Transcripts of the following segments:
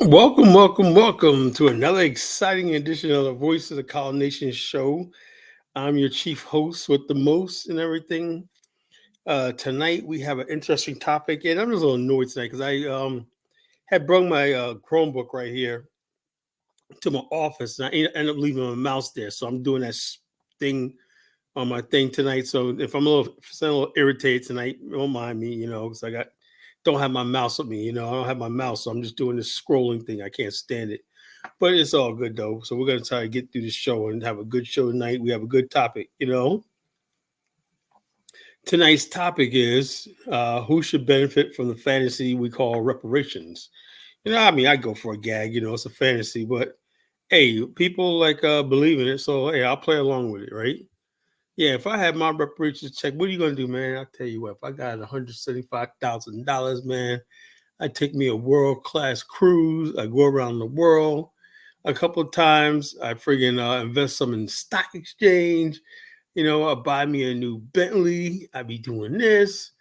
Welcome to another exciting edition of the Voice of the Call Nation show. I'm your chief host with the most and everything. Tonight we have an interesting topic, and I'm just a little annoyed tonight because I had brought my Chromebook right here to my office, and I ended up leaving my mouse there. So I'm doing that thing on my thing tonight. So if I'm a little irritated tonight, don't mind me, because I don't have my mouse with me. I don't have my mouse, so I'm just doing this scrolling thing. I can't stand it. But it's all good though. So we're gonna try to get through the show and have a good show tonight. We have a good topic. Tonight's topic is who should benefit from the fantasy we call reparations. I go for a gag. It's a fantasy, but hey, people believe in it, so hey, I'll play along with it, right? Yeah, if I had my reparations check, what are you gonna do, man? I'll tell you what. If I got $175,000, man, I'd take me a world class cruise. I go around the world a couple of times. I friggin' invest some in the stock exchange. I buy me a new Bentley. I be doing this.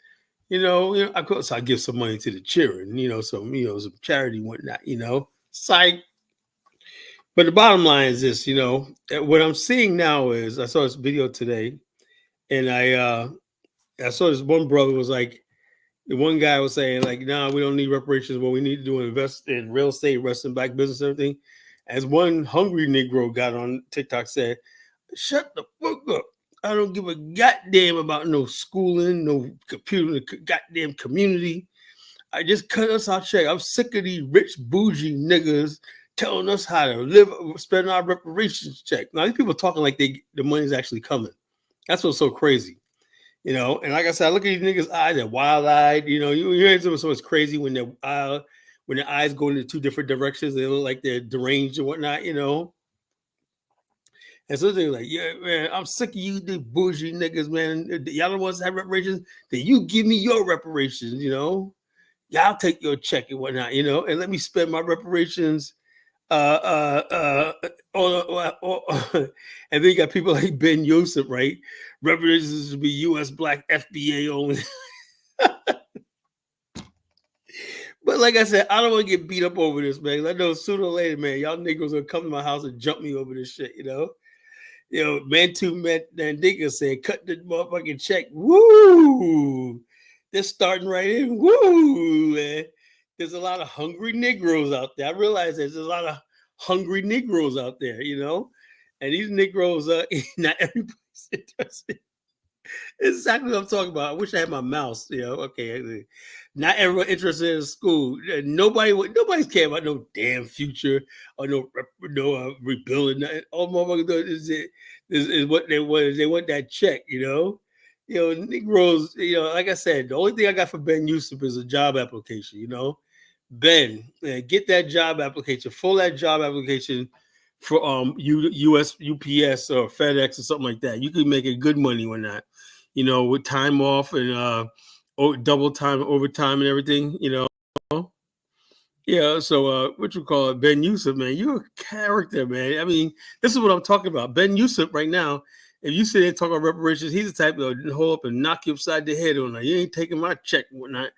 Of course, I give some money to the children. Some charity and whatnot. Psych. But the bottom line is this. What I'm seeing now is I saw this video today, and I saw this one brother was like, the one guy was saying like, "No, we don't need reparations. What we need to do is invest in real estate, invest in black business, everything." As one hungry Negro got on TikTok said, "Shut the fuck up. I don't give a goddamn about no schooling, no computer, goddamn community. I just cut us our check. I'm sick of these rich bougie niggas telling us how to live, spend our reparations check." Now these people talking like the money's actually coming. That's what's so crazy. And like I said, I look at these niggas' eyes, they're wild-eyed. You hear someone's crazy when their eyes go into two different directions, they look like they're deranged and whatnot. And so they're like, "Yeah, man, I'm sick of you, the bougie niggas, man. Y'all the ones that have reparations. Then you give me your reparations. Y'all take your check and whatnot, and let me spend my reparations and then you got people like Ben Yousef, right? Reparations to be U.S. black FBA only." But like I said, I don't want to get beat up over this, man. I know sooner or later, man, y'all niggas gonna come to my house and jump me over this shit. Man to man niggas said, "Cut the motherfucking check." Woo! They're starting right in. Woo, man. There's a lot of hungry Negroes out there. I realize there's a lot of hungry Negroes out there, and these Negroes, not everybody's interested. Exactly what I'm talking about. I wish I had my mouse. Okay. Not everyone interested in school. Nobody's care about no damn future or no rebuilding. All motherfuckers do is what they want. They want that check. Negroes. Like I said, the only thing I got for Ben Yousef is a job application. Ben, get that job application. Fill that job application for US UPS or FedEx or something like that. You could make it good money on that. With time off and double time, overtime, and everything. Yeah. So what you call it, Ben Yousef, man, you're a character, man. I mean, this is what I'm talking about. Ben Yousef right now. If you sit there and talk about reparations, he's the type to hold up and knock you upside the head on that. You ain't taking my check and whatnot.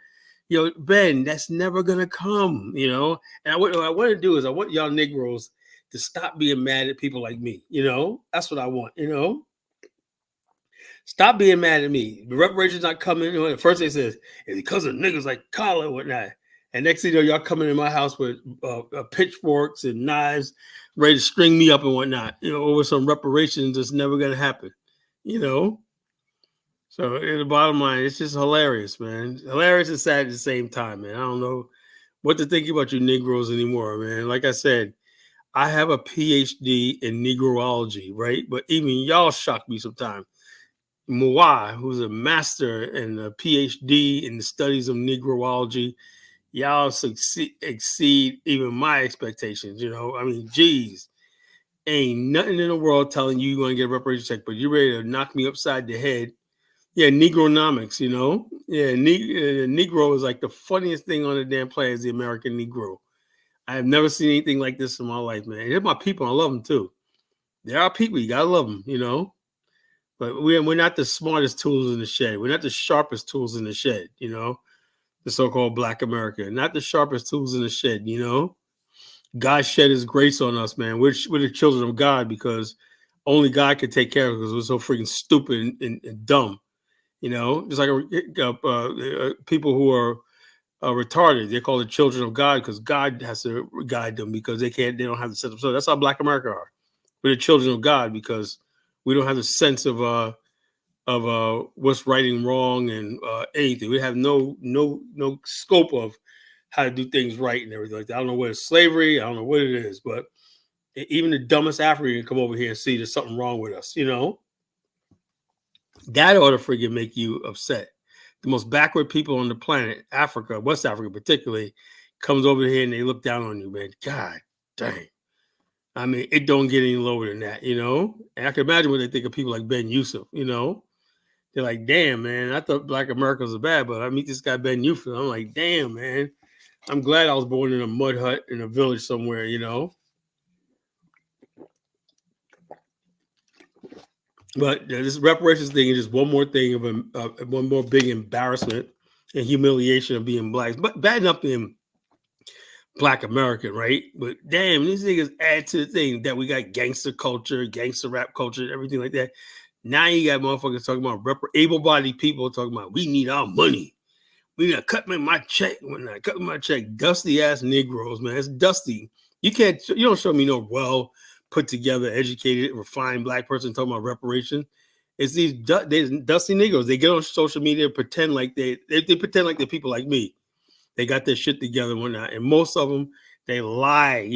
Ben, that's never gonna come. And what I want to do is I want y'all Negroes to stop being mad at people like me. That's what I want. Stop being mad at me. The reparations not coming. The first thing says it's because of niggas like Collar and whatnot. And next thing you know, y'all coming in my house with pitchforks and knives, ready to string me up and whatnot. Over some reparations that's never gonna happen. So the bottom line, it's just hilarious, man. Hilarious and sad at the same time, man. I don't know what to think about you Negroes anymore, man. Like I said, I have a PhD in Negroology, right? But even y'all shock me sometimes. Moi, who's a master and a PhD in the studies of Negroology, y'all exceed even my expectations. I mean, geez, ain't nothing in the world telling you you're going to get a reparation check, but you're ready to knock me upside the head. Yeah, Negronomics, Yeah, Negro is like the funniest thing on the damn planet is the American Negro. I have never seen anything like this in my life, man. They're my people. I love them too. They are people. You gotta love them. But we're not the smartest tools in the shed. We're not the sharpest tools in the shed. The so-called Black America, not the sharpest tools in the shed. God shed His grace on us, man. We're the children of God because only God can take care of us because we're so freaking stupid and dumb. Just like people who are retarded, they call the children of God because God has to guide them because they don't have the sense of. So that's how Black America are. We're the children of God because we don't have the sense of what's right and wrong and anything. We have no scope of how to do things right and everything like that. I don't know what it's slavery. I don't know what it is, but even the dumbest African can come over here and see there's something wrong with us. That ought to freaking make you upset. The most backward people on the planet, Africa, West Africa particularly, comes over here and they look down on you, man. God dang. I mean, it don't get any lower than that. And I can imagine what they think of people like Ben Yousef. They're like, damn, man, I thought Black America was bad, but I meet this guy, Ben Yousef. I'm like, damn, man. I'm glad I was born in a mud hut in a village somewhere. But this reparations thing is just one more thing of one more big embarrassment and humiliation of being Black. But bad enough being Black American, right? But damn, these niggas add to the thing that we got gangster culture, gangster rap culture, everything like that. Now you got motherfuckers talking about able-bodied people talking about we need our money. We need to cut me my check. When I cut my check, dusty ass Negroes, man. It's dusty. You don't show me no well put together, educated, refined Black person talking about reparation. It's these dusty Negroes. They get on social media and pretend like they pretend like they're people like me. They got their shit together and whatnot. And most of them, they lie,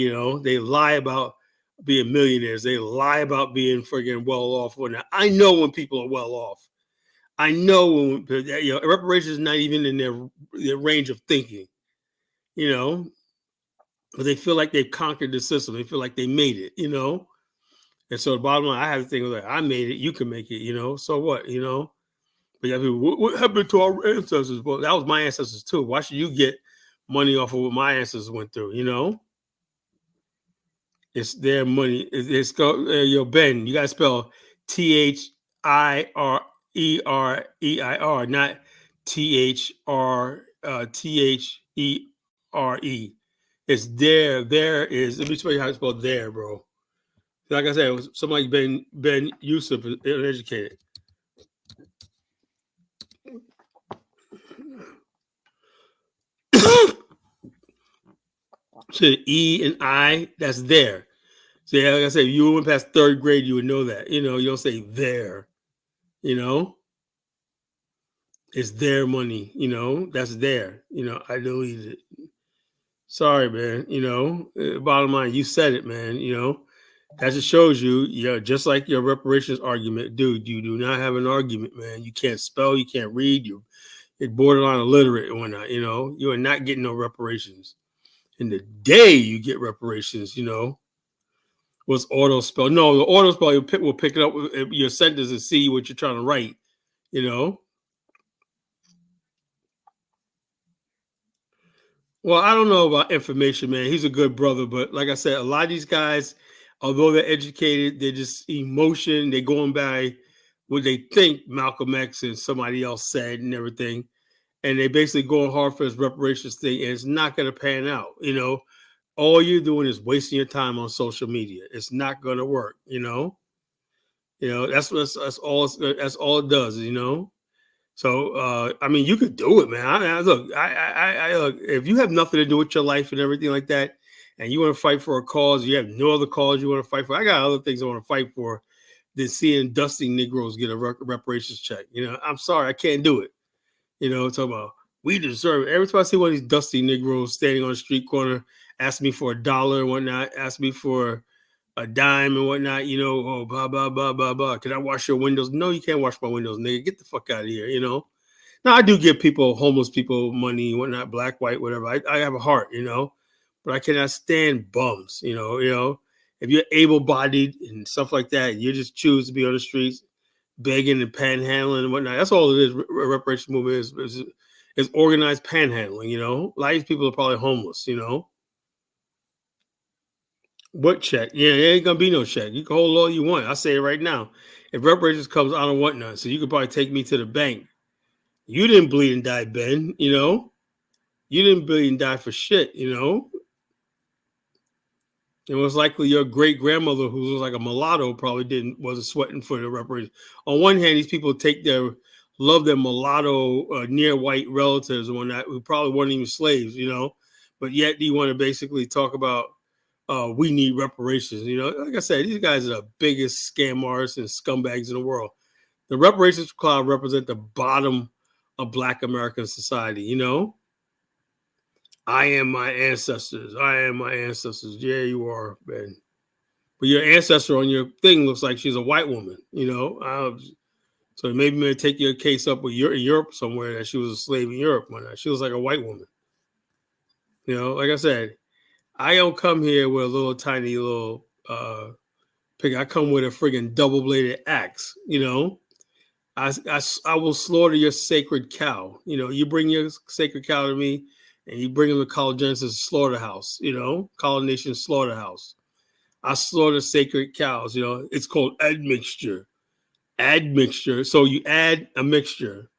they lie about being millionaires. They lie about being friggin' well off. Whatnot. I know when people are well off. I know when reparations is not even in their range of thinking, but they feel like they've conquered the system. They feel like they made it. And so the bottom line, I have to think like, I made it, you can make it, so what, But yeah, people, what happened to our ancestors? Well, that was my ancestors too. Why should you get money off of what my ancestors went through? It's their money. It's Ben. You gotta spell THIREREIR, not THRTHERE. It's there. There is. Let me tell you how to spell there, bro. Like I said, it was somebody Ben Yousef, uneducated. So E and I, that's there. So yeah, like I said, if you went past third grade, you would know that. You don't say there. It's their money. That's there. I deleted it. Sorry, man. Bottom line, you said it, man. That just shows you, just like your reparations argument, dude. You do not have an argument, man. You can't spell, you can't read. You're borderline illiterate and whatnot. You are not getting no reparations. And the day you get reparations, was auto spell. No, the auto spell will pick it up with your sentence and see what you're trying to write. Well, I don't know about information, man. He's a good brother, but like I said, a lot of these guys, although they're educated, they're just emotion. They're going by what they think Malcolm X and somebody else said and everything. And they basically going hard for this reparations thing, and it's not going to pan out. All you're doing is wasting your time on social media. It's not going to work. That's all it does. So I mean, you could do it, man. I look. If you have nothing to do with your life and everything like that, and you want to fight for a cause, you have no other cause you want to fight for. I got other things I want to fight for than seeing dusty Negroes get a reparations check. I'm sorry, I can't do it. Talking about we deserve it. Every time I see one of these dusty Negroes standing on the street corner, asking me for $1 and whatnot, asking me for a dime and whatnot, oh, blah, blah, blah, blah, blah. Can I wash your windows? No, you can't wash my windows, nigga. Get the fuck out of here, Now, I do give homeless people money, whatnot, black, white, whatever. I have a heart, but I cannot stand bums, If you're able-bodied and stuff like that, you just choose to be on the streets begging and panhandling and whatnot. That's all it is. Reparation movement is organized panhandling. A lot of these people are probably homeless. What check? Yeah, there ain't gonna be no check. You can hold all you want. I say it right now. If reparations comes, I don't want none. So you could probably take me to the bank. You didn't bleed and die, Ben. You didn't bleed and die for shit. It was likely your great grandmother, who was like a mulatto, probably wasn't sweating for the reparations. On one hand, these people love their mulatto near white relatives and whatnot, who probably weren't even slaves, but yet you want to basically talk about we need reparations. Like I said, these guys are the biggest scam artists and scumbags in the world. The reparations cloud represent the bottom of Black American society. I am my ancestors. I am my ancestors. Yeah, you are, man. But your ancestor on your thing looks like she's a white woman. So maybe take your case up with Europe somewhere that she was a slave in Europe. She was like a white woman. Like I said, I don't come here with a little tiny little pick. I come with a friggin' double bladed axe. I will slaughter your sacred cow. You bring your sacred cow to me, and you bring him to College Genesis slaughterhouse. Coronation slaughterhouse. I slaughter sacred cows. It's called admixture. Admixture. So you add a mixture.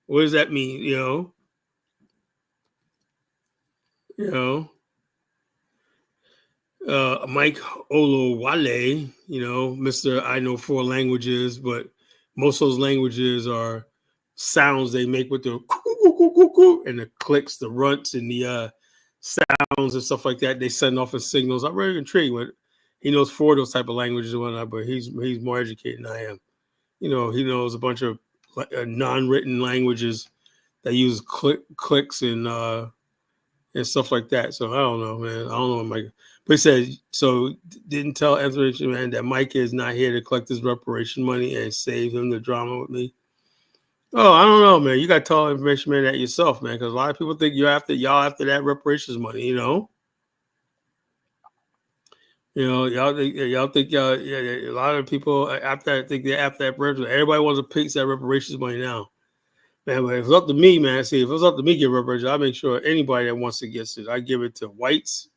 What does that mean? You know. Mike Olowale, Mr. I know 4 languages, but most of those languages are sounds they make with the and the clicks, the runts, and the sounds and stuff like that. They send off as signals. I'm very intrigued with. He knows 4 of those type of languages and whatnot, but he's more educated than I am. He knows a bunch of non-written languages that use clicks and stuff like that. So I don't know, man. I don't know, Mike. But he said, so didn't tell Etheridge, man, that Mike is not here to collect his reparation money and save him the drama with me. Oh, I don't know, man. You got to tell information, man, that yourself, man, because a lot of people think y'all after that reparations money, y'all think y'all, yeah, a lot of people after think they're after that reparations. Everybody wants a piece of that reparations money now. Man, but if it's up to me, man, if it's up to me to give reparations, I make sure anybody that wants to get it, I give it to whites,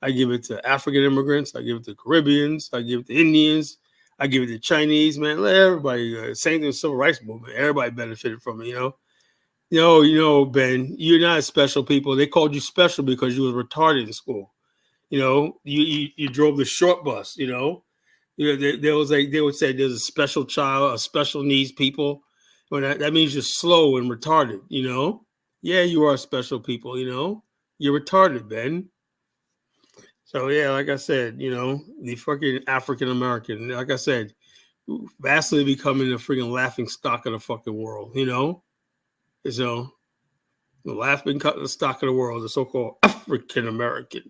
I give it to African immigrants, I give it to Caribbeans, I give it to Indians, I give it to Chinese, man. Let everybody, same thing with civil rights movement. Everybody benefited from it, Ben, you're not special people. They called you special because you was retarded in school. You drove the short bus, there was they would say there's a special child, a special needs people. Well, that means you're slow and retarded, Yeah, you are special people, You're retarded, Ben. So yeah, like I said, the fucking African American, like I said, vastly becoming the freaking laughing stock of the fucking world, So the laughing stock of the world, the so-called African American,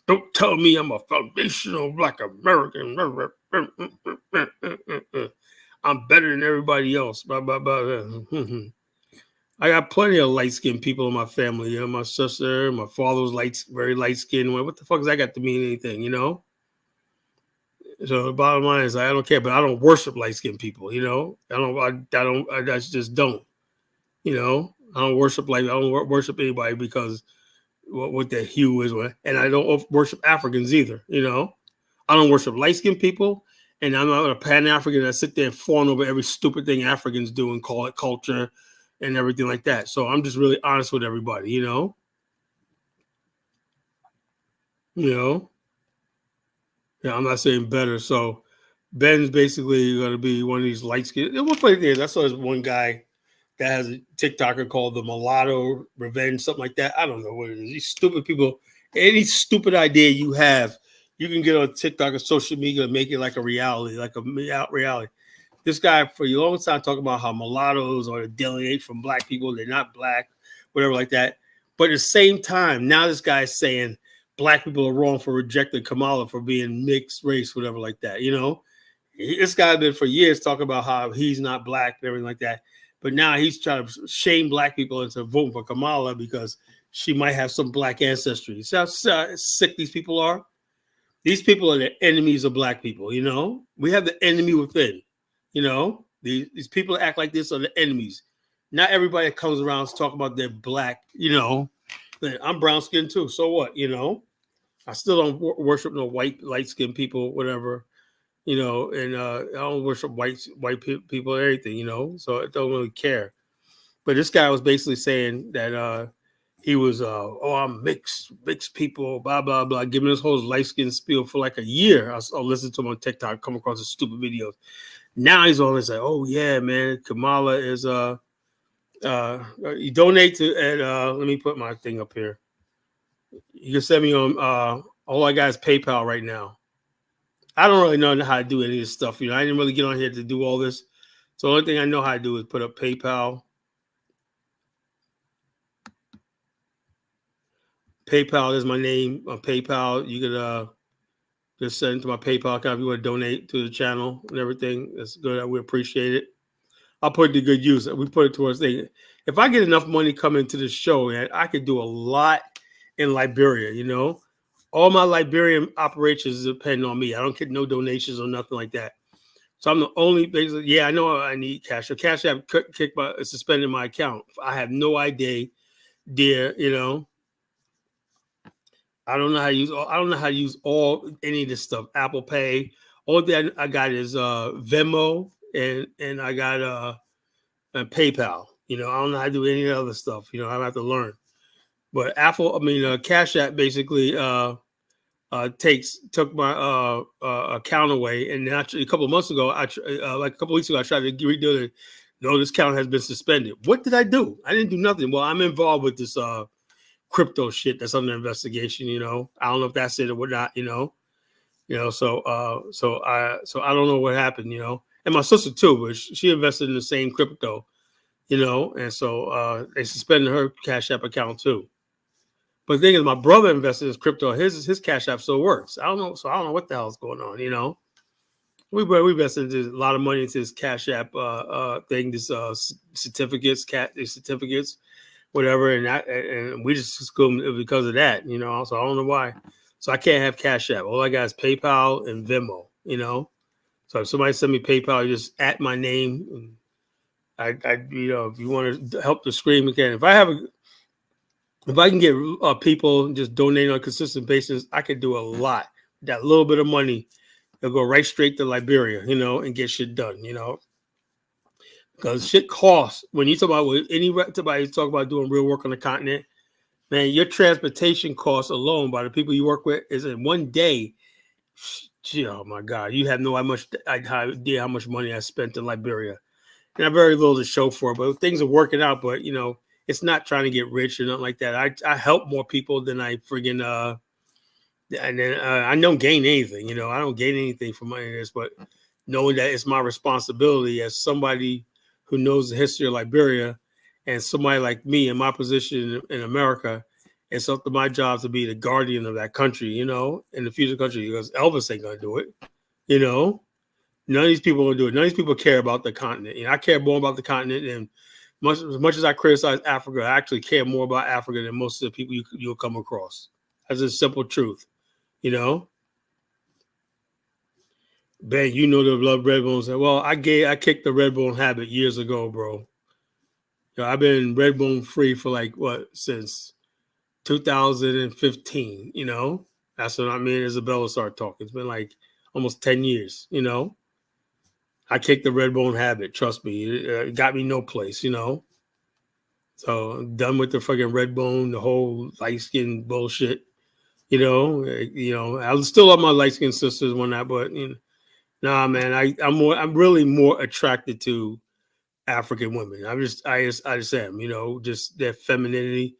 Don't tell me I'm a foundational Black American. I'm better than everybody else. Blah, blah, blah. I got plenty of light-skinned people in my family. My sister, my father was very light-skinned. What the fuck does that got to mean anything, So the bottom line is I don't care, but I don't worship light-skinned people, I just don't, I don't worship anybody because what their hue is, and I don't worship Africans either, I don't worship light-skinned people, and I'm not a Pan-African that sit there and fawn over every stupid thing Africans do and call it culture and everything like that. So I'm just really honest with everybody, Yeah, I'm not saying better. So Ben's basically going to be one of these light skinned. One funny thing is, I saw this one guy that has a TikToker called the Mulatto Revenge, something like that. I don't know what it is. These stupid people, any stupid idea you have, you can get on TikTok or social media and make it like a reality, like a reality. This guy for a long time talking about how mulattoes are delineate from Black people. They're not Black, whatever like that. But at the same time, now this guy's saying Black people are wrong for rejecting Kamala for being mixed race, whatever like that. This guy been for years talking about how he's not Black and everything like that. But now he's trying to shame Black people into voting for Kamala because she might have some Black ancestry. See how sick these people are? These people are the enemies of Black people, We have the enemy within, These people that act like this are the enemies. Not everybody that comes around to talk about they're Black, I'm brown skinned too. So what, I still don't worship no white, light skinned people, whatever, and I don't worship white people or anything, so I don't really care. But this guy was basically saying that he was oh, I'm mixed people, blah blah blah, giving this whole light skin spiel for like a year. I'll listen to him on TikTok, come across his stupid videos. Now he's always like, oh yeah, man, Kamala is you donate to at let me put my thing up here. You can send me on all I got is PayPal right now. I don't really know how to do any of this stuff. I didn't really get on here to do all this. So the only thing I know how to do is put up PayPal. PayPal is my name on PayPal. You could just send it to my PayPal account if you want to donate to the channel and everything. That's good. We appreciate it. I'll put it to good use. We put it towards things. If I get enough money coming to the show, man, I could do a lot in Liberia. All my Liberian operations depend on me. I don't get no donations or nothing like that. So I'm the only, basically, yeah, I know I need cash. So Cash App suspended my account. I have no idea, dear. I don't know how to use. I don't know how to use any of this stuff. Apple Pay. All that I got is Venmo and I got PayPal. I don't know how to do any of the other stuff. I have to learn. But Cash App basically took my account away, and actually a couple of months ago, like a couple of weeks ago, I tried to redo it. No, this account has been suspended. What did I do? I didn't do nothing. Well, I'm involved with this crypto shit that's under investigation. I don't know if that's it or whatnot. So I don't know what happened. And my sister too, but she invested in the same crypto. And so they suspended her Cash App account too. But the thing is, my brother invested in crypto. His Cash App still works. I don't know. So I don't know what the hell's going on. We invested a lot of money into this Cash App thing. This certificates, whatever, and we just assumed it because of that. So I don't know why. So I can't have Cash App. All I got is PayPal and Venmo. So if somebody send me PayPal, you just at my name. And if you want to help the stream again, if I can get people just donating on a consistent basis, I could do a lot. That little bit of money, they'll go right straight to Liberia, and get shit done, because shit costs. When you talk about anybody talk about doing real work on the continent, man, your transportation costs alone by the people you work with is in one day. Oh my God, you have no idea how much money I spent in Liberia, and I have very little to show for it. But things are working out. But it's not trying to get rich or nothing like that. I help more people than I friggin' and then I don't gain anything. I don't gain anything from any of this, but knowing that it's my responsibility as somebody who knows the history of Liberia and somebody like me in my position in America, it's up to my job to be the guardian of that country, in the future country, because Elvis ain't gonna do it. None of these people will do it. None of these people care about the continent. I care more about the continent, and as much as I criticize Africa, I actually care more about Africa than most of the people you'll come across. That's a simple truth, Ben, the love red bones. Well, I kicked the red bone habit years ago, bro. I've been red bone free for since 2015. That's when me and Isabella started talking. It's been like almost 10 years. I kicked the red bone habit. Trust me, it got me no place. So I'm done with the fucking red bone, the whole light skin bullshit. I still love my light skinned sisters when that, but nah, man, I'm really more attracted to African women. I just am, just their femininity.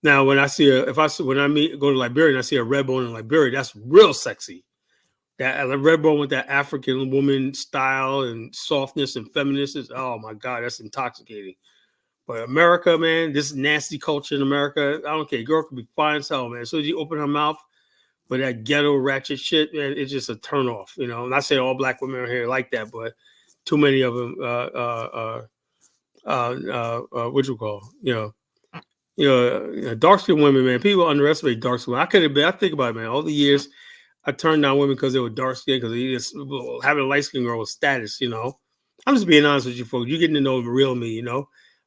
Now, when I go to Liberia and I see a red bone in Liberia, that's real sexy. That red bone with that African woman style and softness and femininity, oh my God, that's intoxicating. But America, man, this nasty culture in America, I don't care. Girl could be fine as hell, man. As soon as you open her mouth with that ghetto ratchet shit, man, it's just a turn off. I'm not saying all black women are here like that, but too many of them, what you call, dark skinned women, man. People underestimate dark skin. I think about it, man. All the years I turned down women because they were dark skinned, because having a light skinned girl was status. I'm just being honest with you, folks. You're getting to know the real me.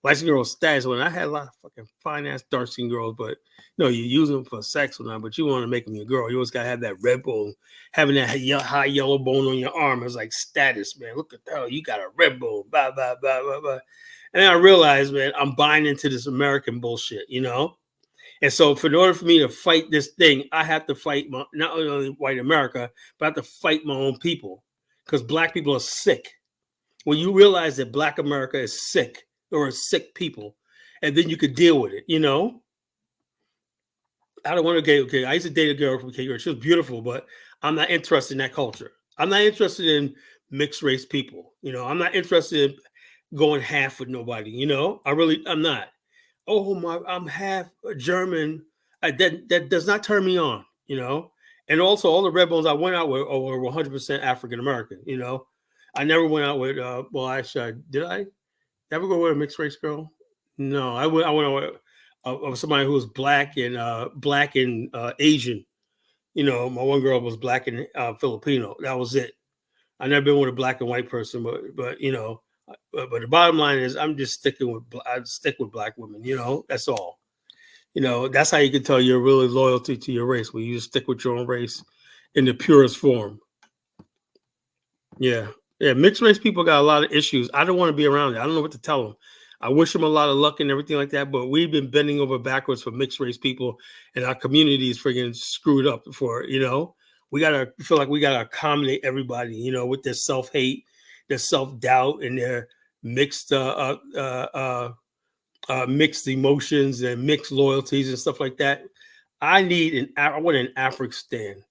Light skinned girl status. When I had a lot of fucking fine ass dark skinned girls, but you use them for sex or not. But you want to make them your girl. You always gotta have that red bone, having that high yellow bone on your arm is like status, man. Look at that, you got a red bone. Blah blah blah blah blah. And then I realized, man, I'm buying into this American bullshit. And so, in order for me to fight this thing, I have to fight not only white America, but I have to fight my own people because black people are sick. When you realize that black America is sick or a sick people, and then you could deal with it, I don't want to get okay. I used to date a girl from Cape. She was beautiful, but I'm not interested in that culture. I'm not interested in mixed race people. I'm not interested in going half with nobody. I'm not. Oh my, I'm half German. That does not turn me on. And also all the red bones I went out with were 100% African American. I never went out with. Well, actually, did I ever go with a mixed race girl? No, I went. I went out with of somebody who was black and Asian. My one girl was black and Filipino. That was it. I never been with a black and white person, but but the bottom line is I'm just sticking with I stick with black women. That's all. That's how you can tell you're really loyalty to your race when you just stick with your own race in the purest form. Yeah. Yeah. Mixed race people got a lot of issues. I don't want to be around it. I don't know what to tell them. I wish them a lot of luck and everything like that, but we've been bending over backwards for mixed race people, and our community is friggin' screwed up for, we gotta feel like we gotta accommodate everybody, with their self-hate, their self-doubt, and their mixed mixed emotions and mixed loyalties and stuff like that. I want an African.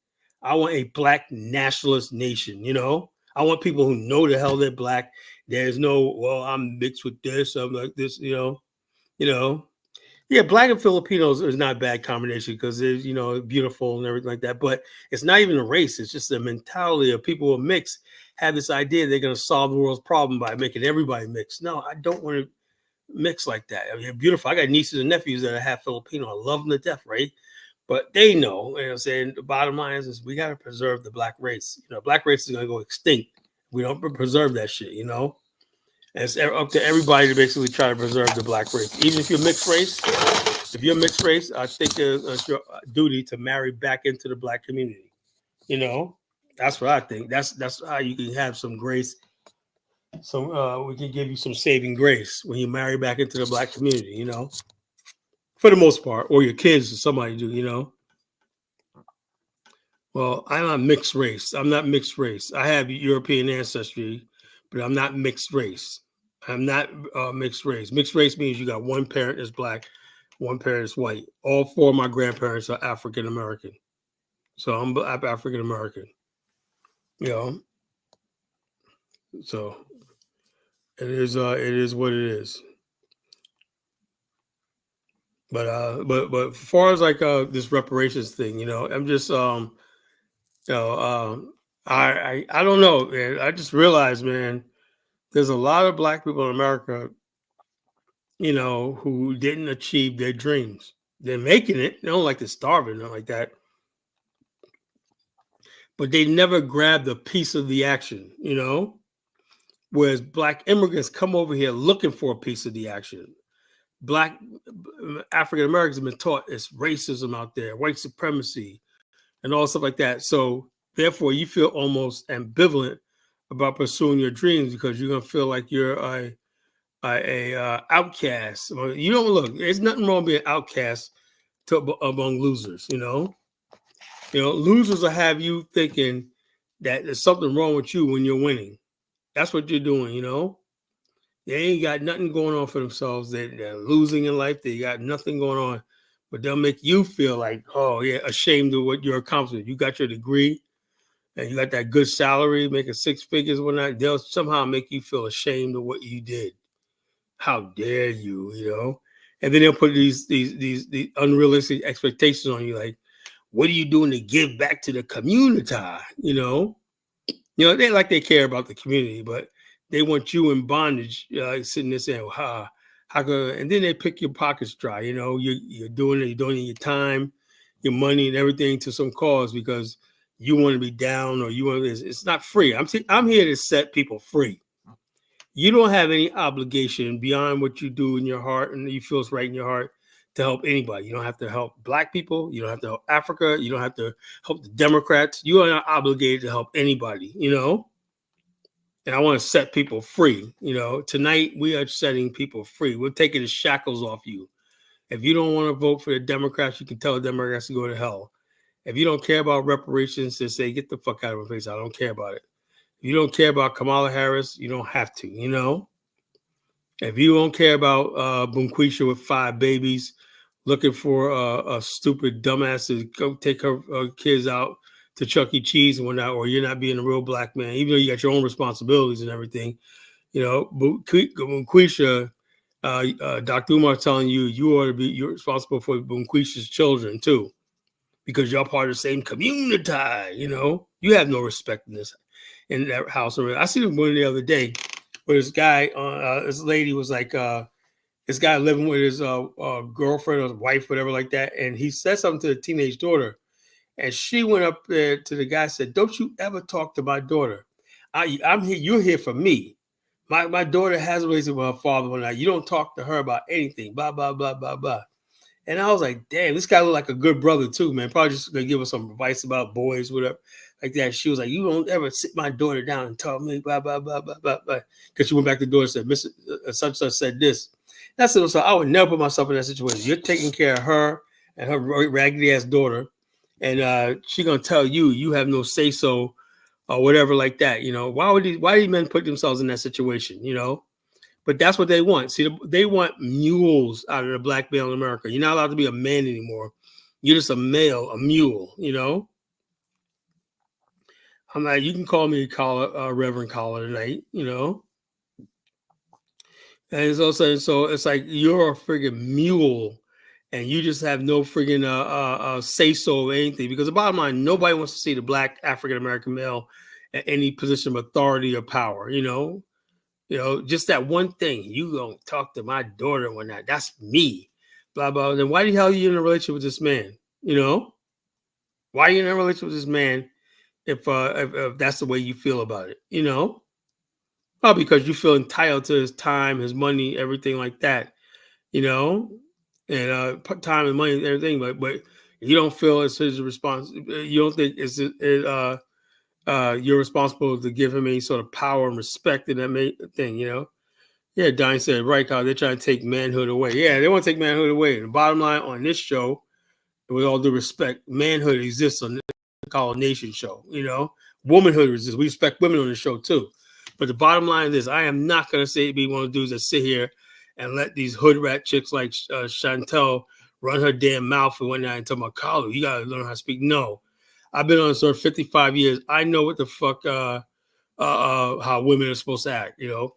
I want a black nationalist nation, I want people who know the hell they're black. There's no, well, I'm mixed with this, I'm like this, Yeah, black and Filipinos is not a bad combination because they're, beautiful and everything like that. But it's not even a race. It's just the mentality of people who are mixed have this idea they're going to solve the world's problem by making everybody mixed. No, I don't want to mix like that. I mean, they're beautiful. I got nieces and nephews that are half Filipino. I love them to death, right? But they know, I'm saying the bottom line is we got to preserve the black race. Black race is going to go extinct. We don't preserve that shit, And it's up to everybody to basically try to preserve the black race. Even if you're mixed race, I think it's your duty to marry back into the black community. That's what I think. That's how you can have some grace. So we can give you some saving grace when you marry back into the black community, for the most part, or your kids or somebody do, Well, I'm not mixed race. I'm not mixed race. I have European ancestry, but I'm not mixed race. I'm not mixed race. Mixed race means you got one parent is black, one parent is white. All four of my grandparents are African American. So I'm African American. So it is what it is. But as far as like this reparations thing, I'm just I don't know, man. I just realized, man, there's a lot of black people in America, who didn't achieve their dreams. They're making it. They don't like to starve or nothing like that. But they never grabbed a piece of the action, Whereas black immigrants come over here looking for a piece of the action. Black African Americans have been taught it's racism out there, white supremacy, and all stuff like that. So therefore, you feel almost ambivalent about pursuing your dreams because you're gonna feel like you're a outcast. You don't look. There's nothing wrong being outcast among losers. Losers will have you thinking that there's something wrong with you when you're winning. That's what you're doing. They ain't got nothing going on for themselves. They're losing in life. They got nothing going on, but they'll make you feel like, oh yeah, ashamed of what you're accomplishing. You got your degree and you got that good salary, making six figures, whatnot. They'll somehow make you feel ashamed of what you did. How dare you, And then they'll put these unrealistic expectations on you, like, what are you doing to give back to the community? They like they care about the community, but they want you in bondage, sitting there saying, well, how could, and then they pick your pockets dry. You're doing your time, your money, and everything to some cause because you want to be down or you want. It's not free. I'm here to set people free. You don't have any obligation beyond what you do in your heart and you feel it's right in your heart to help anybody. You don't have to help black people. You don't have to help Africa. You don't have to help the Democrats. You are not obligated to help anybody, And I want to set people free. Tonight we are setting people free. We're taking the shackles off you. If you don't want to vote for the Democrats, you can tell the Democrats to go to hell. If you don't care about reparations, then say, get the fuck out of my face. I don't care about it. If you don't care about Kamala Harris, you don't have to, you know? If you don't care about Bunquisha with 5 babies looking for a stupid dumbass to go take her kids out to Chuck E. Cheese and whatnot, or you're not being a real black man, even though you got your own responsibilities and everything, you know, Bunquisha, Dr. Umar telling you, you're responsible for Bunquisha's children too, because y'all part of the same community, you know? You have no respect in that house. I seen one the other day where this guy, this lady was like, this guy living with his girlfriend or wife, whatever like that, and he said something to the teenage daughter, and she went up there to the guy and said, "Don't you ever talk to my daughter? I'm here. You're here for me. My daughter has a relationship with her father one night. You don't talk to her about anything. Blah blah blah blah blah." And I was like, "Damn, this guy looked like a good brother too, man. Probably just gonna give us some advice about boys, whatever." Like that. She was like, "You don't ever sit my daughter down and tell me blah blah blah blah blah blah." Because she went back to the door and said, "Mr. Such such said this." That's it. So I would never put myself in that situation. You're taking care of her and her raggedy ass daughter, and she gonna tell you have no say so or whatever like that. You know, why do these men put themselves in that situation? You know, but that's what they want. See, they want mules out of the black male in America. You're not allowed to be a man anymore. You're just a male, a mule. You know. I'm like, you can call me Reverend Collar tonight. You know. And it's also so it's like you're a friggin' mule, and you just have no friggin' say so of anything. Because the bottom line, nobody wants to see the black African American male at any position of authority or power. You know, just that one thing. You don't talk to my daughter and whatnot. That's me. Blah blah. Then why the hell are you in a relationship with this man? You know, why are you in a relationship with this man if that's the way you feel about it? You know. Oh, because you feel entitled to his time, his money, everything like that, you know, and time and money and everything. But you don't feel it's his response. You don't think you're responsible to give him any sort of power and respect in that thing, you know. Yeah, Donnie said, right, Kyle, they're trying to take manhood away. Yeah, they want to take manhood away. And the bottom line on this show, with all due respect, manhood exists on the Call Nation show, you know. Womanhood exists. We respect women on the show too. But the bottom line is, I am not going to say be one of the dudes that sit here and let these hood rat chicks like Chantel run her damn mouth and whatnot and tell my colleague, you got to learn how to speak. No. I've been on this earth 55 years. I know what the fuck, how women are supposed to act, you know.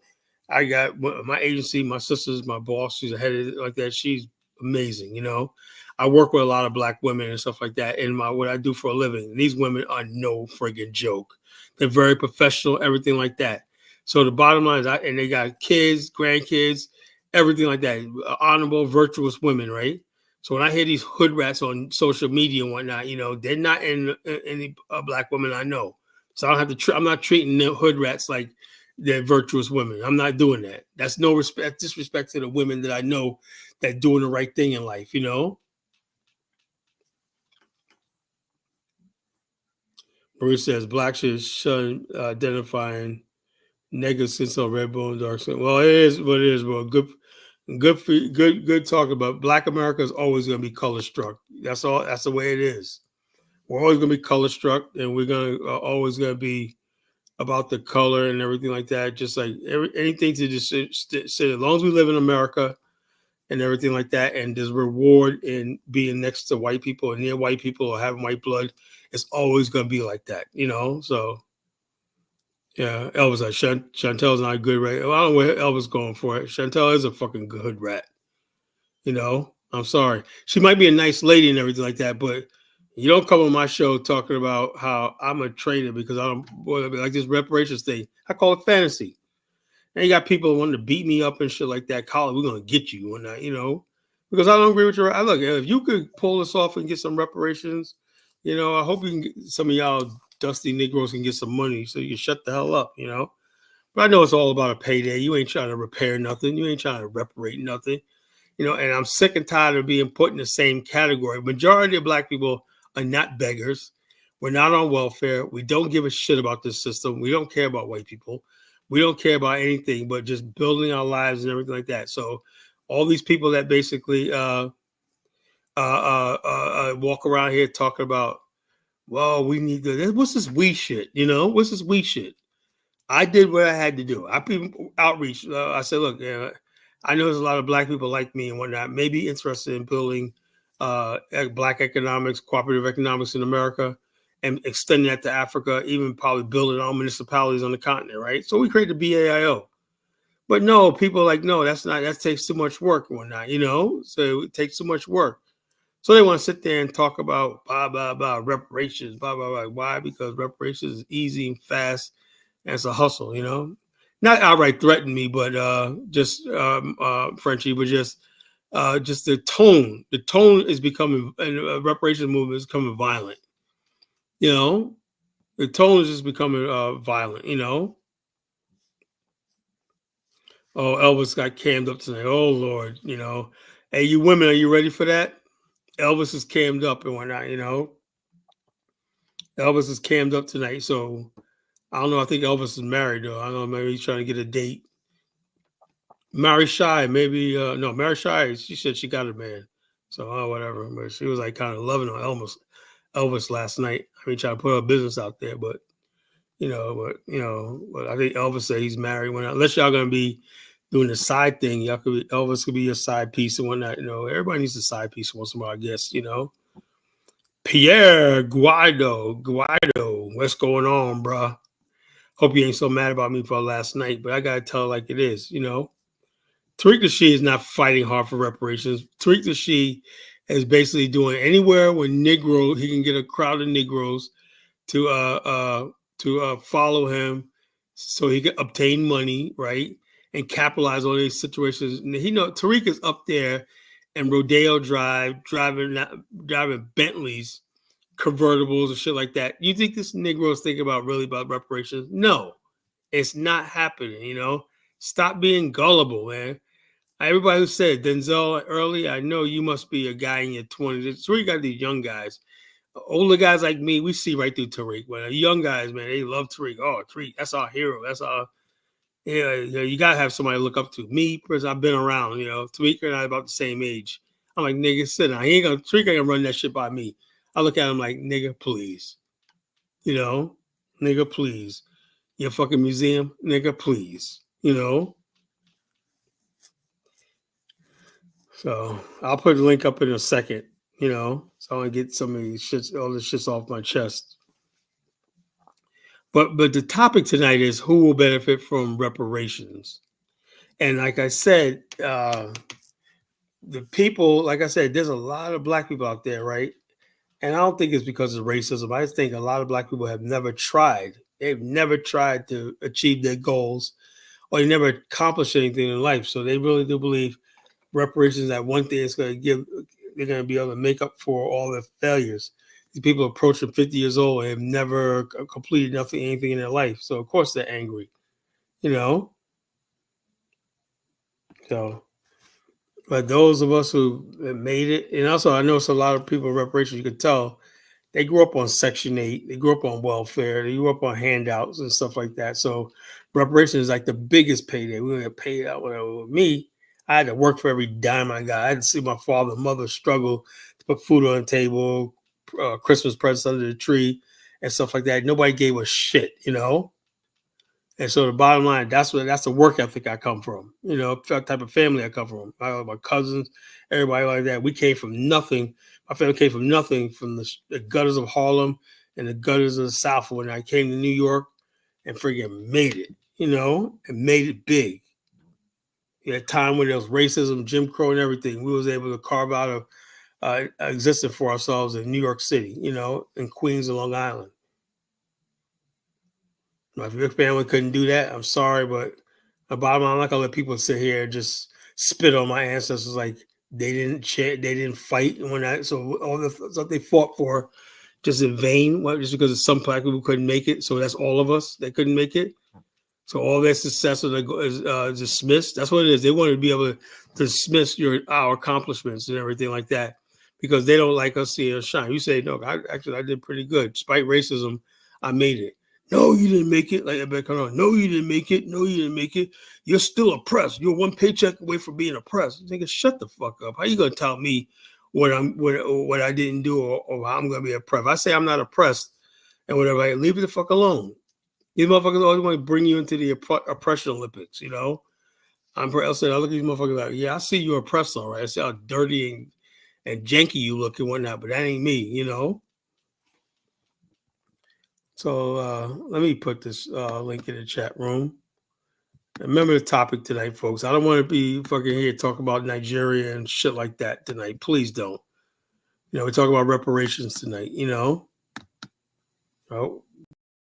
I got my agency, my sister's my boss. She's a head of it like that. She's amazing, you know. I work with a lot of black women and stuff like that in what I do for a living. And these women are no friggin' joke. They're very professional, everything like that. So the bottom line is, and they got kids, grandkids, everything like that. Honorable, virtuous women, right? So when I hear these hood rats on social media and whatnot, you know, they're not in any black women I know. So I don't have to. I'm not treating the hood rats like they're virtuous women. I'm not doing that. That's no respect, disrespect to the women that I know that doing the right thing in life. You know. Marie says black should identifying negative sense of red bone, dark skin. Well, it is what it is, bro. Good talk about black America is always going to be color struck. That's all. That's the way it is. We're always going to be color struck, and we're going to always going to be about the color and everything like that. Just like anything to just say, as long as we live in America and everything like that, and there's reward in being next to white people and near white people or having white blood, it's always going to be like that, you know. So. Yeah, Elvis, like Chantel's not a good rat. Well, I don't know where Elvis going for it. Chantel is a fucking good rat. You know, I'm sorry. She might be a nice lady and everything like that, but you don't come on my show talking about how I'm a traitor because I don't like this reparations thing. I call it fantasy. And you got people wanting to beat me up and shit like that. Colin, we're gonna get you and you know, because I don't agree with your. I look, if you could pull this off and get some reparations, you know, I hope you can get some of y'all dusty Negroes can get some money so you can shut the hell up, you know. But I know it's all about a payday. You ain't trying to repair nothing. You ain't trying to reparate nothing, you know. And I'm sick and tired of being put in the same category. Majority of black people are not beggars. We're not on welfare. We don't give a shit about this system. We don't care about white people. We don't care about anything but just building our lives and everything like that. So all these people that basically walk around here talking about, well, we need to. What's this we shit? What's this we shit? I did what I had to do. I people outreach. I said, look, I know there's a lot of black people like me and whatnot, maybe interested in building black economics, cooperative economics in America, and extending that to Africa, even probably building our own municipalities on the continent, right? So we created the BAIO. But no, people are like, no, that takes too much work and whatnot. So it takes too much work. So they want to sit there and talk about blah, blah, blah, reparations, blah, blah, blah. Why? Because reparations is easy and fast and it's a hustle. Not outright threaten me, but just Frenchie, but just the tone. The tone is becoming, and the reparations movement is becoming violent. The tone is just becoming violent. Oh, Elvis got cammed up tonight. Oh Lord. Hey, you women, are you ready for that? Elvis is cammed up and whatnot. Elvis is cammed up tonight. So I don't know. I think Elvis is married though. I don't know. Maybe he's trying to get a date. Mary Shy, maybe no, Mary Shy, she said she got a man. So whatever. But she was like kind of loving on Elvis last night. I mean, trying to put her business out there, but but I think Elvis said he's married. Unless y'all gonna be doing the side thing, Elvis could be your side piece and whatnot. Everybody needs a side piece once in a while, I guess. Pierre Guido, what's going on, bruh? Hope you ain't so mad about me for last night, but I gotta tell it like it is. Tariq Nasheed is not fighting hard for reparations. Tariq Nasheed is basically doing anywhere where he can get a crowd of Negroes to follow him, so he can obtain money, right, and capitalize on these situations. And Tariq is up there in Rodeo Drive, driving Bentleys, convertibles, and shit like that. You think this Negro is thinking about reparations? No, it's not happening. Stop being gullible, man. Everybody who said Denzel early, I know you must be a guy in your 20s. So you got these young guys. Older guys like me, we see right through Tariq. But young guys, man, they love Tariq. Oh, Tariq, that's our hero. That's our, you got to have somebody to look up to. Me, because I've been around, Tariq and I are about the same age. I'm like, nigga, sit down. Tariq ain't gonna run that shit by me. I look at him like, nigga, please. Nigga, please. Your fucking museum, nigga, please. So I'll put the link up in a second, so I want to get some of these all this shits off my chest. But the topic tonight is who will benefit from reparations. And like I said, the people, like I said, there's a lot of black people out there, right? And I don't think it's because of racism. I just think a lot of black people have never tried. They've never tried to achieve their goals, or they never accomplished anything in life. So they really do believe reparations that one thing is going to give, they're going to be able to make up for all their failures. These people approaching 50 years old and have never completed anything in their life. So of course they're angry, So, but those of us who made it, and also I know it's a lot of people in reparations, you can tell they grew up on Section 8, they grew up on welfare, they grew up on handouts and stuff like that. So reparations is like the biggest payday. We get paid out. Whatever. With me, I had to work for every dime I got. I had to see my father and mother struggle to put food on the table, Christmas presents under the tree, and stuff like that. Nobody gave a shit, And so the bottom line, that's the work ethic I come from, what type of family I come from. My cousins, everybody like that. We came from nothing. My family came from nothing, from the gutters of Harlem and the gutters of the South. When I came to New York and friggin' made it, and made it big. At a time when there was racism, Jim Crow, and everything, we was able to carve out existence for ourselves in New York City, in Queens and Long Island. Now, if your family couldn't do that, I'm sorry, but the bottom line, I'm not gonna let people sit here and just spit on my ancestors like they didn't fight so all the stuff they fought for just in vain, just because some black people couldn't make it. So that's all of us that couldn't make it. So all their success is dismissed. That's what it is. They want to be able to dismiss our accomplishments and everything like that because they don't like us seeing us shine. You say, no, I did pretty good. Despite racism, I made it. No, you didn't make it. Like, no, you didn't make it. No, you didn't make it. You're still oppressed. You're one paycheck away from being oppressed. Nigga, shut the fuck up. How you gonna tell me what I didn't do, or how I'm going to be oppressed. If I say I'm not oppressed and whatever, like, leave it the fuck alone. These motherfuckers always want to bring you into the oppression Olympics, you know. I'm saying, I look at these motherfuckers like, yeah, I see you oppressed, all right. I see how dirty and janky you look and whatnot, but that ain't me, you know. So let me put this link in the chat room. Remember the topic tonight, folks. I don't want to be fucking here talking about Nigeria and shit like that tonight. Please don't. You know, we're talking about reparations tonight, you know. Oh,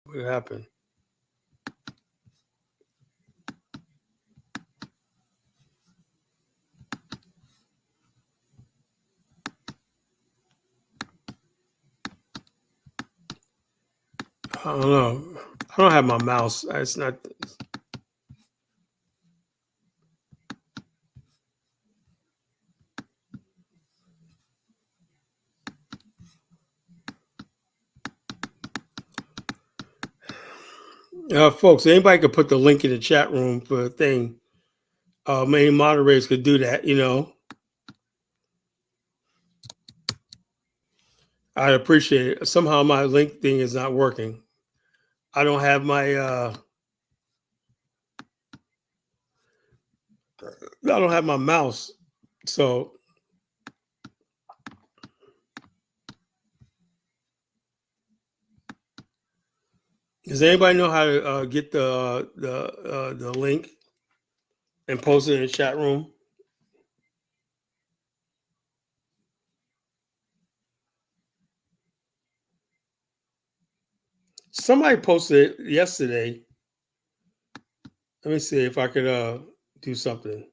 what happened? I don't know. I don't have my mouse. It's not. Folks, anybody could put the link in the chat room for a thing. Many moderators could do that, you know. I'd appreciate it. Somehow my link thing is not working. I don't have my mouse. So does anybody know how to get the link and post it in the chat room? Somebody posted it yesterday. Let me see if I could do something.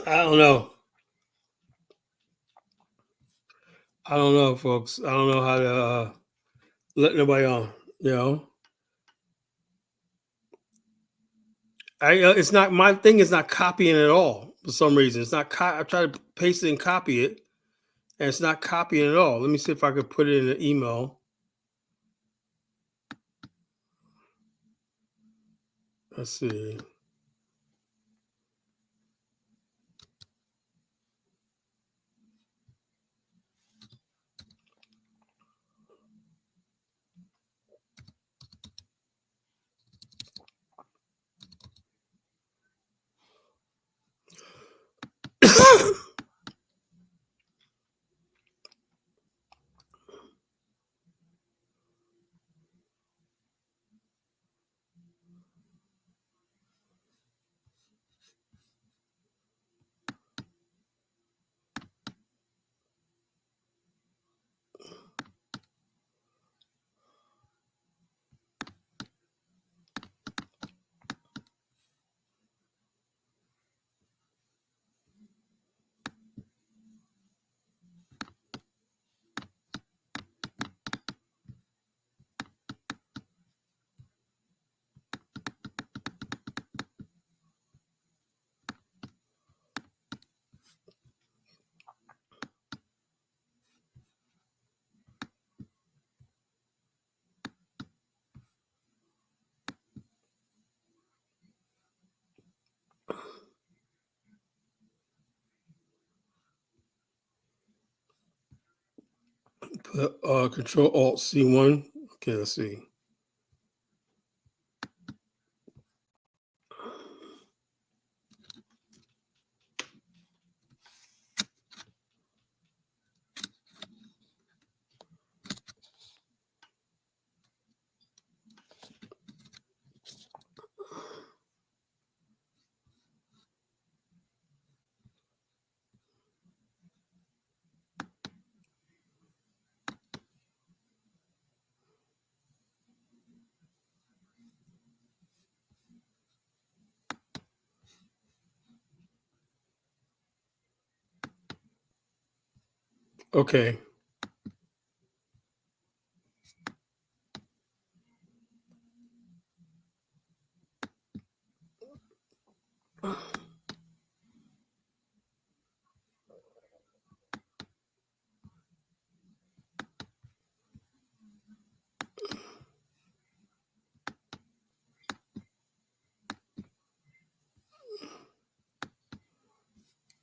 I don't know. I don't know, folks. I don't know how to let nobody on. You know, it's not my thing. Is not copying at all for some reason. It's not. I try to paste it and copy it, and it's not copying at all. Let me see if I could put it in an email. Let's see. Control Alt C1. Okay, let's see. Okay.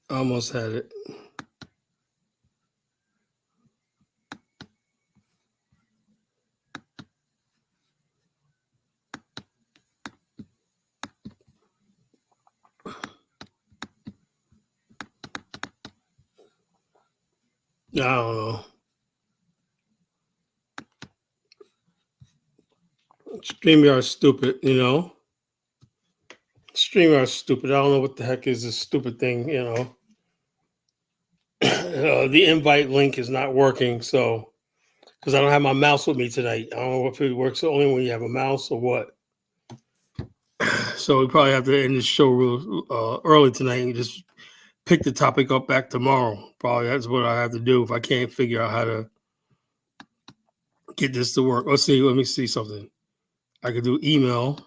Almost had it. I don't know. StreamYard's stupid, you know. StreamYard's stupid. I don't know what the heck is this stupid thing, you know. The invite link is not working, so because I don't have my mouse with me tonight. I don't know if it works only when you have a mouse or what. So we probably have to end this show real early tonight and just pick the topic up back tomorrow. Probably that's what I have to do if I can't figure out how to get this to work. Let's see. Let me see something. I could do email.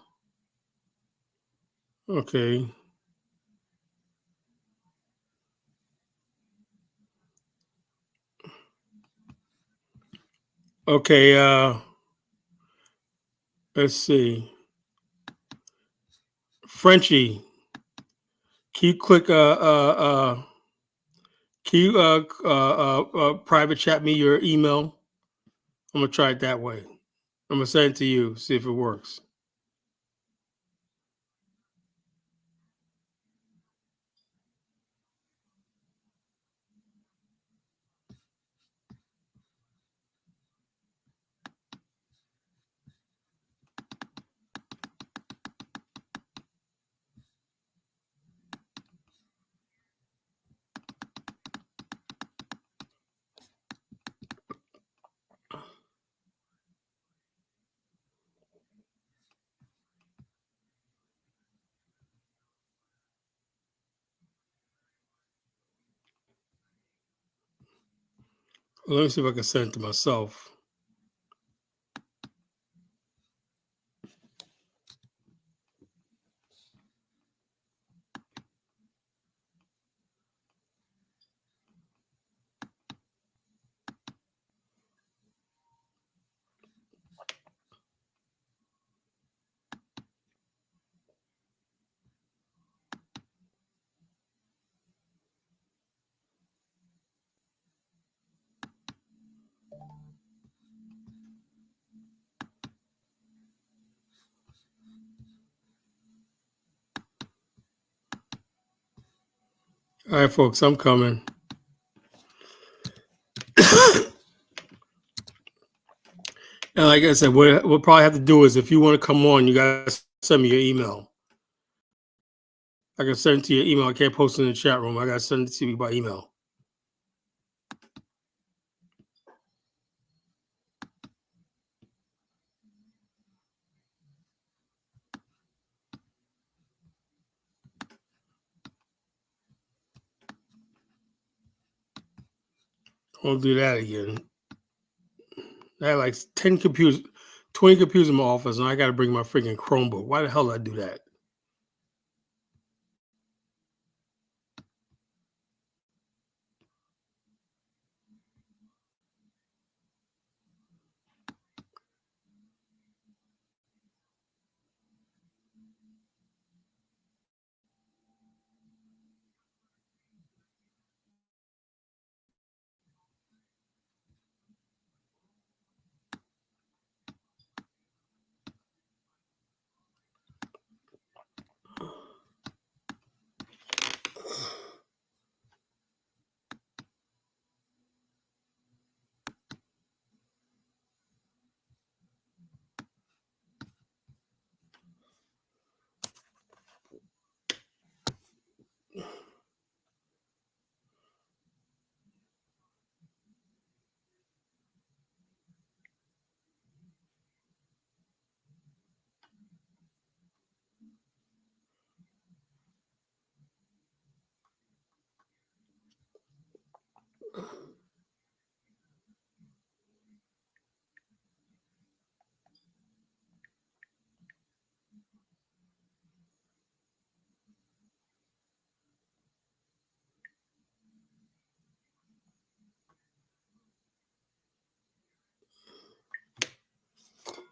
Okay. Okay. Let's see. Frenchie, can you click can you private chat me your email? I'm gonna try it that way. I'm gonna send it to you. See if it works. Well, let me see if I can send it to myself. All right, folks, I'm coming. And like I said, what we'll probably have to do is if you want to come on, you guys send me your email. I can send it to your email. I can't post it in the chat room. I gotta send it to you by email. I won't do that again. I have like 10 computers, 20 computers in my office, and I got to bring my freaking Chromebook. Why the hell did I do that?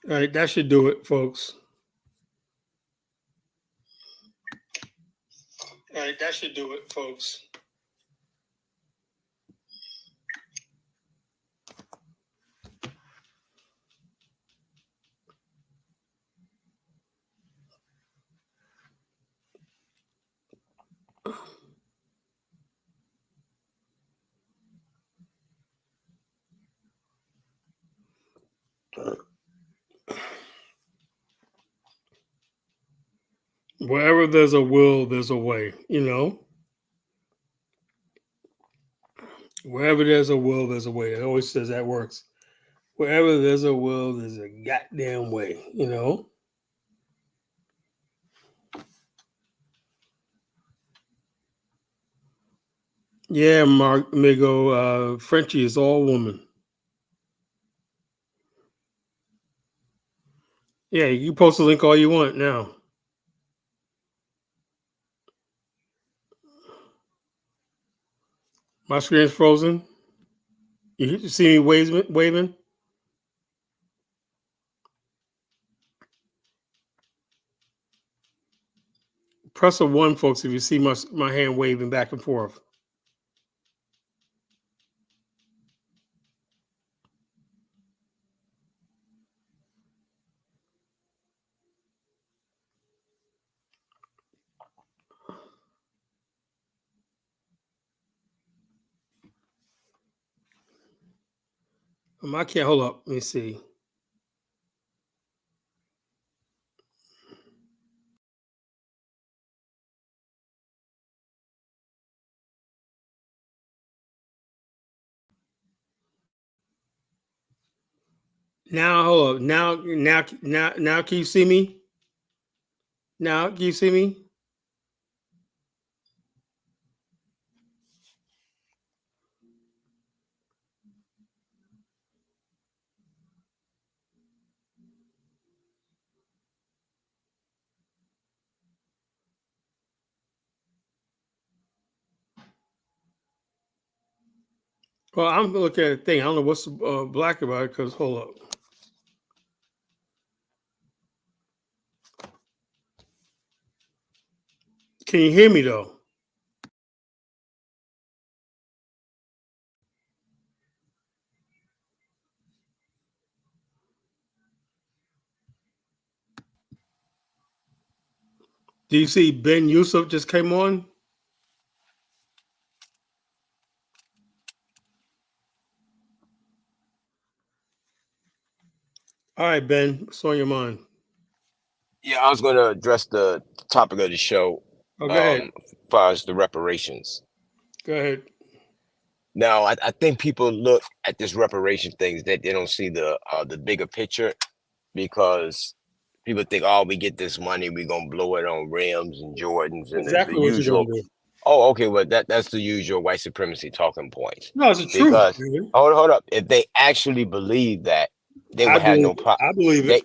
All right, that should do it, folks. All right, that should do it, folks. Wherever there's a will, there's a way. Wherever there's a will, there's a way. It always says that works. Wherever there's a will, there's a goddamn way. Yeah, Mark Migo, Frenchie is all woman. Yeah, you can post a link all you want now. My screen's frozen. You see me waving? Press a 1, folks, if you see my hand waving back and forth. I can't hold up. Let me see. Now hold up. Now can you see me? Now can you see me? Well, I'm looking at the thing. I don't know what's black about it because hold up. Can you hear me though? Do you see Ben Yousef just came on? All right, Ben, what's on your mind? Yeah, I was going to address the topic of the show, Oh, go ahead. as far as the reparations. Go ahead. Now, I think people look at this reparation things that they don't see the bigger picture, because people think, oh, we get this money, we're gonna blow it on rims and Jordans and the Exactly what you're gonna usual. do. Oh, okay, well that's the usual white supremacy talking points. No, it's the truth, Because man. hold up, if they actually believe that, they I would have believe no it. problem. I believe it. They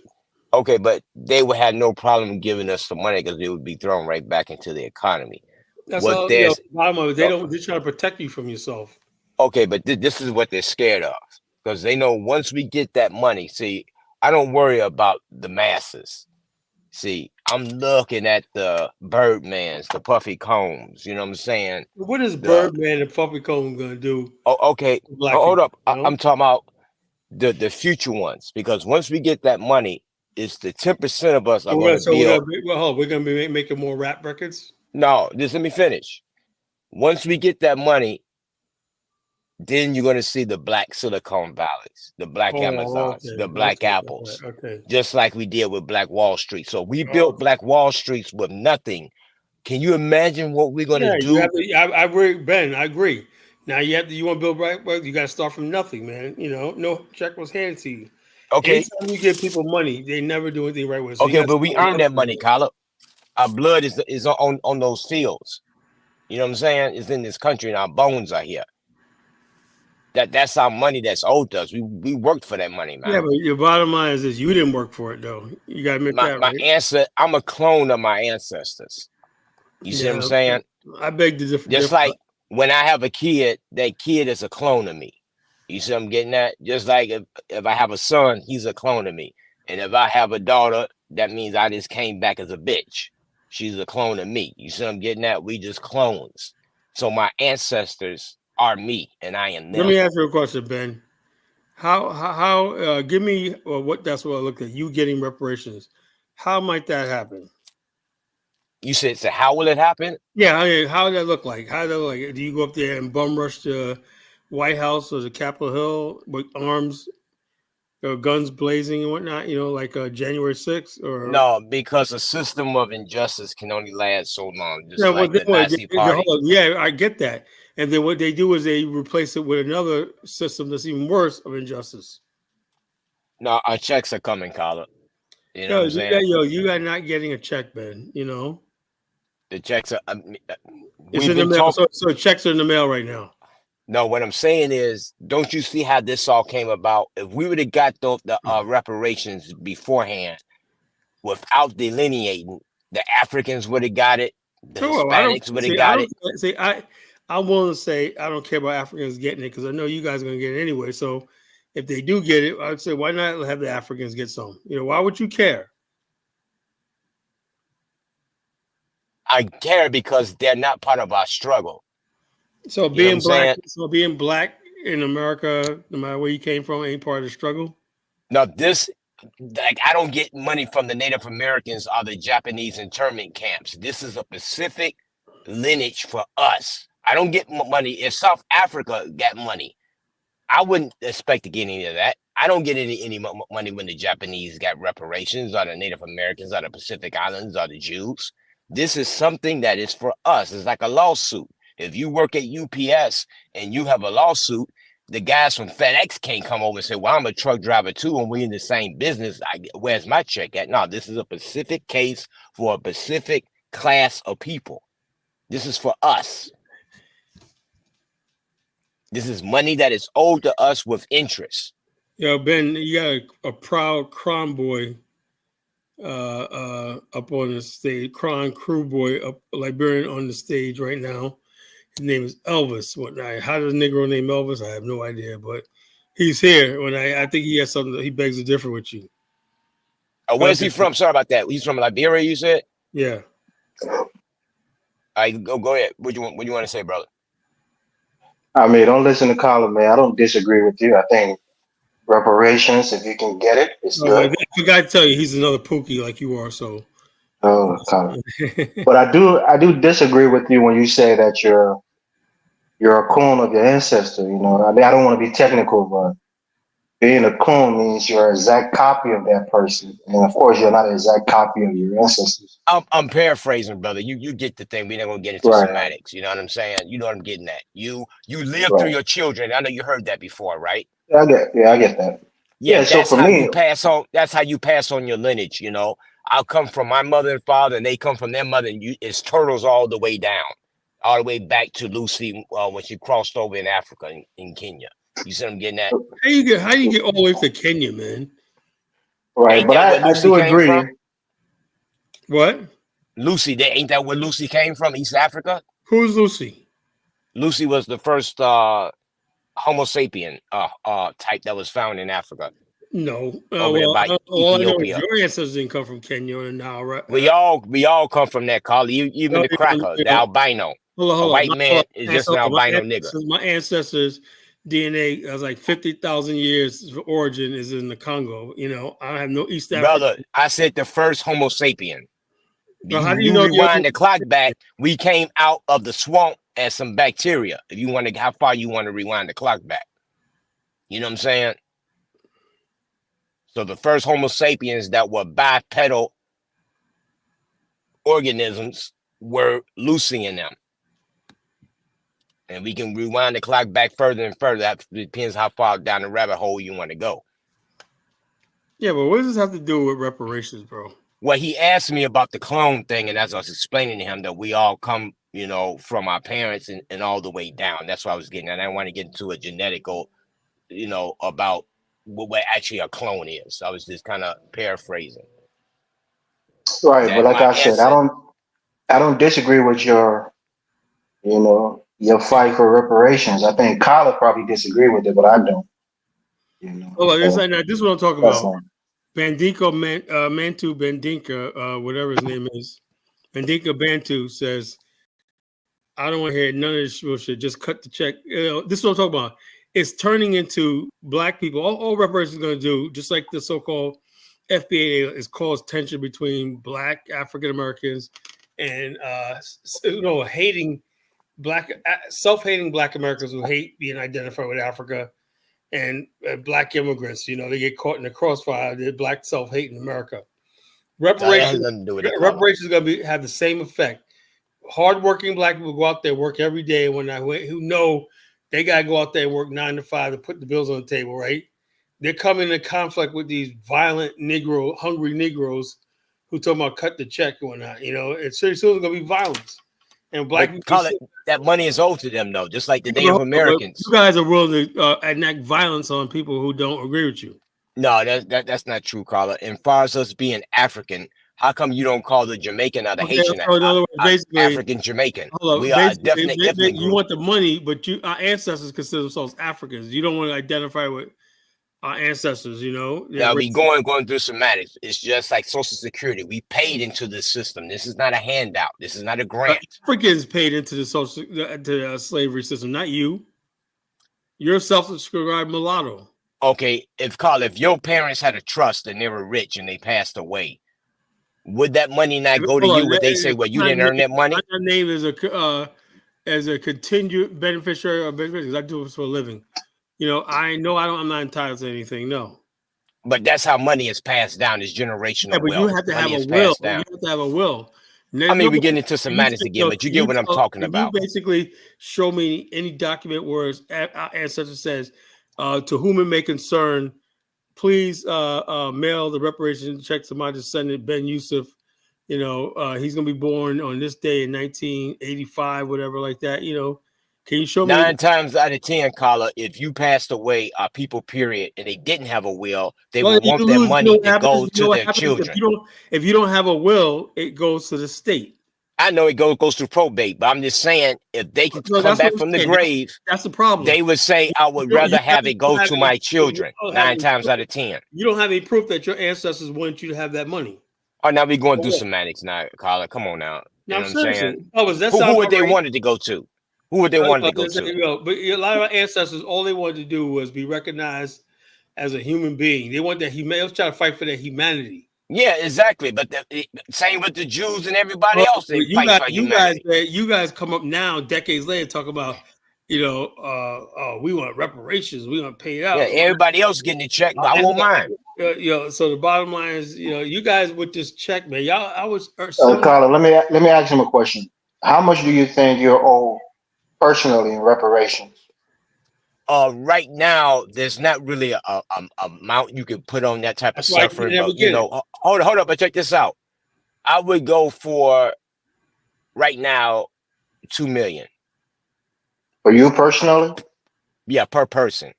Okay, but they would have no problem giving us the money because it would be thrown right back into the economy. That's What all. there's Bottom of it, uh, they're trying to protect you from yourself. Okay, but this is what they're scared of, because they know once we get that money. See, I don't worry about the masses. See, I'm looking at the Birdmans, the Puffy Combs. You know what I'm saying? What is The Birdman and Puppy Cone gonna do Okay, to black hold people? up. I'm talking about the future ones, because once we get that money, it's the 10% of us are So going to we're build. gonna be, well, hold on, we're gonna be making more rap records. No, just let me finish. Once we get that money, then you're going to see the black Silicon Valleys, the black Oh, Amazons, okay, the black okay, Apples, okay. just like we did with Black Wall Street. So we built Okay. Black Wall Streets with nothing. Can you imagine what we're going to Yeah, you do? have to. I agree, Ben. I agree. Now you have to. You want to build right? You got to start from nothing, man. No check was handed to you. Okay, Anytime you give people money, they never do anything right with. So you okay, got to but we start from earned that nothing. money, Kyla. Our blood is on those fields. You know what I'm saying? It's in this country, and our bones are here. That's our money that's owed to us. We worked for that money, Yeah, man. but your bottom line is this: you didn't work for it, though. You got to admit My that, my right? answer, I'm a clone of my ancestors. You see what I'm Yeah, saying? I beg to differ. Just like when I have a kid, that kid is a clone of me. You see what I'm getting at? Just like if I have a son, he's a clone of me. And if I have a daughter, that means I just came back as a bitch. She's a clone of me. You see what I'm getting at? We just clones. So my ancestors are me and I am Let them. me ask you a question, Ben. How give me what that's what I looked at. You getting reparations. How might that happen? You said, so how will it happen? Yeah, I mean, how does that look like? How does that look like? Do you go up there and bum rush the White House or the Capitol Hill with arms, guns blazing and whatnot? Like January 6th or No, because a system of injustice can only last so long, just yeah. Well, like then the what? Nazi party. Yeah, I get that. And then what they do is they replace it with another system that's even worse of injustice. No, our checks are coming, Carla. You know what Yo, I'm saying? you are not getting a check, Ben. The checks are. It's We've in the been mail. talking. So checks are in the mail right now. No, what I'm saying is, don't you see how this all came about? If we would have got the reparations beforehand, without delineating, the Africans would have got it, the So well, I don't Hispanics would have see. I got don't it. see. I'm willing to say I don't care about Africans getting it because I know you guys are going to get it anyway. So if they do get it, I'd say why not have the Africans get some? Why would you care? I care because they're not part of our struggle. So You know what I'm saying? being black in America, no matter where you came from, ain't part of the struggle. Now, this, like, I don't get money from the Native Americans or the Japanese internment camps. This is a Pacific lineage for us. I don't get money. If South Africa got money, I wouldn't expect to get any of that. I don't get any money when the Japanese got reparations or the Native Americans or the Pacific Islands or the Jews. This is something that is for us. It's like a lawsuit. If you work at UPS and you have a lawsuit, the guys from FedEx can't come over and say, well, I'm a truck driver too, and we're in the same business. Where's my check at? No, this is a specific case for a specific class of people. This is for us. This is money that is owed to us with interest. Ben, you got a proud crime boy up on the stage, crime crew boy up Liberian on the stage right now. His name is Elvis. How does a Negro name Elvis? I have no idea, but he's here. When I think he has something that he begs to differ with you. Where's he from? Sorry about that. He's from Liberia, you said? Yeah. All right, go ahead. What you want to say, brother? I mean, don't listen to Colin, man. I don't disagree with you. I think reparations, if you can get it, it's I good. forgot to tell you, he's another Pookie like you are. So. Oh, Colin. But I do disagree with you when you say that you're a clone of your ancestor. I mean, I don't want to be technical, but being a clone means you're an exact copy of that person, and of course, you're not an exact copy of your ancestors. I'm paraphrasing, brother. You get the thing. We're not gonna get into Right, semantics. You know what I'm saying? You know what I'm getting at. You live through right. your children. I know you heard that before, right? Yeah, I get that. Yeah, Yeah. So that's for how you me, pass on. That's how you pass on your lineage. I'll come from my mother and father, and they come from their mother, and it's turtles all the way down, all the way back to Lucy when she crossed over in Africa in Kenya. You see what I'm getting at? How you get all the way to Kenya, man? right, Ain't but that where I Lucy do came from? agree. What? Ain't that where Lucy came from? East Africa. Who's Lucy? Lucy was the first Homo sapien type that was found in Africa, No. over there Well, by all I know is Ethiopia. your ancestors didn't come from Kenya and now, right? We all come from that, Carly. Even No, the cracker, the albino. A hold on. white man is just an albino nigger. My ancestors' DNA has like 50,000 years of origin is in the Congo. I have no East Africa. Brother, I said the first Homo sapien. Well, how do you You know rewind the clock back, we came out of the swamp as some bacteria. If you want to, how far you want to rewind the clock back? You know what I'm saying? So the first Homo sapiens that were bipedal organisms were Lucy in them. And we can rewind the clock back further and further. That depends how far down the rabbit hole you want to go. Yeah, but what does this have to do with reparations, bro? Well, he asked me about the clone thing, and as I was explaining to him that we all come, from our parents and all the way down. That's what I was getting at. I didn't want to get into a genetical, about what actually a clone is. So I was just kind of paraphrasing Right, but that like my I said, I ancestors. don't disagree with your fight for reparations. I think Kyla probably disagree with it, but I don't. Hold on, So this is what I'm talking that's about. all. Mantu Bandinka, whatever his name is, Bandinka Bantu says, I don't want to hear none of this bullshit. Just cut the check. This is what I'm talking about. It's turning into black people. All reparations is going to do, just like the so-called FBA, is cause tension between black African Americans and hating black, self-hating black Americans who hate being identified with Africa, and black immigrants. They get caught in the crossfire. They're black self-hating America. That has Reparations nothing to do with the color. is going to have the same effect. Hardworking black people go out there, work every day, who know they got to go out there and work 9 to 5 to put the bills on the table, right? They're coming into conflict with these violent hungry Negroes who talking about cut the check and whatnot. It's soon going to be violence. And black people, that money is owed to them, though, just like the Native Americans. You guys are willing to enact violence on people who don't agree with you. No, that's not true, Carla. And far as us being African, how come you don't call the Jamaican or the Haitian African Jamaican? We are definitely you want the money, but our ancestors consider themselves Africans. You don't want to identify with our ancestors, Now we going through semantics. It's just like Social Security. We paid into the system. This is not a handout. This is not a grant. Africans paid into the slavery system, not you. You're a self-described mulatto. Okay, if your parents had a trust and they were rich and they passed away, would that money not go to you? Would they say, "Well, you didn't earn that money"? My name is a contingent beneficiary or beneficiary. I do this for a living. I'm not entitled to anything. No. But that's how money is passed down. Is generational. Yeah, but wealth. You have to have a will. You have to have a will. We're getting into semantics again, but you get what I'm talking about. You basically show me any document where our ancestor says, "To whom it may concern, please mail the reparation check to my descendant Ben Yousef. He's gonna be born on this day in 1985, whatever like that. Can you show me 9 times out of 10, Carla, if you passed away, people, period, and they didn't have a will, they would want their money to go to their children. If you don't have a will, it goes to the state. I know it goes through probate, but I'm just saying, if they could come back from the grave, that's the problem. They would say, I would rather have it go to my children 9 times out of 10. You don't have any proof that your ancestors want you to have that money. Oh, now we're going through semantics now, Carla. Come on now. You know what I'm saying? Who would they want it to go to? Who would they want it to go to? But a lot of our ancestors, all they wanted to do was be recognized as a human being. They want that humanity. Let's try to fight for their humanity. Yeah, exactly. But same with the Jews and everybody else. They fight for humanity. You guys come up now, decades later, talk about, we want reparations. We want to pay it out. Yeah, everybody else getting the check, but I won't mind. So the bottom line is, you guys with this check, man. Carla, let me ask him a question. How much do you think you're owed personally in reparations? Right now, there's not really a amount you can put on that type of suffering. But, hold up, but check this out. I would go for right now $2 million. For you personally? Yeah, per person.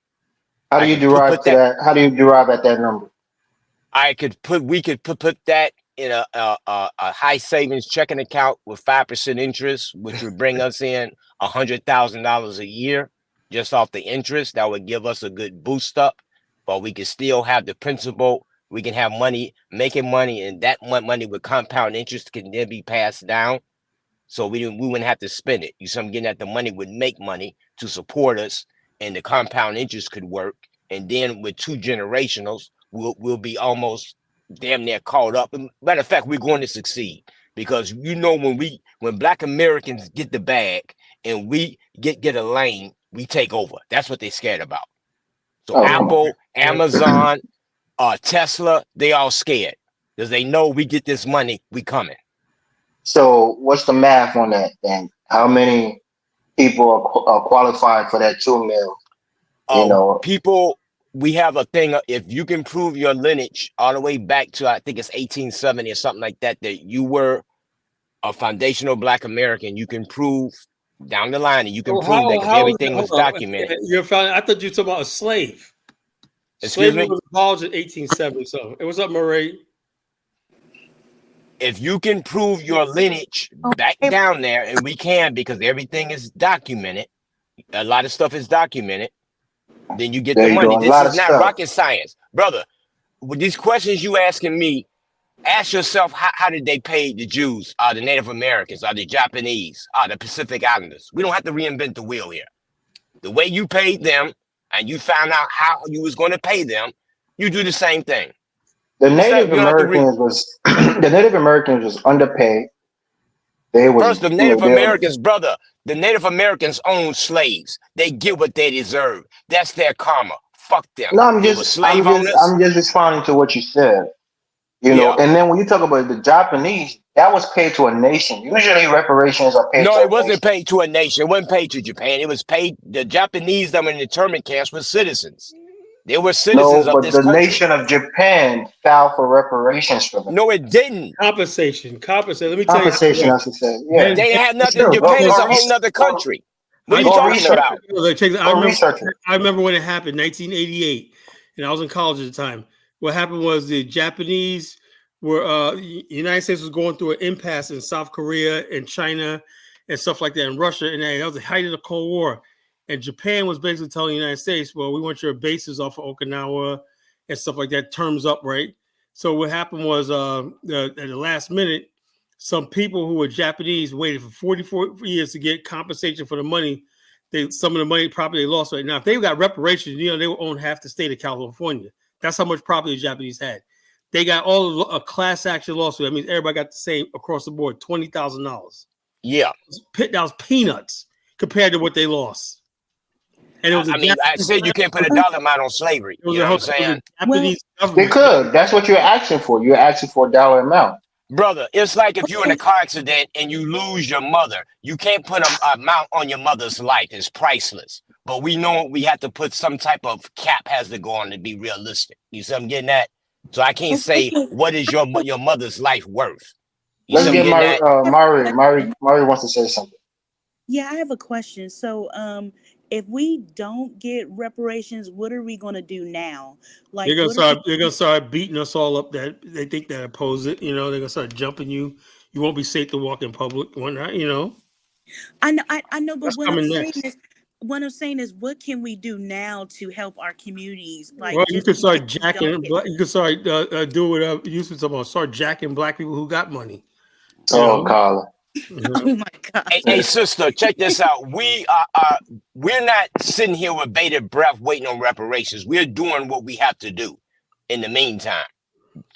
How do you derive to that? How do you derive at that number? We could put that in a high savings checking account with 5% interest, which would bring us in $100,000 a year just off the interest. That would give us a good boost up, but we could still have the principal. We can have money, making money, and that money with compound interest can then be passed down. So we wouldn't have to spend it. Getting that the money would make money to support us, and the compound interest could work. And then with 2 generationals, we'll be almost damn near caught up. Matter of fact, we're going to succeed because when Black Americans get the bag and we get a lane, we take over. That's what they're scared about. So Apple, Amazon, Tesla, they all scared because they know we get this money, we coming. So what's the math on that then? How many people are qualified for that $2 million? People, we have a thing. If you can prove your lineage all the way back to, I think it's 1870 or something like that, that you were a foundational Black American, you can prove down the line, and you can prove that everything was documented. I thought you were talking about a slave. Slavery was abolished in 1870. So what's up, Murray? If you can prove your lineage back down there, and we can because everything is documented, a lot of stuff is documented, then you get the money. This is not rocket science, brother. with these questions you asking me, ask yourself how did they pay the Jews, the Native Americans, the Japanese, the Pacific Islanders? We don't have to reinvent the wheel here. The way you paid them and you found out how you was going to pay them, you do the same thing. The Native Americans was the Native Americans was underpaid. They was First, the Native Americans, brother, the Native Americans own slaves. They get what they deserve. That's their karma. Fuck them. No, I'm They were just slave owners. I'm just responding to what you said. You know, and then when you talk about the Japanese, that was paid to a nation. Usually reparations are paid to a nation. No, it wasn't paid to a nation. It wasn't paid to Japan. It was paid, the Japanese that were in the internment camps were citizens. They were citizens of this country. The nation of Japan filed for reparations for them. No, it didn't. Compensation. Let me tell you. Compensation, I should say. Yeah. They had nothing. Sure. Japan is a whole nother country. What are you talking about? I remember when it happened, 1988, and I was in college at the time. What happened was the Japanese were, the United States was going through an impasse in South Korea and China and stuff like that, and Russia, and that was the height of the Cold War. And Japan was basically telling the United States, well, we want your bases off of Okinawa and stuff like that, terms up, right? So what happened was at the last minute, some people who were Japanese waited for 44 years to get compensation for the money. Some of the money property they lost. Right now, if they got reparations, they would own half the state of California. That's how much property the Japanese had. They got all a class action lawsuit. That means everybody got the same across the board, $20,000. Yeah, that was peanuts compared to what they lost. And it was I said you can't put a dollar amount on slavery. You know what I'm saying? They could. That's what you're asking for. You're asking for a dollar amount. Brother, it's like if you're in a car accident and you lose your mother, you can't put an amount on your mother's life. It's priceless. But we know we have to put some type of cap has to go on to be realistic. You see what I'm getting at? So I can't say what is your mother's life worth. Let's get Mari. Mari wants to say something. Yeah, I have a question. So if we don't get reparations, what are we going to do now? Like they're gonna start beating us all up that they think that oppose it. They're gonna start jumping you. You won't be safe to walk in public. I know, but what I'm saying is, what can we do now to help our communities? Like, well, you can start jacking. You can start do what Yousef talking about. Start jacking black people who got money. Carla. Oh my God! Hey, sister, check this out. We're not sitting here with bated breath waiting on reparations. We're doing what we have to do in the meantime.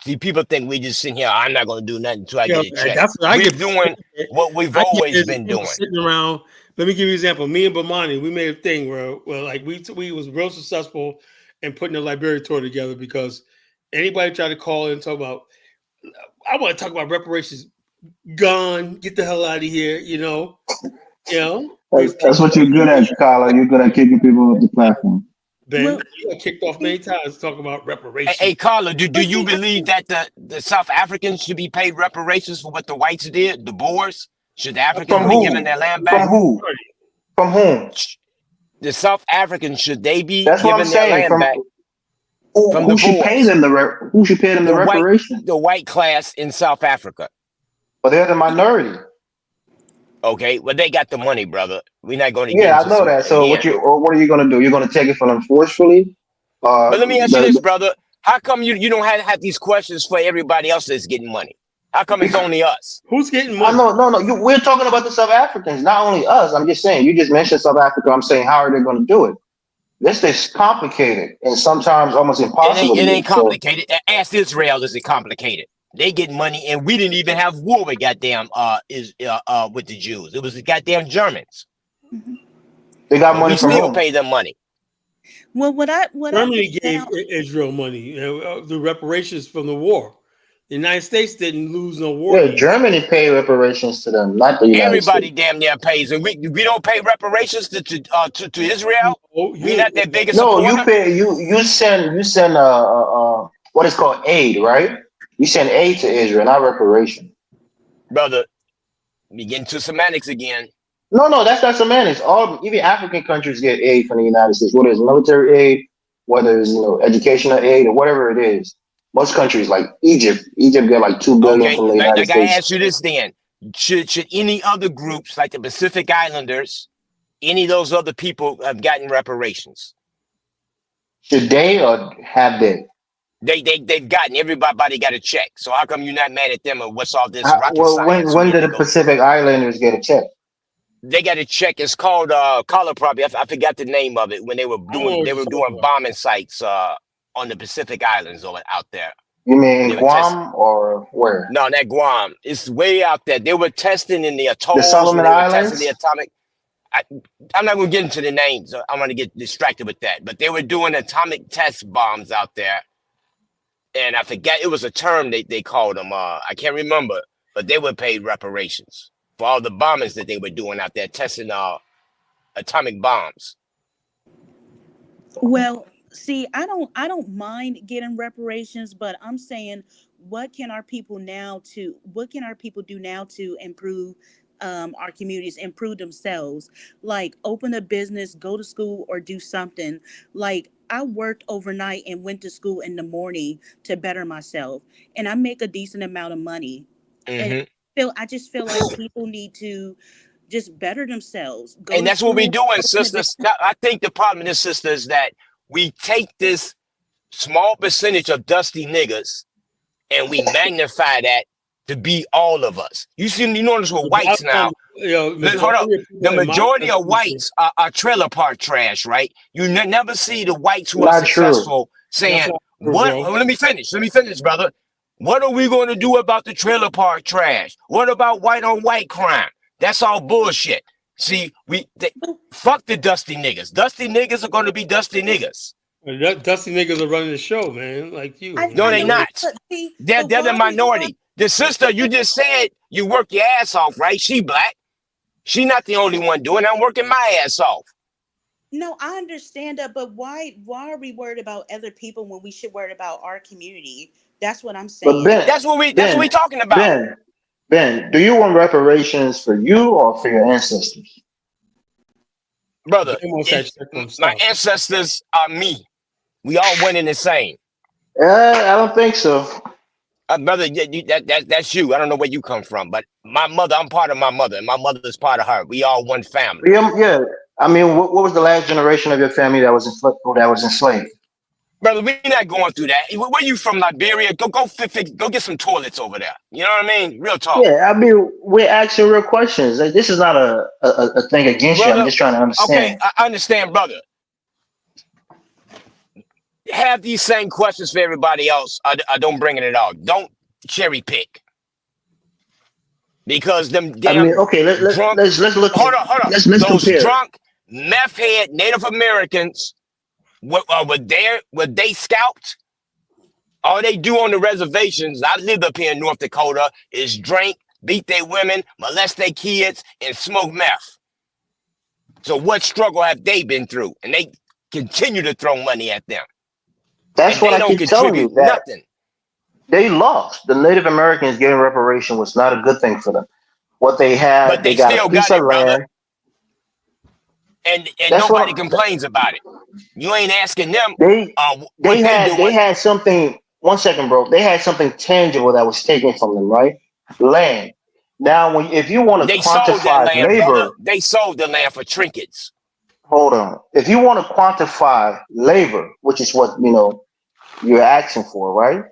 See, people think we just sitting here. I'm not going to do nothing until I get a check. We're doing what we've always been doing. Sitting around. Let me give you an example. Me and Bomani, we made a thing where like we was real successful in putting a Liberia tour together because anybody tried to call in and talk about, I want to talk about reparations. Gone, get the hell out of here, That's what you're good at, Carla. You're good at kicking people off the platform. Ben, you got kicked off many times talking about reparations. Hey, Carla, do you believe that the South Africans should be paid reparations for what the whites did? The Boers? Should the Africans be given their land back? From who? From whom? The South Africans, should they be given their land back? Who should pay them the reparations? The white class in South Africa. But they're the minority. Okay, well they got the money, brother. We're not going to. Yeah, I know that. So what are you going to do? You're going to take it from them forcefully? But let me ask you this, brother. How come you don't have these questions for everybody else that's getting money? How come it's only us? Who's getting money? No. We're talking about the South Africans, not only us. I'm just saying. You just mentioned South Africa. I'm saying, how are they going to do it? This is complicated and sometimes almost impossible. It ain't complicated. Ask Israel, is it complicated? They get money, and we didn't even have war with goddamn with the Jews. It was the goddamn Germans. They got money from still pay them money. Well, Germany gave Israel money, the reparations from the war. The United States didn't lose no war. Yeah, Germany paid reparations to them, not the United Everybody States. damn near pays, and we don't pay reparations to Israel. We not their biggest. No, supporter? you pay. You send what is called aid, right? You send aid to Israel, not reparation. Brother, we get into semantics again. No, that's not semantics. Even African countries get aid from the United States, whether it's military aid, whether it's educational aid, or whatever it is. Most countries like Egypt get like $2 billion from the United States. I gotta ask you this then: should any other groups like the Pacific Islanders, any of those other people have gotten reparations? Should they or have they? they've gotten everybody got a check. So how come you're not mad at them? Or what's all this rocket Well, science we when have did to the go through? Pacific Islanders get a check? They got a check. It's called collar property. I forgot the name of it when they were I don't know what you're talking doing about. bombing sites on the Pacific Islands or out there. You mean They in were testing. Guam or where? No, not Guam. It's way out there. They were testing in the The atolls when Solomon they were testing the Islands? atomic. I, I'm not going to get into the names. I'm going to get distracted with that. But they were doing atomic test bombs out there. And I forget, it was a term they called them. I can't remember. But they were paid reparations for all the bombings that they were doing out there, testing atomic bombs. Well, see, I don't mind getting reparations, but I'm saying what can our people do now to improve our communities, improve themselves, like open a business, go to school, or do something. Like I worked overnight and went to school in the morning to better myself, and I make a decent amount of money. And Hmm. I just feel like people need to just better themselves, go And to that's what we're school, doing, open a sisters. I think the problem is, sister, is that we take this small percentage of dusty niggas and we magnify that to be all of us. You notice with The whites bottom now. line, you know, Hold up. majority of The people in my majority of country, whites are trailer park trash, right? You never see the whites who are Not true. successful that's saying, not true, "What? bro. Let me finish. Let me finish, brother. What are we going to do about the trailer park trash? What about white on white crime? That's all bullshit. See, fuck the dusty niggas. Dusty niggas are going to be dusty niggas. Dusty niggas are running the show, man. Like you, No, I they know man. that, not. but see, They're but the why we want? minority. The sister you just said you work your ass off, right? She black. She not the only one doing it. I'm working my ass off. No, I understand that, but why are we worried about other people when we should worry about our community? That's what I'm But saying. That's what we talking about. Ben, Ben, do you want reparations for you or for your ancestors? Brother, Ben wants that check for my himself. ancestors are me. We all one and the same. I don't think so. Brother, that's you. I don't know where you come from, but my mother, I'm part of my mother, and my mother's part of her. We all one family. Yeah. I mean, what was the last generation of your family that was enslaved? Brother, we're not going through that. Where you from, Liberia? Go get some toilets over there. You know what I mean? Real talk. Yeah, I mean, we're asking real questions. Like, this is not a thing against you. I'm Brother, just trying to okay, understand. I understand, brother. Have these same questions for everybody else. I don't bring it at all. Don't cherry pick. Because them I damn mean, okay, drunk, let's look at hold up. let's Those compare. drunk, meth head Native Americans, were they scalped? All they do on the reservations, I lived up here in North Dakota, is drink, beat their women, molest their kids, and smoke meth. So what struggle have they been through? And they continue to throw money at them. That's And what they I don't keep telling you, contribute that nothing. they lost. The Native Americans getting reparation was not a good thing for them. What they But had, they they got a still piece got of it, brother. land. And That's what nobody complains about it. You ain't asking them they what they they doing. had something. One second, bro. They had something tangible that was taken from them, right? Land. Now, if you want to They sold that quantify land, brother. labor, They sold the land for trinkets. hold on. If you want to quantify labor, which is what you're asking for, right?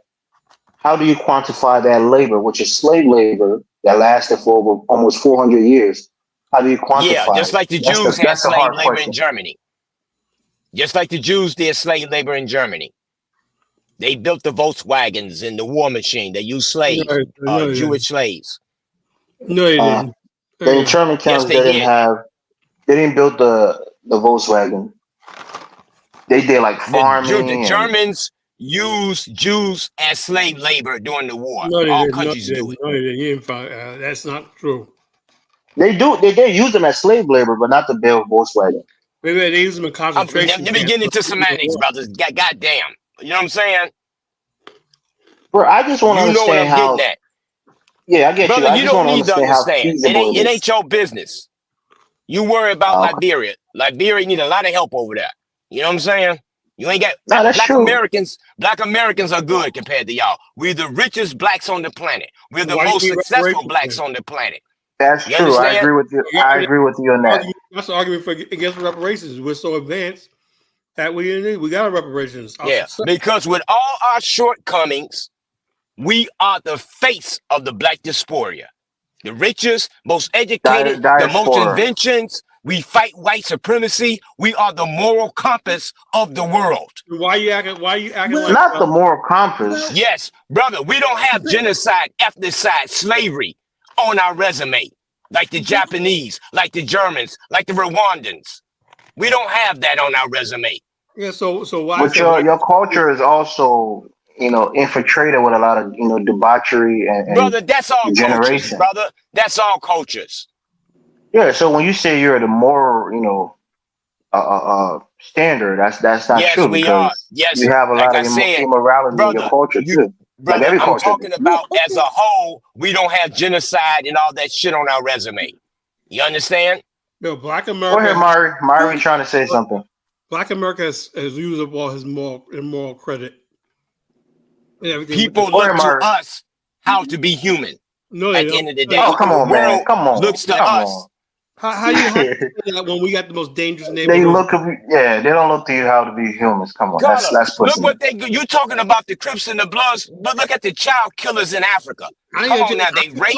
How do you quantify that labor, which is slave labor that lasted for over almost 400 years? How do you Yeah, quantify just it? like the Jews had That's the slave hard labor in question. Germany. Just like the Jews did slave labor in Germany. They built the Volkswagens and the war machine. They used slaves, No, they Jewish didn't. slaves. No, they Uh, didn't. the Hey, internment Yes, camps they did. they didn't build the Volkswagen. They did like The farming and Germans used Jews as slave labor during the war. no, they All didn't. No, countries they do didn't. it. No, they didn't. You didn't find, that's not true. they use them as slave labor, but not to build Volkswagen. Maybe they use them in Let concentration me camps. get into But they didn't semantics, work. brothers. Goddamn. You know what I'm saying? Bro, I just want to You know what understand I'm getting how. at. Yeah, I get you. Brother, I you just don't want to need to understand how understand. feasible It it ain't is. your business. You worry about Okay. Liberia. Liberia need a lot of help over there. You know what I'm saying? You ain't got No, that's black true. Americans. Black Americans are good compared to y'all. We're the richest blacks on the planet. We're the Why you most need successful reparations blacks then? on the planet. That's You true. I understand? agree with you. Yeah, I agree with you on that. that's the argument for against reparations. We're so advanced. That we got reparations. Yeah, because with all our shortcomings, we are the face of the black diaspora. The richest, most educated, the most Diaspora. inventions. We fight white supremacy. We are the moral compass of the world. Why you acting? Why you acting Well- like? Not the moral compass. Well- Yes, brother, we don't have genocide, ethnicide, slavery on our resume like the Japanese, like the Germans, like the Rwandans. We don't have that on our resume. Yeah. So why? But your culture is also, infiltrated with a lot of, debauchery and Brother, that's all cultures, degeneration. brother. That's all cultures. Yeah. So when you say you're the moral, standard, that's not Yes, true we are. because Yes, you have a like lot I of said, immorality in your brother, culture too. Like brother, every I'm culture. talking about Well, as a whole, we don't have genocide and all that shit on our resume. You understand? No, Black Go America. ahead, Mari. Mari trying to say something. Black America has used up all his moral credit and everything. People Go ahead, look to Mari. us how to be human. No, they At the don't. end of the day, Oh, come the on, man. world Come on. looks to Come us. on. How you say that when we got the most dangerous They neighborhood? look at they don't look to you how to be humans. Come on, Carter, that's look pussy. what they do. You're talking about the Crips and the Bloods, but look at the child killers in Africa. Come on now, they rape,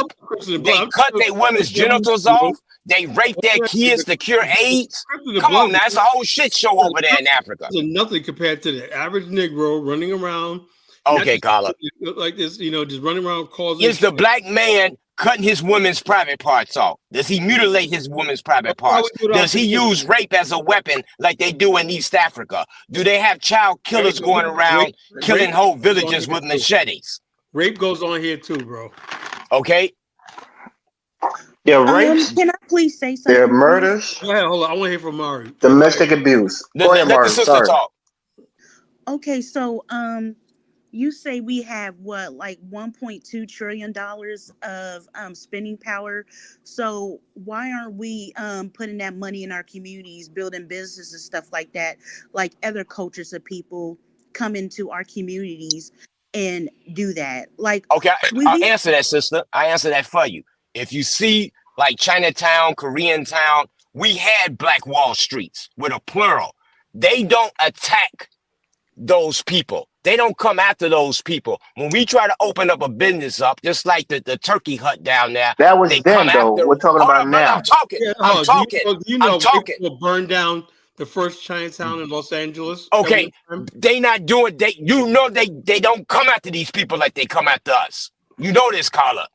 they cut their women's genitals off, they rape their kids to cure AIDS. Come on now, it's a whole shit show over there in Africa. Nothing compared to the average Negro running around. Okay, Carla. Like this, just running around causing. Is the black man cutting his women's private parts off? Does he mutilate his women's private parts? Does he use rape as a weapon like they do in East Africa? Do they have child killers going around killing whole villages with machetes? Rape goes on here too, bro. Okay. There are rapes, Can I please say something? there are please? murders, Go ahead, hold on. I want to hear from Mari. domestic abuse. Go ahead, Let the Mari. sister Sorry. talk. Okay, so you say we have what, like $1.2 trillion of spending power. So why aren't we putting that money in our communities, building businesses and stuff like that, like other cultures of people come into our communities and do that? Like, Okay, I'll answer that, sister. I answer that for you. If you see like Chinatown, Korean town, we had Black Wall Streets with a plural. They don't attack those people. They don't come after those people. When we try to open up a business up, just like the turkey hut down there, That was they then, come though. after. We're talking Hold about on, brother, now. I'm talking. Yeah, I'm talking. I'm talking. Will burn down the first Chinatown in Los Angeles. Okay, they not doing. They don't come after these people like they come after us. You know this, Carla.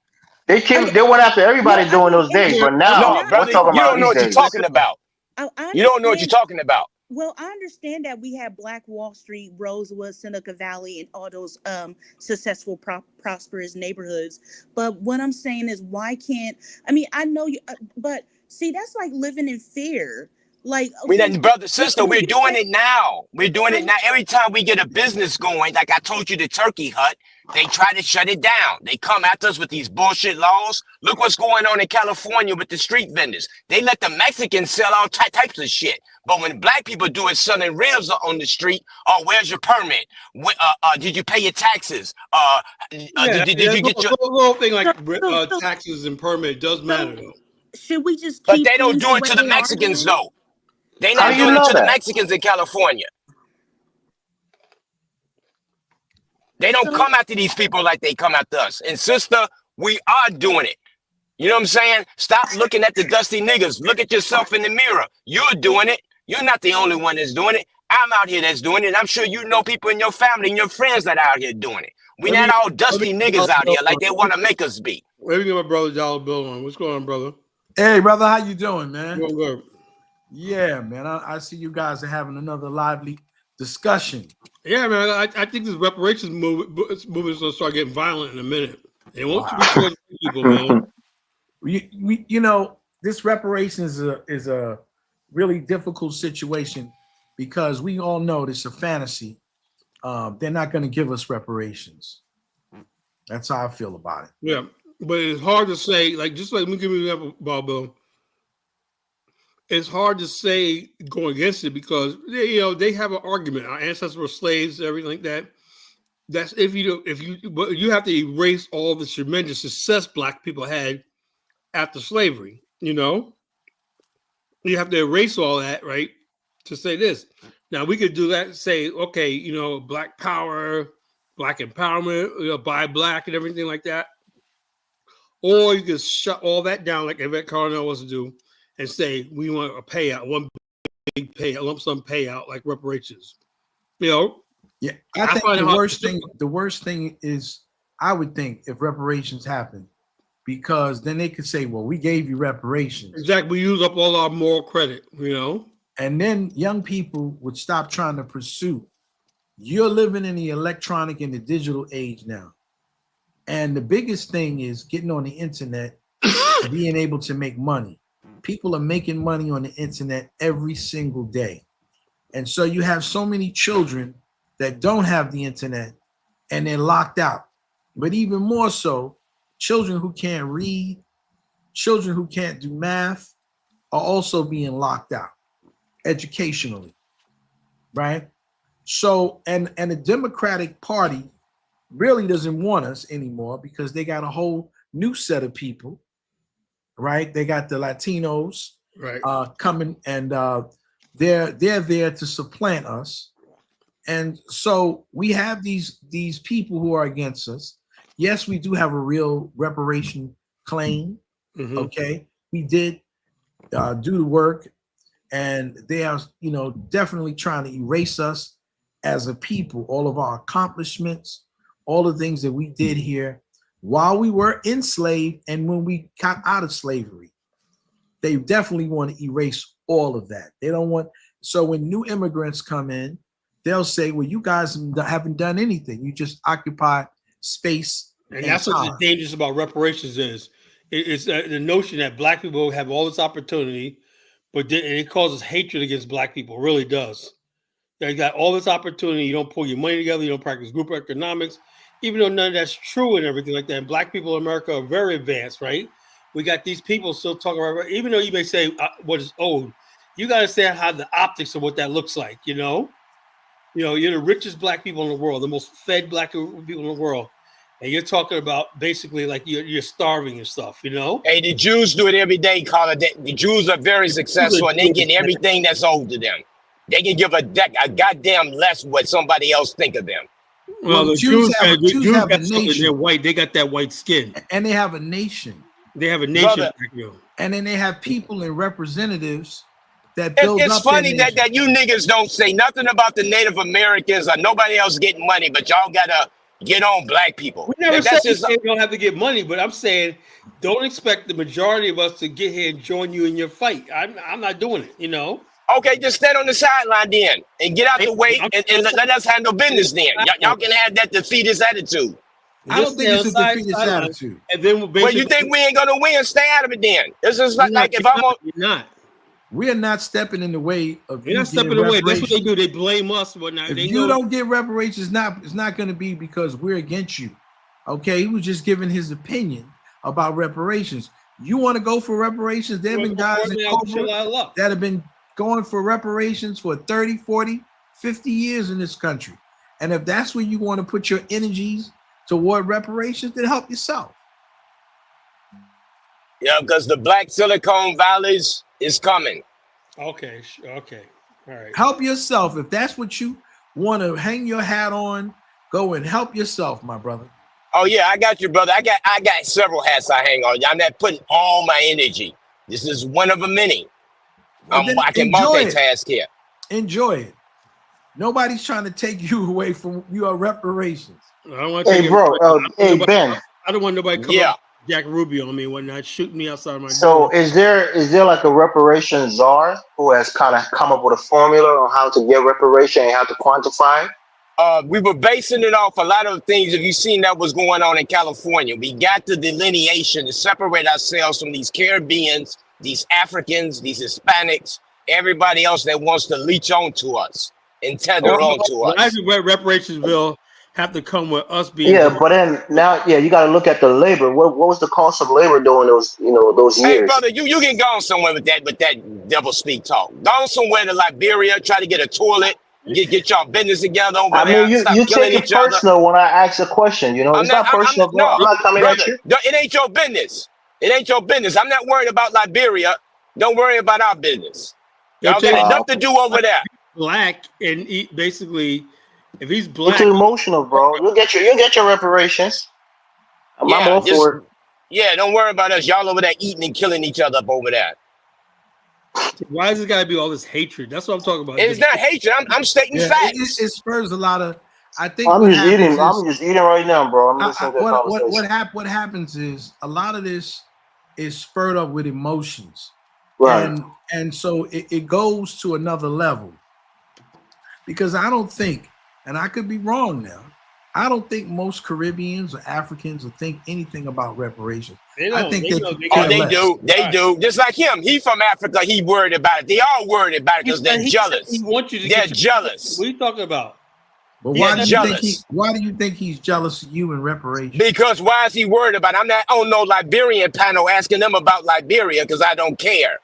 They went after everybody during those days, but now No, brother, we're talking you about don't know these what you're days. talking about. You don't know what you're talking about. Well, I understand that we have Black Wall Street, Rosewood, Seneca Valley, and all those successful, prosperous neighborhoods. But what I'm saying is, why can't? I mean, I know you, but see, that's like living in fear. Like, Brother, sister, we're doing it now. We're doing it now. Every time we get a business going, like I told you, the turkey hut, they try to shut it down. They come at us with these bullshit laws. Look what's going on in California with the street vendors. They let the Mexicans sell all types of shit. But when black people do it, selling ribs on the street, oh, where's your permit? Did you pay your taxes? Did you get your... The whole thing like taxes and permit does matter, though. Should we just But they don't do it to the Mexicans, though. They're not doing it to the Mexicans in California. They don't come after these people like they come after us. And sister, we are doing it. You know what I'm saying? Stop looking at the dusty niggas. Look at yourself in the mirror. You're doing it. You're not the only one that's doing it. I'm out here that's doing it. And I'm sure you know people in your family and your friends that are out here doing it. We're not all dusty niggas out here like they want to make us be. Let me get my brother Dollar Bill on. What's going on, brother? Hey, brother, how you doing, man? Doing good. Yeah, man. I see you guys are having another lively discussion. Yeah, man. I think this reparations movement is going to start getting violent in a minute. They want to be towards people, man. You know, this reparations is a really difficult situation because we all know this is a fantasy. They're not going to give us reparations. That's how I feel about it. Yeah, but it's hard to say. Like, just like, let me give you an example, Bob Bill. It's hard to say go against it because they have an argument. Our ancestors were slaves, everything like that. That's but you have to erase all the tremendous success black people had after slavery. You have to erase all that, right? To say this, Now we could do that. Say, okay, Black power, Black empowerment, buy black and everything like that. Or you could shut all that down, like Yvette Carnell wants to do, and say we want a payout, one big payout, lump sum payout, like reparations. Yeah, I think the worst thing is, I would think, if reparations happen, because then they could say, well, we gave you reparations. Exactly, we use up all our moral credit, And then young people would stop trying to pursue. You're living in the electronic and the digital age now. And the biggest thing is getting on the internet, being able to make money. People are making money on the internet every single day. And so you have so many children that don't have the internet and they're locked out. But even more so, children who can't read, children who can't do math are also being locked out educationally, right? So, and the Democratic Party really doesn't want us anymore because they got a whole new set of people, right? They got the Latinos coming, and they're there to supplant us. And so we have these people who are against us. Yes, we do have a real reparation claim. Mm-hmm. Okay, we did do the work, and they are, definitely trying to erase us as a people, all of our accomplishments, all the things that we did here while we were enslaved and when we got out of slavery. They definitely want to erase all of that. They don't want, so when new immigrants come in, they'll say, well, you guys haven't done anything. You just occupy space. And that's what's dangerous about reparations is, it's the notion that Black people have all this opportunity, but it causes hatred against Black people. It really does. They got all this opportunity. You don't pull your money together. You don't practice group economics, even though none of that's true and everything like that. And Black people in America are very advanced, right? We got these people still talking about, even though you may say what is old, you got to say how the optics of what that looks like, you're the richest Black people in the world, the most fed Black people in the world. And you're talking about basically like you're starving and stuff, Hey, the Jews do it every day, Carla. The Jews are very successful and they get everything that's owed to them. They can give a goddamn less what somebody else think of them. Well, the Jews have a nation. They're white. They got that white skin. And they have a nation. They have a nation. And then they have people and representatives that build up. It's funny that you niggas don't say nothing about the Native Americans or nobody else getting money, but y'all got to get on Black people. We never said they don't have to get money, but I'm saying don't expect the majority of us to get here and join you in your fight. I'm not doing it, Okay, just stand on the sideline then and get out the way and let us handle business then. Y'all can have that defeatist attitude. I don't think it's a defeatist attitude. And then well, you think we ain't gonna win? Stay out of it then. It's just like if I'm on. You're not. We are not stepping in the way of. You're not stepping away. That's what they do. They blame us. Whatnot. If you don't get reparations, it's not going to be because we're against you. Okay, he was just giving his opinion about reparations. You want to go for reparations? There have been guys that have been going for reparations for 30, 40, 50 years in this country. And if that's where you want to put your energies toward reparations, then help yourself. Yeah, because the Black Silicon Valleys is coming. Okay, all right. Help yourself. If that's what you want to hang your hat on, go and help yourself, my brother. Oh yeah, I got you, brother. I got several hats I hang on. I'm not putting all my energy. This is one of a many. I can multitask here. Enjoy it. Nobody's trying to take you away from your reparations. I don't want to take Ben. I don't want nobody coming up Jack Rubio on me and whatnot, shooting me outside of my door. Is there like a reparations czar who has kind of come up with a formula on how to get reparation and how to quantify it? We were basing it off a lot of things. If you've seen that was going on in California, we got the delineation to separate ourselves from these Caribbeans, these Africans, these Hispanics, everybody else that wants to leech on to us and tether on to us. I think reparations bill have to come with us being. Yeah, but then now, you got to look at the labor. What was the cost of labor during those years? Hey, brother, you can go somewhere with that double speak talk. Go somewhere to Liberia, try to get a toilet. Get y'all business together over there. I mean, you take it personal when I ask a question. It's not personal. I'm not coming at you. It ain't your business. It ain't your business. I'm not worried about Liberia. Don't worry about our business. Y'all got enough to do over there. black and he basically, if he's You're too black, emotional, bro. You'll get your reparations. I'm Yeah, all just for it. yeah, don't worry about us. Y'all over there eating and killing each other up over there. why does it got to be all this hatred? That's what I'm talking about. It's not hatred. I'm stating Yeah, facts. it spurs a lot of. I think what happens is I'm just eating right now, bro. I'm listening to the conversation. what happens is a lot of this is spurred up with emotions, Right. and so it goes to another level because I don't think, and I could be wrong now, I don't think most Caribbeans or Africans will think anything about reparations. They I don't. think They they know. could They Oh, care got. they less. do. They Right. do. Just like him. He from Africa. He worried about it. They all worried about it because they're He jealous. wants you to They're get your. jealous. What are you talking about? But Yeah, why jealous. do you think he's jealous of you in reparations? Because why is he worried about it? I'm not on no Liberian panel asking them about Liberia because I don't care.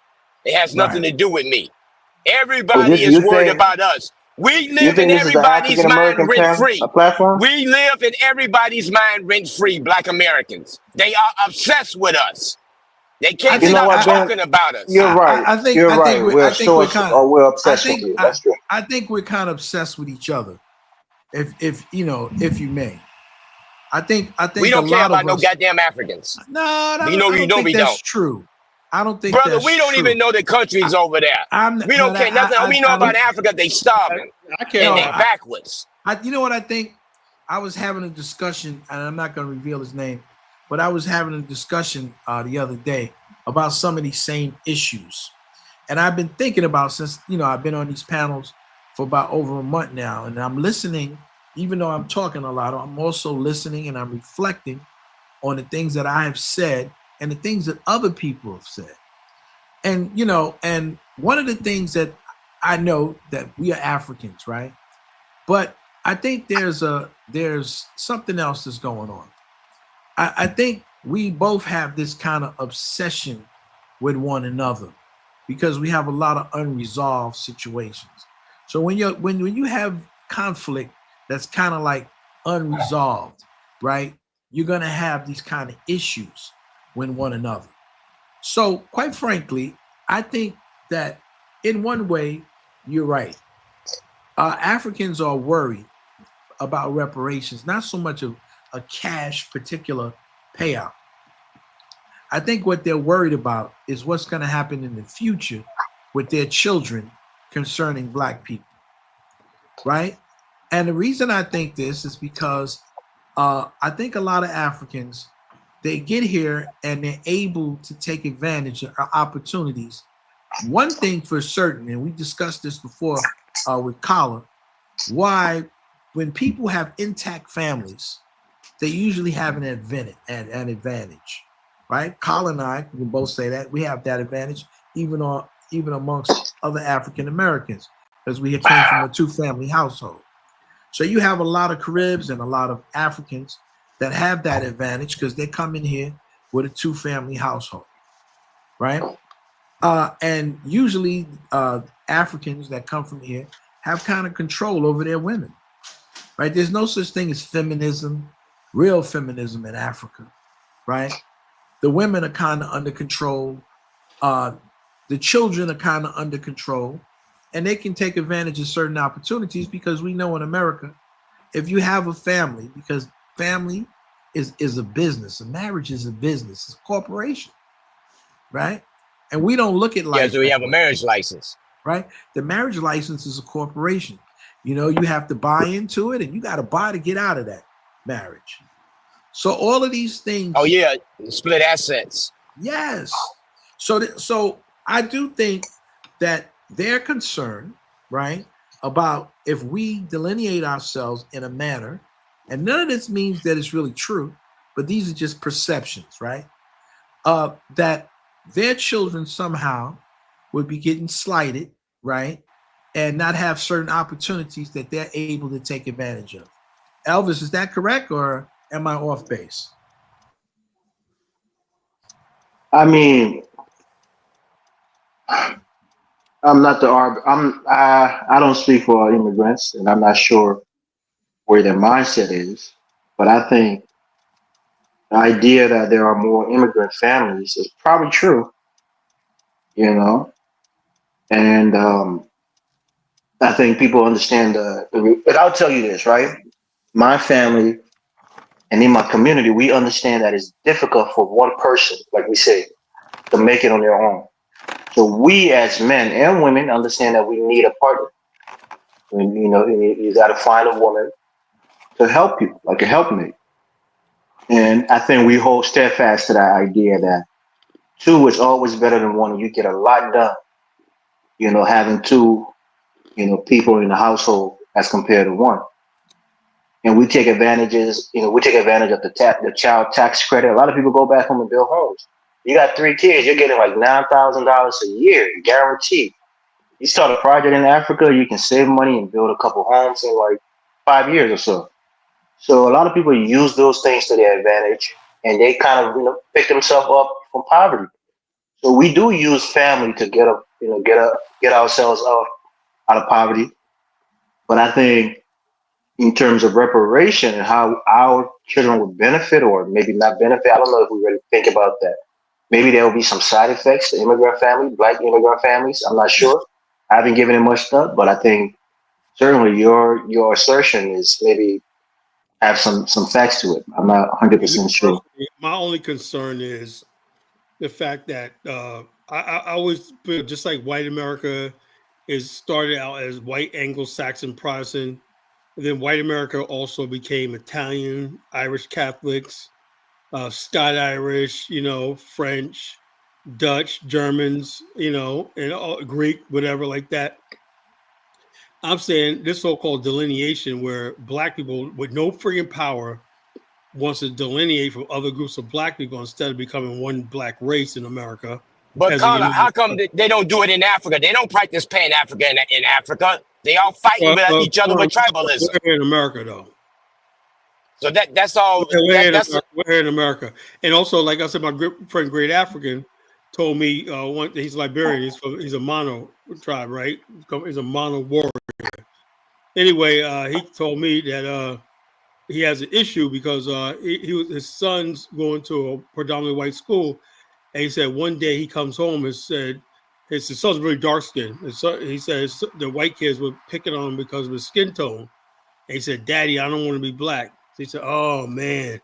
It has nothing Right. to do with me. Oh, Everybody is worried about us. We you live in think this is the everybody's African mind American rent free. platform? We live in everybody's mind rent free, Black Americans. They are obsessed with us. They I can't You think know stop what, Ben? talking about us. You're right. I think You're I think right. we're We're obsessed with you. That's true. I think we're kind of obsessed with each other. If you know, if you may. I think We a don't care lot about of no us. goddamn Africans. No, We know I you don't know think we that's don't. true. I don't think Brother, that's we don't even true. know the countries over there. I'm We no, don't care nothing. We know I about don't. Africa, they starving I care and No, they about. backwards. you know what I think? I was having a discussion, and I'm not going to reveal his name, but I was having a discussion the other day about some of these same issues, and I've been thinking about since I've been on these panels for about over a month now, and I'm listening. Even though I'm talking a lot, I'm also listening and I'm reflecting on the things that I have said and the things that other people have said. And and one of the things that I know that we are Africans, right? But I think there's something else that's going on. I think we both have this kind of obsession with one another because we have a lot of unresolved situations. So when you have conflict that's kind of like unresolved, right? You're gonna have these kind of issues with one another. So quite frankly, I think that in one way, you're right. Africans are worried about reparations, not so much of a cash particular payout. I think what they're worried about is what's going to happen in the future with their children concerning Black people, right? And the reason I think this is because I think a lot of Africans, they get here and they're able to take advantage of opportunities. One thing for certain, and we discussed this before with Kala, why when people have intact families, they usually have an advantage, right? Kala and I can both say that we have that advantage, even amongst other African Americans, because we came from a two-family household. So you have a lot of Caribs and a lot of Africans that have that advantage because they come in here with a two-family household, right? And usually Africans that come from here have kind of control over their women, right? There's no such thing as feminism, real feminism in Africa, right? The women are kind of under control. The children are kind of under control, and they can take advantage of certain opportunities because we know in America, if you have a family, because family is a business, a marriage is a business, it's a corporation, right? And we don't look at Yeah, life so we that have a way, marriage license. right? The marriage license is a corporation. You have to buy into it, and you got to buy to get out of that marriage. So all of these things. Oh yeah, split assets. Yes. So I do think that they're concerned, right, about if we delineate ourselves in a manner, and none of this means that it's really true, but these are just perceptions, right? That their children somehow would be getting slighted, right, and not have certain opportunities that they're able to take advantage of. Elvis, is that correct, or am I off base? I mean, I'm not the I don't speak for immigrants, and I'm not sure where their mindset is. But I think the idea that there are more immigrant families is probably true, you know. And I think people understand but I'll tell you this, right? My family and in my community, we understand that it's difficult for one person, like we say, to make it on their own. So we as men and women understand that we need a partner. And, you got to find a woman to help you, like a helpmate. And I think we hold steadfast to that idea that two is always better than one. You get a lot done, having two, people in the household as compared to one. And we take advantage of the child tax credit. A lot of people go back home and build homes. You got 3 kids, you're getting like $9,000 a year, guaranteed. You start a project in Africa, you can save money and build a couple homes in like 5 years or so. So a lot of people use those things to their advantage, and they kind of pick themselves up from poverty. So we do use family to get ourselves out of poverty. But I think in terms of reparation and how our children would benefit or maybe not benefit, I don't know if we really think about that. Maybe there will be some side effects to immigrant families, black immigrant families. I'm not sure. I haven't given it much thought, but I think certainly your assertion is maybe have some facts to it. I'm not Me 100% sure. personally, my only concern is the fact that I always feel just like white America is started out as white Anglo-Saxon Protestant. Then white America also became Italian, Irish Catholics, Scott Irish, French, Dutch, Germans, and all, Greek, whatever like that. I'm saying this so-called delineation where black people with no freaking power wants to delineate from other groups of black people instead of becoming one black race in America. But As a Carla, united how come they don't do it in Africa? They don't practice Pan Africa in Africa. They all fighting with each other with tribalism. We're here in America, though. So that's all. We're here in America, and also, like I said, my friend, Great African, told me he's Liberian. He's a Mono tribe, right? He's a Mono warrior. Anyway, he told me that he has an issue because his son's going to a predominantly white school, and he said one day he comes home and said his son's really dark skinned. He said the white kids were picking on him because of his skin tone. And he said, "Daddy, I don't want to be black." So he said, "Oh man,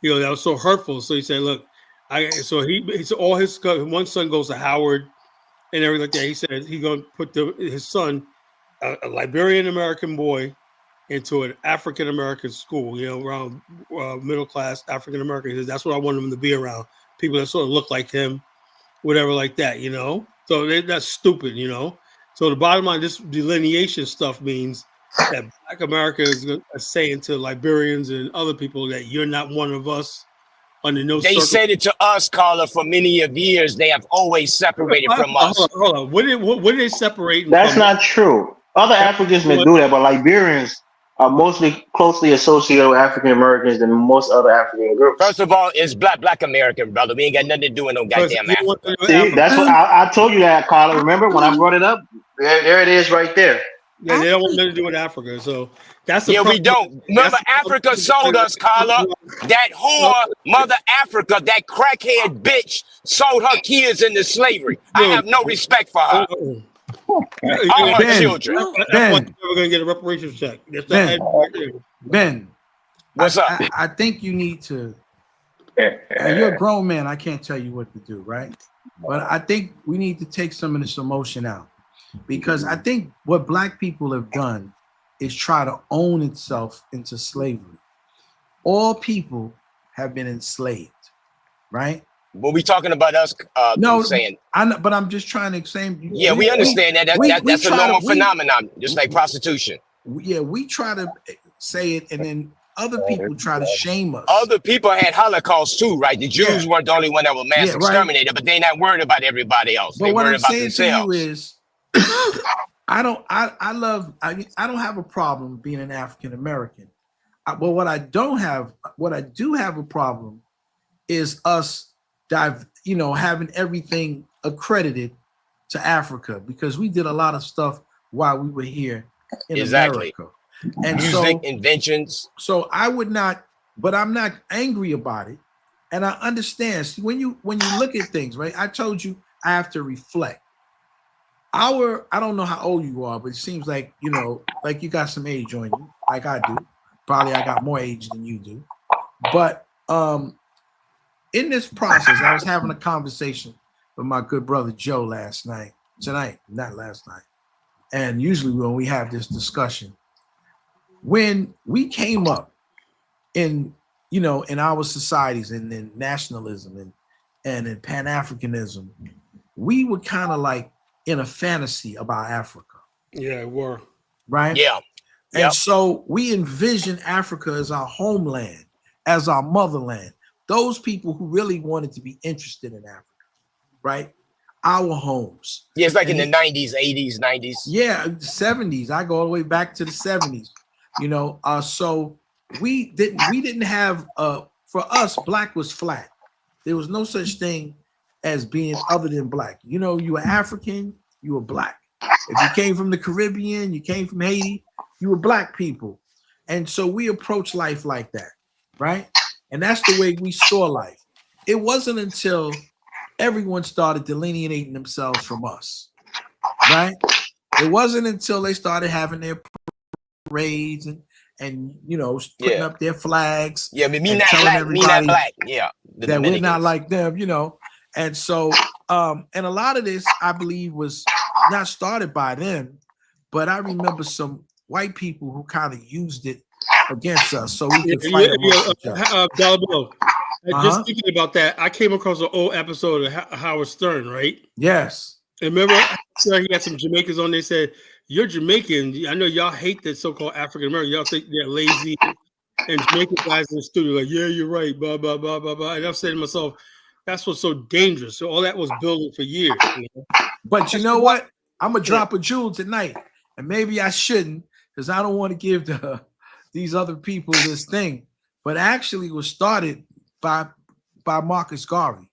that was so hurtful." So he said, "Look, he said all his one son goes to Howard and everything like that." He said he's gonna put his son, a Liberian American boy, into an African American school, around middle class African American. He says that's what I want him to be around, people that sort of look like him, whatever like that, So that's stupid, So the bottom line, this delineation stuff means that Black America is saying to Liberians and other people that you're not one of us under no They said it to us, Carla, for many of years. They have always separated from us. Hold on. What are they separating That's from? not true. Other Africans may do that, but Liberians are mostly closely associated with African Americans than most other African groups. First of all, it's black American, brother. We ain't got nothing to do with no goddamn Africa. See, that's what I told you that, Carla. Remember when I brought it up? There it is right there. Yeah, they don't want nothing to do with Africa. So that's the problem. We don't. Remember, Africa sold us, Carla. That whore, Mother Africa, that crackhead bitch sold her kids into slavery. I have no respect for her. All her children. Ben, we're gonna get a reparations check. Ben, what's up? I think you need to. You're a grown man. I can't tell you what to do, right? But I think we need to take some of this emotion out, because I think what black people have done is try to own itself into slavery. All people have been enslaved, right? Well, we talking about us no, saying. But I'm just trying to say. Yeah, we understand that. That's a normal phenomenon, just like prostitution. Yeah, we try to say it, and then other people try to shame us. Other people had Holocaust too, right? The Jews weren't the only one that were mass exterminated, but they're not worried about everybody else. But what I'm saying to you is, I don't have a problem being an African American. But what I do have a problem is us having everything accredited to Africa, because we did a lot of stuff while we were here in America. And music, inventions. So I would not, but I'm not angry about it. And I understand. See, when you look at things, right? I told you I have to reflect. I don't know how old you are, but it seems like, you know, like you got some age on you, like I do. Probably I got more age than you do. But in this process, I was having a conversation with my good brother Joe tonight, not last night. And usually when we have this discussion, when we came up in, you know, in our societies and in nationalism and in Pan-Africanism, we were kind of like in a fantasy about Africa. Yeah, it were. Right? Yeah. And Yep. so we envision Africa as our homeland, as our motherland. Those people who really wanted to be interested in Africa, right? Our homes. Yeah, it's like And in the 90s, 80s, 90s. Yeah, 70s. I go all the way back to the 70s. You know, so we didn't have for us, black was flat. There was no such thing as being other than black. You know, you were African, you were black. If you came from the Caribbean, you came from Haiti, you were black people. And so we approach life like that, right? And that's the way we saw life. It wasn't until everyone started delineating themselves from us, right? It wasn't until they started having their parades and you know, putting up their flags. Yeah, me not telling black, everybody me not black. Yeah, that we're not like them, you know. And so, and a lot of this, I believe, was not started by them, but I remember some white people who kind of used it against us so we could fight amongst each other. Dollar Bill. Just thinking about that, I came across an old episode of Howard Stern, right? Yes. And remember, he had some Jamaicans on there. Said, "You're Jamaican. I know y'all hate the so-called African American. Y'all think they're lazy." And Jamaican guys in the studio like, "Yeah, you're right." Blah blah blah blah blah. And I'm saying to myself, "That's what's so dangerous." So all that was building for years. You know? But you know what? I'm gonna drop a jewel tonight, and maybe I shouldn't, because I don't want to give these other people this thing. But actually, it was started by Marcus Garvey.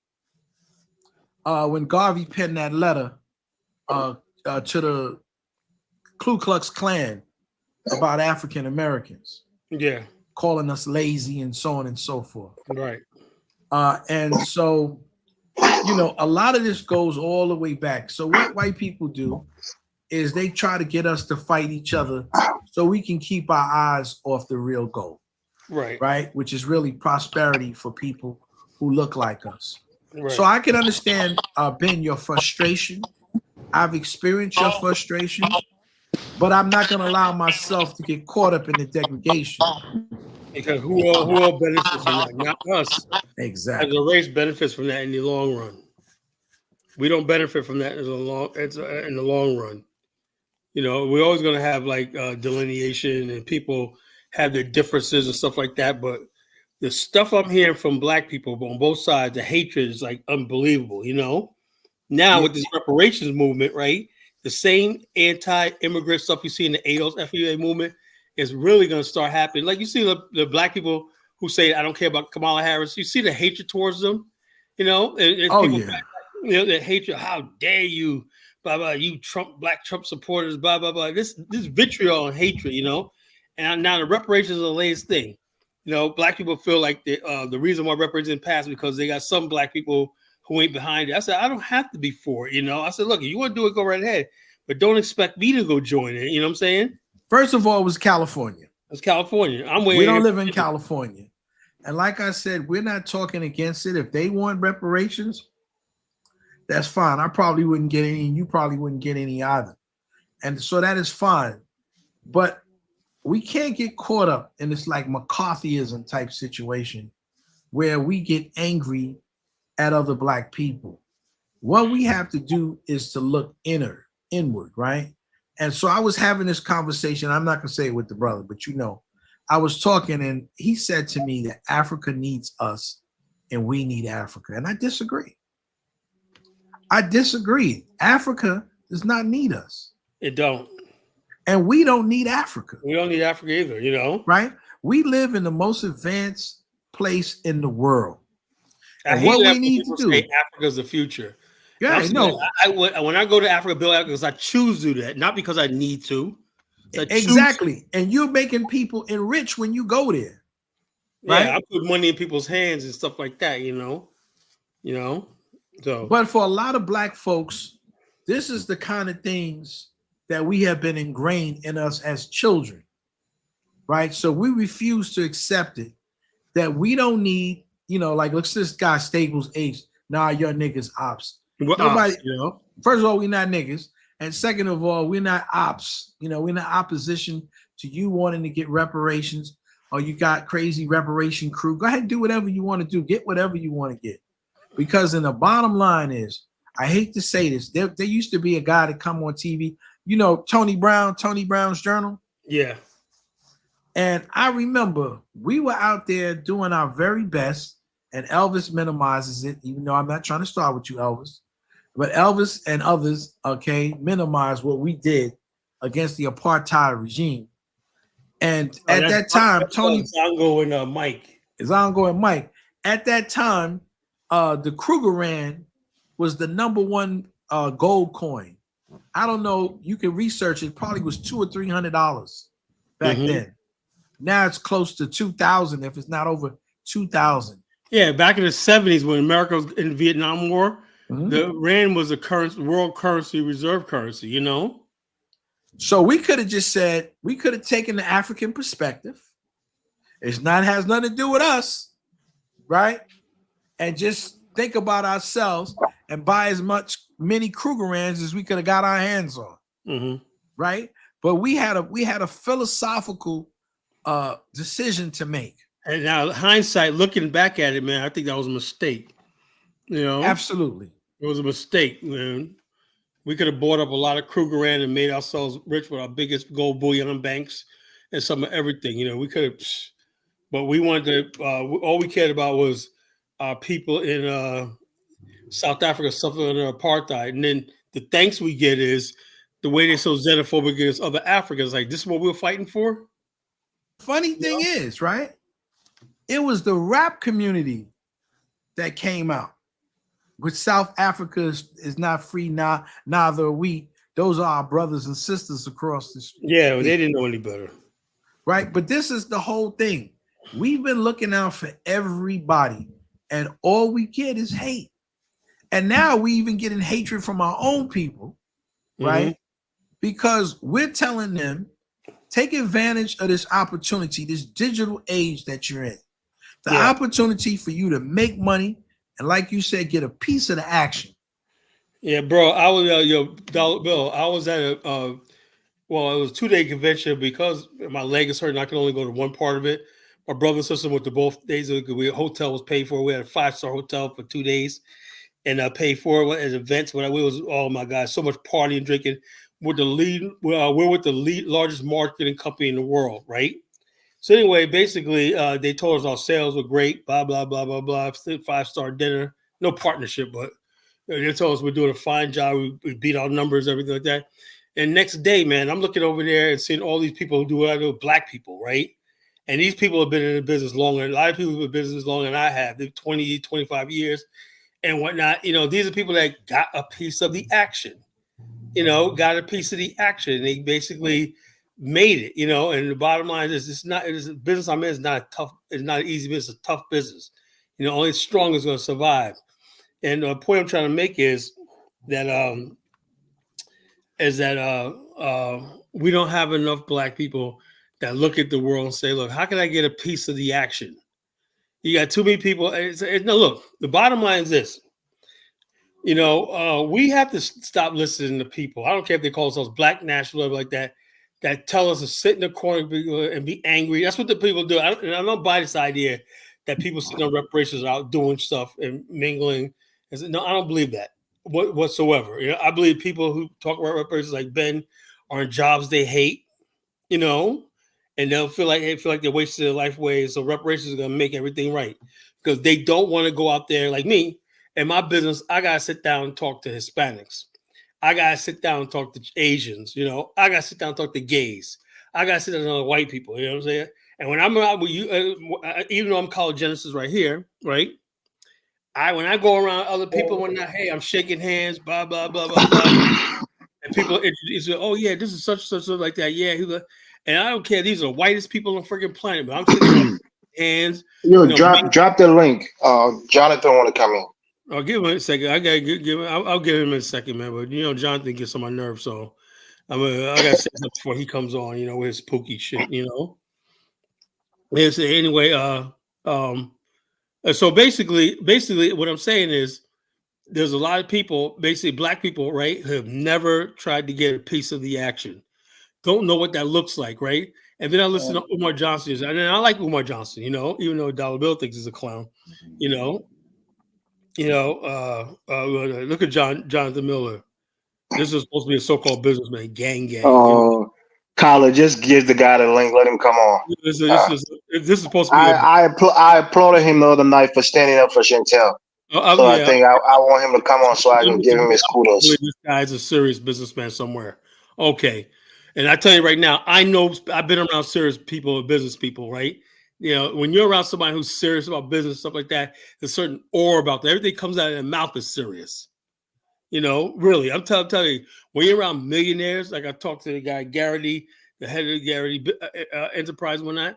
When Garvey penned that letter to the Ku Klux Klan about African Americans, calling us lazy and so on and so forth. Right. And so, you know, a lot of this goes all the way back. So what white people do is they try to get us to fight each other so we can keep our eyes off the real goal. Right. Right. Which is really prosperity for people who look like us. Right. So I can understand, Ben, your frustration. I've experienced your frustration, but I'm not going to allow myself to get caught up in the degradation. Because who all benefits from that? Not us. Exactly. As a race benefits from that in the long run. We don't benefit from that in the long run. You know, we're always going to have like delineation and people have their differences and stuff like that. But the stuff I'm hearing from black people on both sides, the hatred is like unbelievable, you know? Now with this reparations movement, right? The same anti-immigrant stuff you see in the ADOS FEA movement is really going to start happening. Like you see the black people who say, I don't care about Kamala Harris. You see the hatred towards them, you know? And people, you know, the hatred, how dare you, blah, blah, you black Trump supporters, blah, blah, blah. This vitriol and hatred, you know? And now the reparations are the latest thing. You know, black people feel like the reason why reparations passed because they got some black people who ain't behind it. I said, I don't have to be for it, you know? I said, look, if you want to do it, go right ahead. But don't expect me to go join it, you know what I'm saying? First of all, it was California. It's California. We don't live in California. And like I said, we're not talking against it. If they want reparations, that's fine. I probably wouldn't get any, and you probably wouldn't get any either. And so that is fine. But we can't get caught up in this like McCarthyism type situation where we get angry at other black people. What we have to do is to look inward, right? And so I was having this conversation. I'm not going to say it with the brother, but you know, I was talking and he said to me that Africa needs us and we need Africa. And I disagree. Africa does not need us. It don't. And we don't need Africa. We don't need Africa either, you know? Right? We live in the most advanced place in the world. And what we need to do. Africa's the future. Yeah, I know. When I go to Africa, build Africa because I choose to do that, not because I need to. Exactly. And you're making people enrich when you go there. Right? Yeah, I put money in people's hands and stuff like that, you know. So, but for a lot of black folks, This is the kind of things that we have been ingrained in us as children, right? So we refuse to accept it. That we don't need, like look at this guy Staples H. Nah, your niggas ops. We're Nobody, ops, first of all, we're not niggas. And second of all, we're not ops. We're not opposition to you wanting to get reparations, or you got crazy reparation crew. Go ahead and do whatever you want to do. Get whatever you want to get. Because then the bottom line is, I hate to say this, there used to be a guy that come on TV, Tony Brown's Journal. Yeah. And I remember we were out there doing our very best, and Elvis minimizes it, even though I'm not trying to start with you, Elvis. But Elvis and others, minimize what we did against the apartheid regime. And at that time, Tony is ongoing Mike. Is ongoing Mike. At that time, the Krugerrand was the number one gold coin. I don't know. You can research it. Probably was $200 or $300 back then. Now it's close to 2,000. If it's not over 2,000. Yeah, back in the 70s when America was in the Vietnam War, the rand was a world currency, reserve currency. So we could have just said, we could have taken the African perspective. Has nothing to do with us, right? And just think about ourselves and buy as many Krugerrands as we could have got our hands on, right? But we had a philosophical decision to make. And now, hindsight, looking back at it, man, I think that was a mistake. Absolutely, it was a mistake, man. We could have bought up a lot of Krugerrand and made ourselves rich with our biggest gold bullion banks and some of everything. We could have, but we wanted to. All we cared about was our people in South Africa suffering under apartheid, and then the thanks we get is the way they're so xenophobic against other Africans. Like, this is what we're fighting for. Funny thing is, right? It was the rap community that came out. With South Africa is not free, neither are we. Those are our brothers and sisters across the street. Yeah, well, they didn't know any better. Right? But this is the whole thing. We've been looking out for everybody, and all we get is hate. And now we even getting hatred from our own people, right? Because we're telling them, take advantage of this opportunity, this digital age that you're in. The opportunity for you to make money, and like you said, get a piece of the action. Yeah, bro. I was Bill. I was at it was a 2-day convention because my leg is hurt and I can only go to one part of it. My brother and sister went to both days. Hotel was paid for. We had a 5-star hotel for 2 days, and I paid for it as events. When we was, oh my God, so much partying and drinking. We're with the lead largest marketing company in the world, right? So anyway, basically, they told us our sales were great, blah, blah, blah, blah, blah, 5-star dinner, no partnership, but they told us we're doing a fine job. We beat our numbers, everything like that. And next day, man, I'm looking over there and seeing all these people who do what I do, black people, right? And these people have been in the business longer. A lot of people have been in business longer than I have. They're 20, 25 years and whatnot. These are people that got a piece of the action, got a piece of the action. They basically made it, and the bottom line is it's a business I'm in is not an easy business, it's a tough business. Only the strong is going to survive. And the point I'm trying to make is that we don't have enough black people that look at the world and say, look, how can I get a piece of the action? You got too many people. No, look, the bottom line is this. We have to stop listening to people. I don't care if they call themselves black national or like that tell us to sit in the corner and be angry. That's what the people do. I don't buy this idea that people sitting on reparations are out doing stuff and mingling. No, I don't believe that whatsoever. I believe people who talk about reparations like Ben are in jobs they hate, and they'll feel like they're wasting their life away. So reparations are going to make everything right because they don't want to go out there like me. In my business, I got to sit down and talk to Hispanics. I got to sit down and talk to Asians, I got to sit down and talk to gays. I got to sit down and talk to white people, you know what I'm saying? And when I'm out with you, even though I'm college Genesis right here, right? When I go around other people, hey, I'm shaking hands, blah, blah, blah, blah, blah. And people introduce me, oh, yeah, this is such like that. Yeah. And I don't care. These are the whitest people on the freaking planet, but I'm sitting there hands. Drop the link. Jonathan want to come in. I'll give him a second. I gotta give him. I'll give him a second, man. But Jonathan gets on my nerves, so I gotta say something before he comes on. With his pooky shit. Yes. Anyway, um, so basically, what I'm saying is, there's a lot of people, basically black people, right, who have never tried to get a piece of the action, don't know what that looks like, right? And then I listen to Umar Johnson, and I like Umar Johnson, even though Dollar Bill thinks he's a clown, you know, look at Jonathan Miller. This is supposed to be a so-called businessman, gang. Oh, Kyler, just give the guy the link. Let him come on. This is supposed to be I applauded him the other night for standing up for Chantel. So I yeah. think I want him to come on so I can give him his kudos. This guy's a serious businessman somewhere. Okay. And I tell you right now, I know I've been around serious people, business people, right? When you're around somebody who's serious about business, stuff like that, there's a certain aura about that. Everything comes out of their mouth is serious. Really, I'm telling you, when you're around millionaires, like I talked to the guy, Garrity, the head of the Garrity Enterprise one night,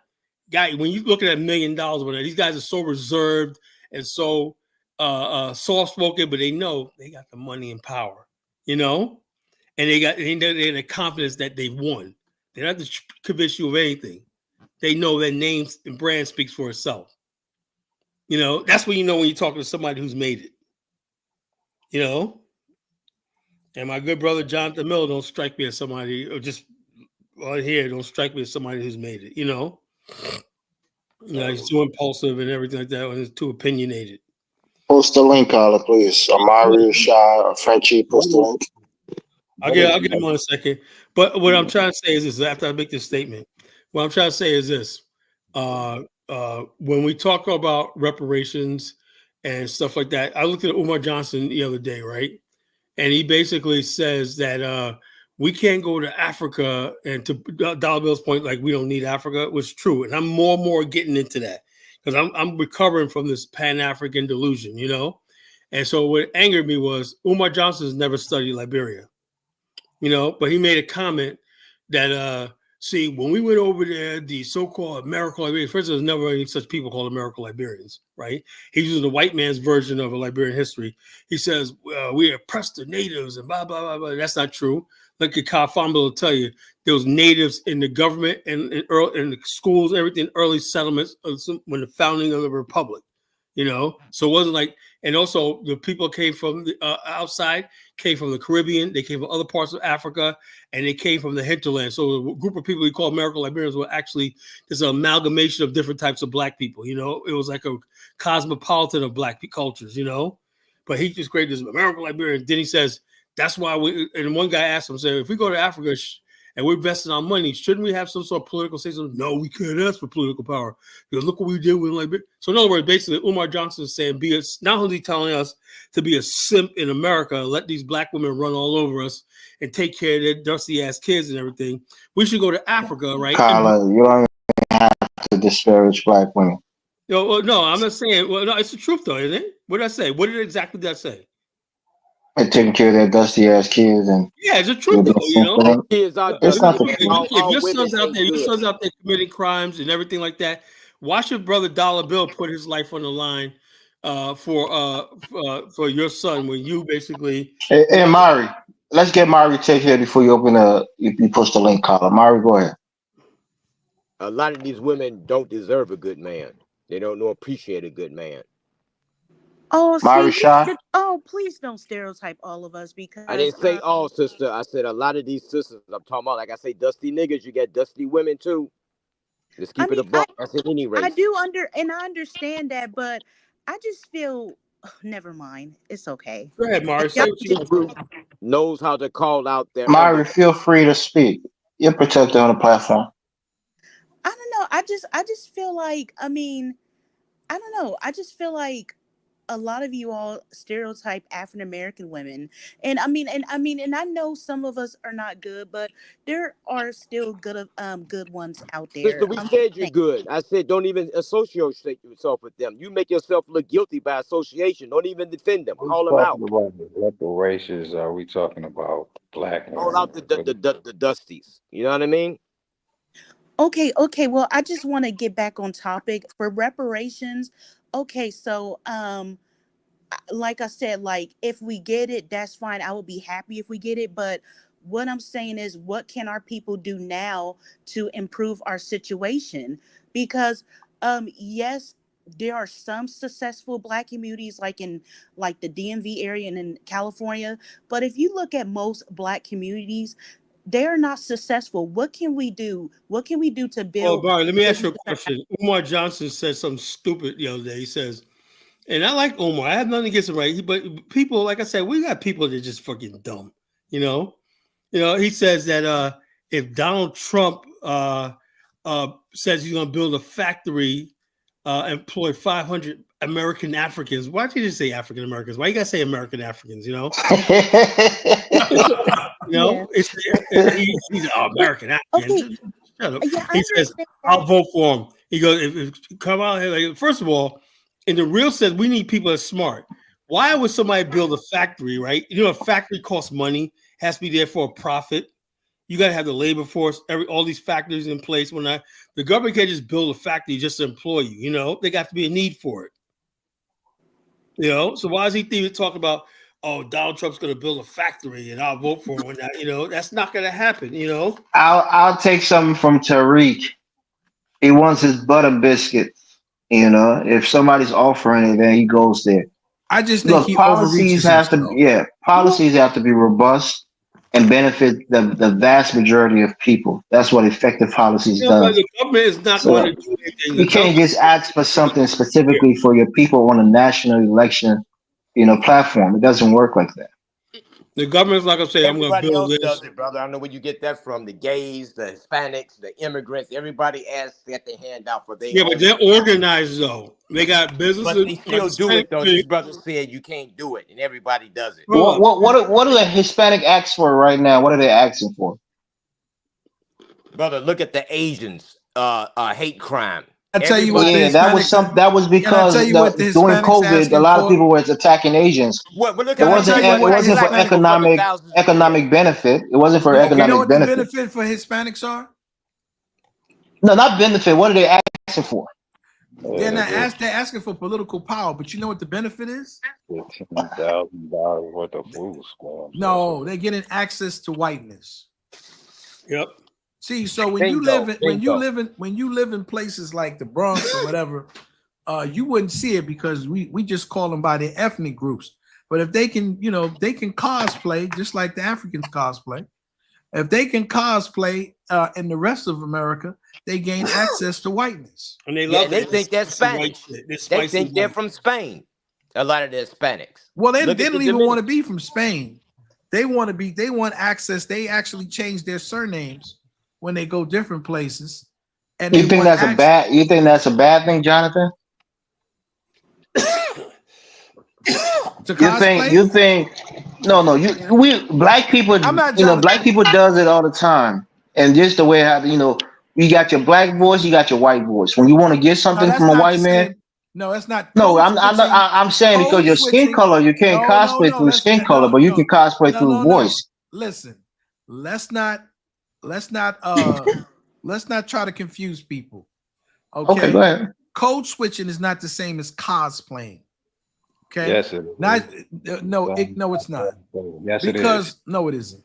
guy, when you look at $1 million one night, these guys are so reserved and so soft-spoken, but they know they got the money and power, and they got the confidence that they've won. They don't have to convince you of anything. They know their names and brand speaks for itself. That's when when you're talking to somebody who's made it. And my good brother Jonathan Miller don't strike me as somebody, or just right here, don't strike me as somebody who's made it. He's too impulsive and everything like that, and he's too opinionated. Post the link, Carla, please. Amari, Shy, or Frenchie, post the link. I'll get him on a second. But what I'm trying to say is this: after I make this statement, what I'm trying to say is this: when we talk about reparations and stuff like that, I looked at Umar Johnson the other day, right? And he basically says that we can't go to Africa, and to Dollar Bill's point, like we don't need Africa, was true. And I'm more and more getting into that because I'm recovering from this Pan-African delusion, And so what angered me was Umar Johnson has never studied Liberia, but he made a comment that see, when we went over there, the so-called American Liberians, first, there's never any such people called American Liberians, right? He's using the white man's version of a Liberian history. He says, we oppressed the natives and blah, blah, blah, blah. That's not true. Like Kyle Famba will tell you, there was natives in the government and in the schools, everything, early settlements when the founding of the republic, So it wasn't like, and also the people came from the outside, came from the Caribbean, they came from other parts of Africa, and they came from the hinterland. So a group of people we call American Liberians were actually just an amalgamation of different types of black people. It was like a cosmopolitan of black cultures. But he just created this American Liberian. Then he says that's why and one guy asked him, said, if we go to Africa and we're investing our money, shouldn't we have some sort of political say? No, we can't ask for political power because look what we did with Liberia. So in other words, basically, Umar Johnson is saying, not only telling us to be a simp in America, let these black women run all over us and take care of their dusty ass kids and everything. We should go to Africa, right? Carla, you don't even have to disparage black women. No, I'm not saying. Well, no, it's the truth though, isn't it? What did I say? What exactly did I say? And taking care of their dusty ass kids and yeah, it's the truth though. Kids are it's not the truth. If your son's out there committing crimes and everything like that, why should brother Dollar Bill put his life on the line for your son when you basically? Hey, Mari, let's get Mari take here before you you post the link, Carla. Mari, go ahead. A lot of these women don't deserve a good man. They don't know appreciate a good man. Oh, Mari see, Shah? please don't stereotype all of us because I didn't say all, sister. I said a lot of these sisters. I'm talking about, like I say, dusty niggas. You got dusty women too. Let's keep it a buck. That's at any race. I understand that, but I just feel never mind. It's okay. Go ahead, Mari. Say what you Group knows how to call out their Mari, feel free to speak. You're protected on the platform. I don't know. I just feel like, I don't know. I just feel like a lot of you all stereotype African American women, and and I know some of us are not good, but there are still good ones out there. Sister, we said you're good. I said don't even associate yourself with them. You make yourself look guilty by association. Don't even defend them. Call them out. About what the races are we talking about? Black Call out the dusties. You know what I mean? Okay. Well, I just want to get back on topic for reparations. Okay, so like I said, like if we get it, that's fine. I will be happy if we get it. But what I'm saying is, what can our people do now to improve our situation? Because yes, there are some successful black communities like in like the DMV area and in California. But if you look at most black communities, they're not successful. What can we do? What can we do to Well, build Barry, let me to ask be you a question. Umar Johnson said something stupid the other day. He says, and I like Umar. I have nothing against him, right? But people, like I said, we got people that are just fucking dumb. You know. He says that if Donald Trump says he's going to build a factory, employ 500 American Africans, why did you just say African Americans? Why you got to say American Africans? Yeah. He's American African. Okay. Shut up. Yeah, I He says, understand I'll that. vote for him. He goes, if come out here, like, first of all, in the real sense, we need people that's smart. Why would somebody build a factory, right? A factory costs money, has to be there for a profit. You got to have the labor force, all these factories in place. The government can't just build a factory just to employ you. They got to be a need for it. So why is he talking about, oh, Donald Trump's going to build a factory and I'll vote for him? That's not going to happen. I'll take something from Tariq. He wants his butter biscuits. If somebody's offering it, then he goes there. I just think Look, he policies overreaches have to, himself. policies have to be robust and benefit the vast majority of people. That's what effective policies But does. the government is not So going to do anything. you can't just ask for something specifically for your people on a national election, platform. It doesn't work like that. The government's not going to say, I'm going to Everybody build else this. does it, brother. I don't know where you get that from. The gays, the Hispanics, the immigrants. Everybody asks that they hand out for their Yeah, but they're organized, though. They got businesses. But they still like do it, though. Hispanic- This brother said you can't do it, and everybody does it. Hold up. What do the Hispanic ask for right now? What are they asking for? Brother, look at the Asians. Hate crime. I tell you what, Everybody- That was because tell you what the during Hispanics COVID, a asking lot of for? people were attacking Asians. What? But look It at wasn't. tell you what It wasn't for black people the thousands of economic years. benefit. It wasn't for You know economic what the benefit. benefit for Hispanics are? No, not benefit. What are they asking for? They're not they're asking for political power, but you know what the benefit is? $15,000 worth of food stamps. No, they're getting access to whiteness. Yep. See, so when Bingo, you live in places like the Bronx or whatever, you wouldn't see it because we just call them by their ethnic groups. But if they can, they can cosplay just like the Africans cosplay. If they can cosplay in the rest of America, they gain access to whiteness. And they Yeah, love they it. think they're It's spicy Spanish. white shit. It's They spicy think they're white. from Spain. A lot of the Hispanics. Well, they Look at didn't the even want to Dominicans. be from Spain. They want access. They actually change their surnames when they go different places. And You think that's a bad thing, Jonathan? to cosplay? You think no, black people, I'm not Jonathan. black people does it all the time. And just the way how you got your black voice, you got your white voice. When you want to get something that's from a not white the man, same. No, that's not. no, I'm saying because your skin color, you can't cosplay through skin color, but you can cosplay through voice. Listen, let's not try to confuse people. Okay, go ahead. Code switching is not the same as cosplaying. Okay. Yes, it is. No, it's not. Yes, Because no, it isn't.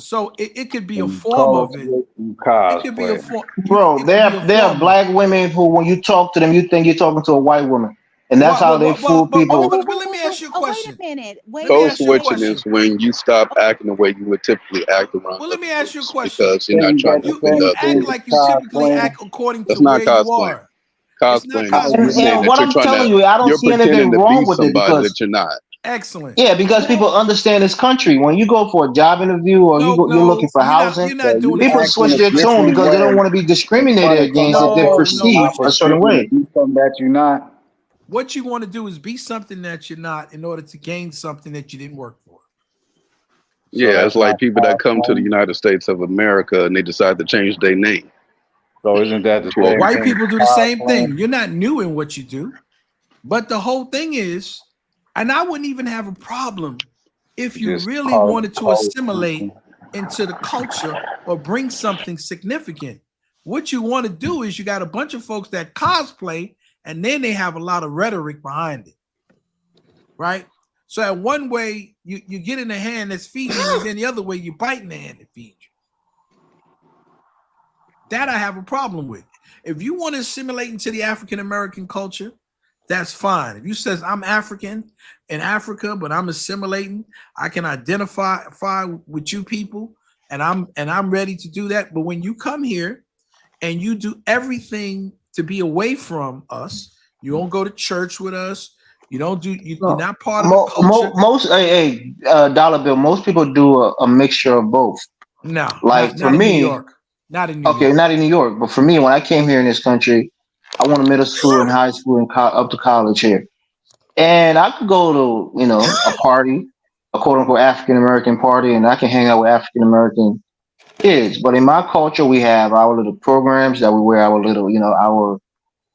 So it could be a form of it. It could be a form. Bro, there are black women who, when you talk to them, you think you're talking to a white woman, and that's how they fool people. But let me ask you a question. Wait a minute. Code switching is when you stop acting the way you would typically act around. Well, let me ask you a question. Because you're not trying to offend You others. act like you typically act according to That's not where you cosplaying. are. Cosplaying not is you saying And that what you're I'm trying telling to, you, I don't you're see anything pretending to wrong be with it somebody because that you're not. Excellent. yeah, because people understand this country. When you go for a job interview or you're looking for housing, you're not doing people it. switch their tune because they don't want to be discriminated against if they're perceived a certain way. Something that you're not. What you want to do is be something that you're not in order to gain something that you didn't work for. Yeah, it's like people that come to the United States of America and they decide to change their name. So isn't that the same White thing? people do the same thing. You're not new in what you do. But the whole thing is, and I wouldn't even have a problem if you really wanted to assimilate into the culture or bring something significant. What you want to do is you got a bunch of folks that cosplay and then they have a lot of rhetoric behind it. right? So at one way you get in the hand that's feeding you, and then the other way you bite in the hand that feeds you. That I have a problem with. If you want to assimilate into the African American culture, that's fine. If you says I'm African in Africa, but I'm assimilating, I can identify with you people, and I'm ready to do that. But when you come here and you do everything to be away from us, you don't go to church with us. You don't do. You're No. not part of the culture. Most, dollar bill. Most people do a mixture of both. No, Like for not in New me, York. Not in New okay, York. not in New York, but for me, when I came here in this country, I went to middle school and high school and up to college here, and I could go to a party, a quote unquote African American party, and I can hang out with African American kids. But in my culture, we have our little programs that we wear, our little our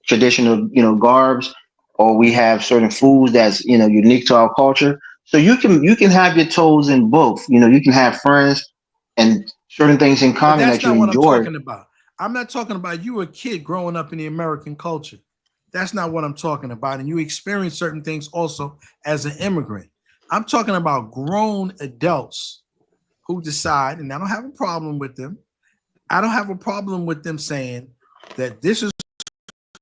traditional garbs, or we have certain foods that's unique to our culture. So you can have your toes in both. You can have friends and certain things in But common that's that you not what I'm enjoy. talking about. I'm not talking about you a kid growing up in the American culture. That's not what I'm talking about. And you experience certain things also as an immigrant. I'm talking about grown adults who decide, and I don't have a problem with them. I don't have a problem with them saying that this is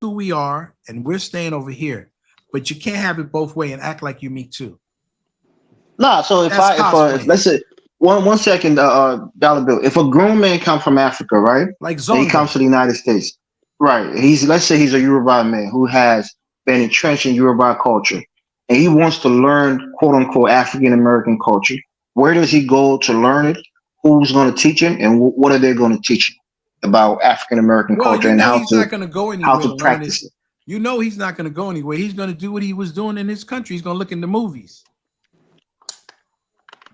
who we are and we're staying over here. But you can't have it both ways and act like you me too. Nah, so if That's I if cosplaying. let's say one second, dollar bill. If a grown man comes from Africa, right, Like and he comes Zonga. to the United States, right? Let's say he's a Yoruba man who has been entrenched in Yoruba culture, and he wants to learn quote unquote African American culture. Where does he go to learn it? Who's going to teach him, and what are they going to teach him about African American Well, culture you and know how he's to not going to go how anywhere to to learn it. practice it? You know he's not going to go anywhere. He's going to do what he was doing in his country. He's going to look in the movies,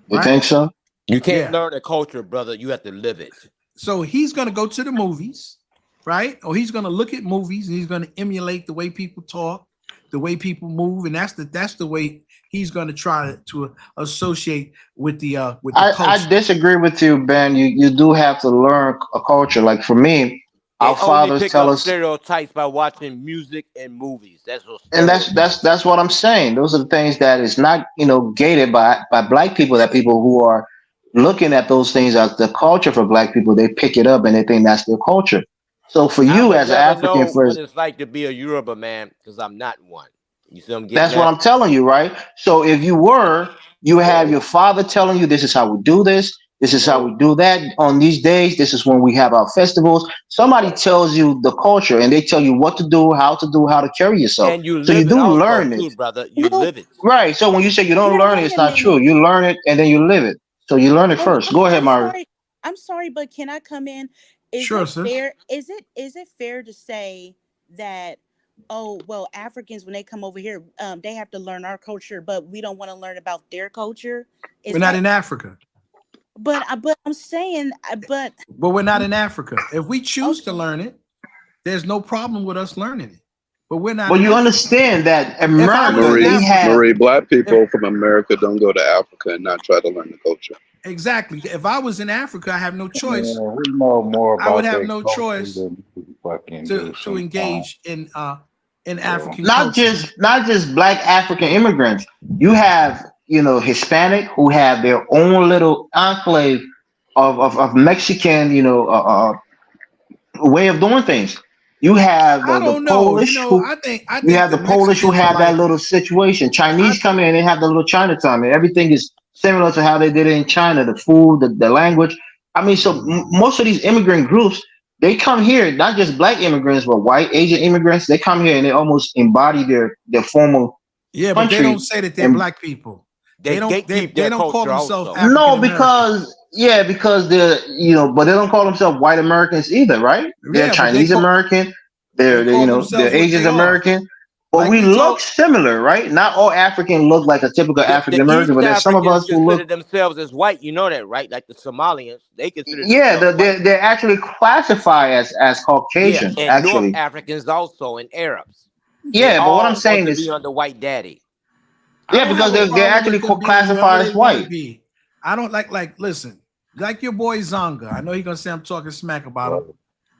You right? think so? You can't Yeah. learn a culture, brother. You have to live it. So he's going to go to the movies, right? Or he's going to look at movies and he's going to emulate the way people talk, the way people move, and that's the way he's going to try to associate with the I culture. disagree with you, Ben. You do have to learn a culture. Like for me, They our only fathers pick tell up us, stereotypes by watching music and movies. That's what and stereotypes. that's what I'm saying. Those are the things that is not gated by black people. That people who are looking at those things as the culture for black people, they pick it up and they think that's their culture. So for I you would as an never African, know what first, it's like to be a Yoruba man because I'm not one. You see what I'm getting that's what at? I'm telling you, right? So if you were, you have your father telling you this is how we do this, this is how we do that on these days, this is when we have our festivals. Somebody tells you the culture and they tell you what to do, how to carry yourself. And you So you live it do also learn it. too, brother. You Well, live it. Right. So when you say you don't well, learn it, wait it's a not true. minute. You learn it and then you live it. So you learn it Well, first. Go ahead, I'm Mario. sorry. I'm sorry, but can I come in? Is Sure, it sis. fair? Is it fair to say that, oh well, Africans when they come over here, they have to learn our culture, but we don't want to learn about their culture? We're Is not that? in Africa. But I'm saying, but But we're not in Africa. If we choose to okay. learn it, there's no problem with us learning it. But we're not But in you Africa. understand that If I was America, in they have Africa, Marie, black if people from America don't go to Africa and not try to learn the culture. exactly, if I was in Africa, I have no choice. Yeah, we know more I would about have their no culture choice than we fucking do to sometimes. engage in So, African not culture. just black African immigrants. You have Hispanic who have their own little enclave of Mexican way of doing things. You have I the don't know. Polish who I think you have the the Polish who Mexicans are have that like little situation. I Chinese come in and they have the little Chinatown, and everything is similar to how they did it in China. The food, the language. I mean, so most of these immigrant groups they come here, not just black immigrants, but white, Asian immigrants. They come here and they almost embody their former yeah, but they don't country. say that they're And black people. They gatekeep They their don't call culture themselves also. African no, American. because they're but they don't call themselves white Americans either, right? They're Yeah, but Chinese American, they they're call themselves they're what they Asian are. American, but Like we we look told similar, right? Not all African look like a typical The African American, East but there's some of Africans us who consider look. themselves as white. You know that, right? Like the Somalians, they consider Yeah, themselves white. they're actually classified as Yeah, Caucasian, and North actually. Africans also, and Arabs. They Yeah, but what I'm all want saying to is, be under white daddy. I yeah, don't because have a they're problem actually with them being whoever classified they as want to white. be. I don't listen, like your boy Zonga. I know he's gonna say I'm talking smack about him.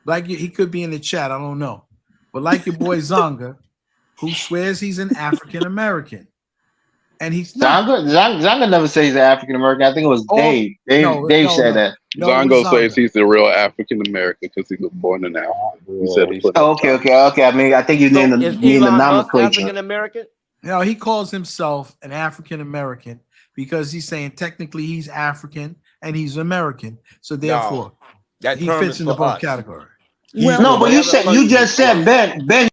right. He could be in the chat, I don't know. But like your boy Zonga, who swears he's an African American. and he's not. Zonga never says he's African American. I think it was Oh, Dave. Dave said that. No, it was Zongo says Zonga. he's the real African American because he was born in Africa. He said it. Oh, okay. I mean, I think you So named is the Elon Musk nomenclature. African American? No, he calls himself an African American because he's saying technically he's African and he's American. So therefore, that he term fits is into for both us. categories. Well, No, but you just said Ben. Ben.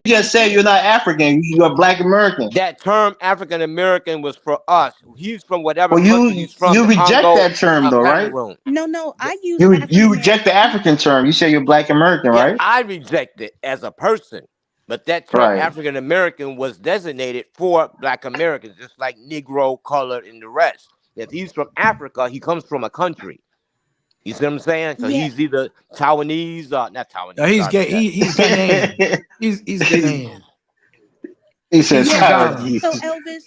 You just said you're not African. You're Black American. That term African American was for us. He's from whatever Well, country he's from. you The reject Congo, that term though, right? Cameroon. no, I use You African reject the American. African term. You say you're Black American, Yeah, right? I reject it as a person. But that term Right. African American was designated for Black Americans, just like Negro, colored, and the rest. If he's from Africa, he comes from a country. You see what I'm saying? So Yeah. he's either Taiwanese or not Taiwanese. No, he's sorry gay. about that. He's Ghanaian. He's Ghanaian. He says, He's Yeah. from So Ghana. Elvis.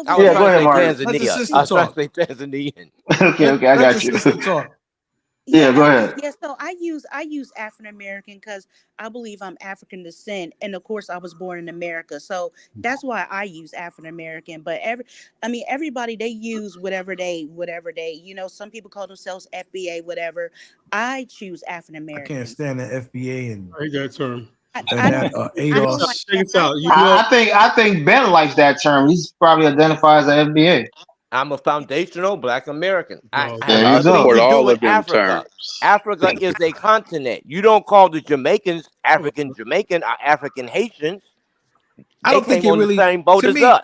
I was Yeah, trying go ahead, to Mark. say Let the Tanzania. sister I was trying talk. to say Tanzanian. Okay, I Let got the you. sister talk. Yeah, go ahead. Yeah, so I use African American because I believe I'm African descent, and of course I was born in America, so that's why I use African American. But everybody they use whatever they some people call themselves FBA, whatever. I choose African I American. can't stand the FBA and I hate that term. I that don't ADOS. like Check that. this out. You I don't know, like I think Ben likes that term. He's probably identifies as FBA. I'm a foundational Black American. I no, have There you nothing go. to support do all with of them Africa. terms. Africa is a continent. You don't call the Jamaicans African Jamaican or African Haitians. I They don't think came it on the really. same boat To as me, us.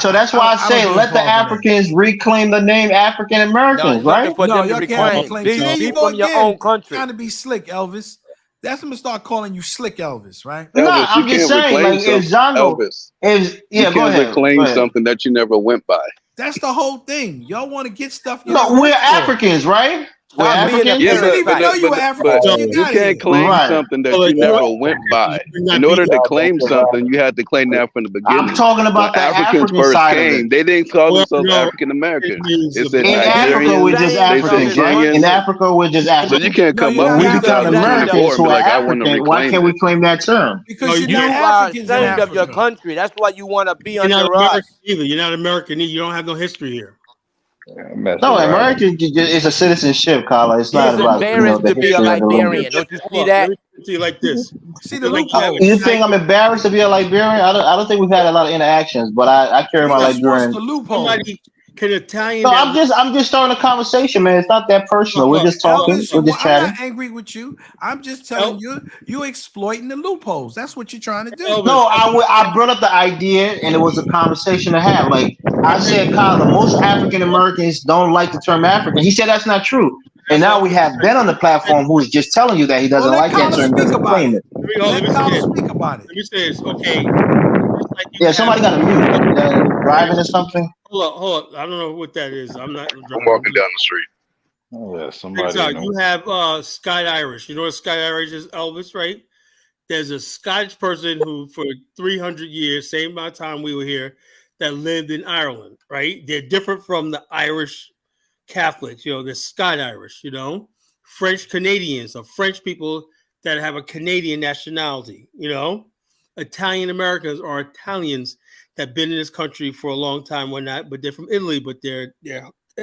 So that's why I I don't say get let the involved in that. Africans reclaim the name African No, Americans, there's nothing right? for No, them to y'all can't reclaim. reclaim. Be, There be you go from your again. own country. Trying to be slick, Elvis. That's I'm gonna start calling you Slick Elvis, right? No, Elvis, you I'm just can't saying, reclaim like, if something. Zongo Elvis, is, you yeah, go can't ahead. reclaim something that you never went by. That's the whole thing. Y'all want to get stuff you No, didn't we're work for. Africans, right? We're Stop being a Africans. We didn't even parasite. know you were African until you you got can't here. claim Right. something that Well, you like, never went by. you're not In order being- to claim something, you had to claim that from the I'm beginning. talking When about the Africans African first side of came, it. they didn't call Well, themselves no, African Americans. it means They the said In black- Africa, we're Nigerians. just Saying They from said Africans, his right? In Kenyans. country. Africa, we're just So you Africans. can't No, come you're up not in We become African. Representing 2024 Americans and be who are like, I want to African. Why reclaim can't we this. claim that term? Because No, you're You not are Africans in ashamed of your Africa. country. That's why you want to be You're not under American us. either. You're not American either. You don't have no history here. Mess No, around. America is a citizenship, Carla. It's not He's about embarrassed the to be a history of the little bit. Liberian. Don't you see Hold up, let that? me put it to you like this. See the Like you have loopholes. You think I'm embarrassed to be a Liberian? I don't think we've had a lot of interactions, but I carry He my just wants Liberian. the loophole. somebody can Italian No, that I'm just starting a conversation, man. It's not that personal. We're look, just talking. Elvis, We're just I'm chatting. not angry with you. I'm just telling you exploiting the loopholes. That's what you're trying to do. Elvis, No, I brought up the idea, and it was a conversation to have. Like I said, Kyler, most African Americans don't like the term African. He said that's not true. And now we have Ben on the platform who is just telling you that he doesn't Well, let like that Carla term, speak doesn't about claim it. it. Let let me say Carla this. speak about it. Let me say this. Okay. Just like you Yeah, have- somebody got a mute. Driving or something. Hold up. I don't know what that is. I'm not I'm driving. walking down the street. Oh, yeah, Check somebody. this out. You have Sky Irish. You know what Sky Irish is, Elvis, right? There's a Scottish person who, for 300 years, same amount of time we were here, that lived in Ireland, right? They're different from the Irish Catholics. You know, they're Scot Irish, you know? French Canadians, or French people that have a Canadian nationality, you know? Italian Americans are Italians that have been in this country for a long time. But they're from Italy, but their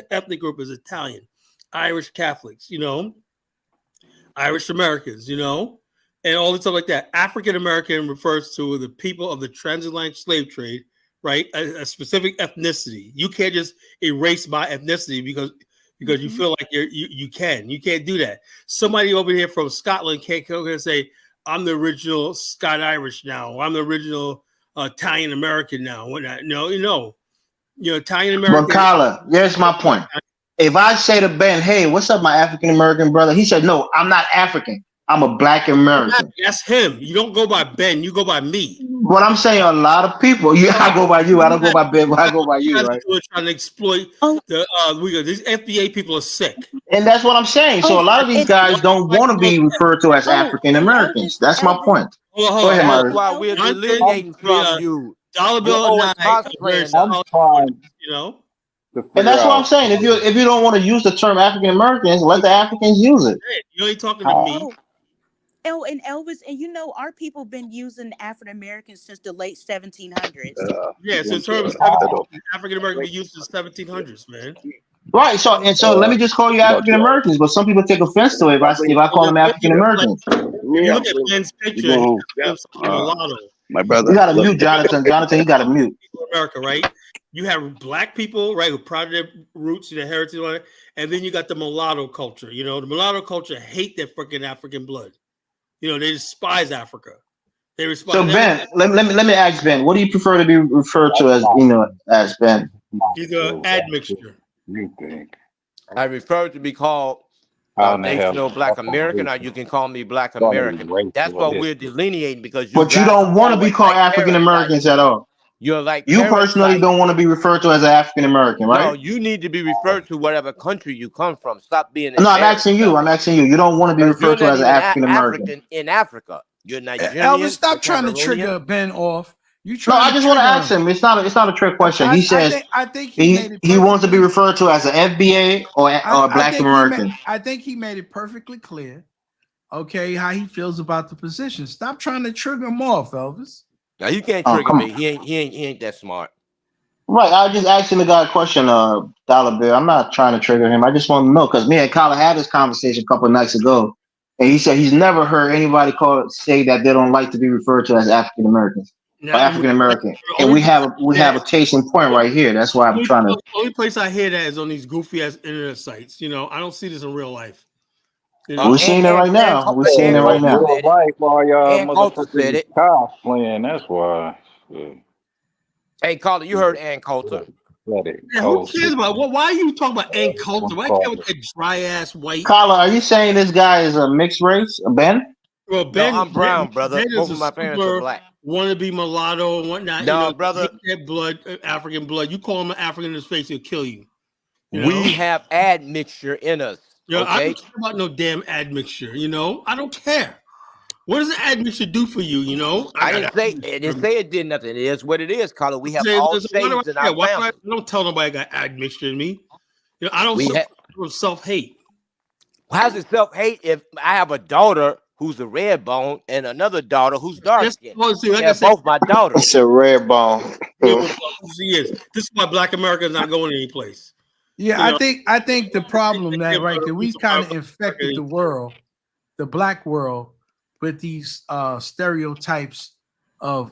ethnic group is Italian. Irish Catholics, you know? Irish Americans, you know? And all this stuff like that. African American refers to the people of the transatlantic slave trade, right? A specific ethnicity. You can't just erase my ethnicity because you feel like you can't do that. Somebody over here from Scotland can't come here and say, I'm the original Scot Irish now. I'm the original Italian American now. No, Italian American. But Kyla, here's my point. If I say to Ben, hey, what's up, my African American brother? He said, no, I'm not African. I'm a Black American. That's him. You don't go by Ben. You go by me. But I'm saying a lot of people. Yeah, I go by you. I don't go by Ben. But I go by you, right? Trying to exploit the these FBA people are sick. And that's what I'm saying. So a lot of these guys don't want to be referred to as African Americans. That's my point. Go ahead, That's Myron. why we're delineating from you. Dollar We're Bill always and I, cosplaying. you know. And that's what I'm saying. If you don't want to use the term African Americans, let the Africans use it. Hey, you ain't talking to me. Oh, and Elvis, and our people been using African Americans since the late 1700s. Yeah, so in terms of That don't, African American be used in the 1700s, man. Right. So let me just call you African Americans, but some people take offense to it if I call them African Americans. If you look at Ben's you picture, he go, looks like a mulatto. my You brother. got to Look, mute Jonathan. Jonathan, you got to mute. America, right? You have black people, right, who proud of their roots and their heritage, and then you got the mulatto culture. You know, the mulatto culture hate their freaking African blood. You know, they despise Africa. They despise. So Ben, let me ask Ben, what do you prefer to be referred to as Ben? He's an admixture. You think? I prefer to be called How in the hell? foundational Black American, or you can call me Black American. That's what we're delineating, because But you don't want to be called African Americans at all. You're like You personally don't want to be referred to as an African American, right? No, you need to be referred to whatever country you come from. Stop being No, I'm asking you. You don't want to be referred to as an African American in Africa. You're Nigerian. Elvis, stop trying to trigger Ben off. You No, I just want to ask him. It's not a trick question. He says I think he wants to be referred to as an FBA or Black American. I think he made it perfectly clear, okay, how he feels about the position. Stop trying to trigger him off, Elvis. Now you can't trigger me. He ain't that smart. Right. I was just asking the guy a question, Dollar Bill. I'm not trying to trigger him. I just want to know, because me and Kyla had this conversation a couple of nights ago, and he said he's never heard anybody say that they don't like to be referred to as African Americans. African American, and we have a case in point right here. That's why I'm trying to. The only place I hear that is on these goofy ass internet sites. You know, I don't see this in real life. You know? We're seeing it right now. We're seeing it right now. Life while y'all motherfuckers playing. That's why. Hey, Carter, you heard Ann Coulter. Yeah, who cares about why are you talking about Ann Coulter? Why can't with that dry ass white? Kyla, are you saying this guy is a mixed race, Ben? Well, Ben, no, I'm brown, brother. Ben Both of my parents are black. Want to be mulatto and whatnot? No, brother. That blood, African blood. You call him an African in his face, he'll kill you. We have admixture in us. Yeah, okay? I don't care about no damn admixture. You know, I don't care. What does the admixture do for you? You know, I didn't say it did nothing. It is what it is, Carla. We have all shades in our family. I don't tell nobody I got admixture in me. You know, I don't self-hate. How's it self-hate if I have a daughter who's a red bone and another daughter who's dark skinned? Both my daughters. It's a red bone. This is why Black America is not going any place. Yeah, I think the problem that we've kind of infected the world, the black world, with these stereotypes of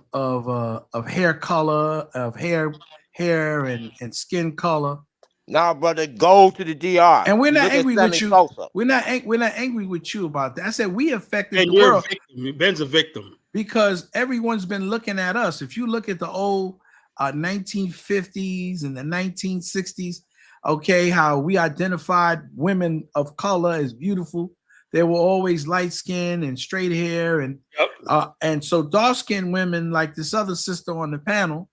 hair color, of hair and skin color. Nah, brother, go to the DR. And we're not angry with you. We're not angry with you about that. I said we affected the world. Ben's a victim because everyone's been looking at us. If you look at the old 1950s and the 1960s, okay, how we identified women of color as beautiful. They were always light skinned and straight hair, and so dark skinned women like this other sister on the panel,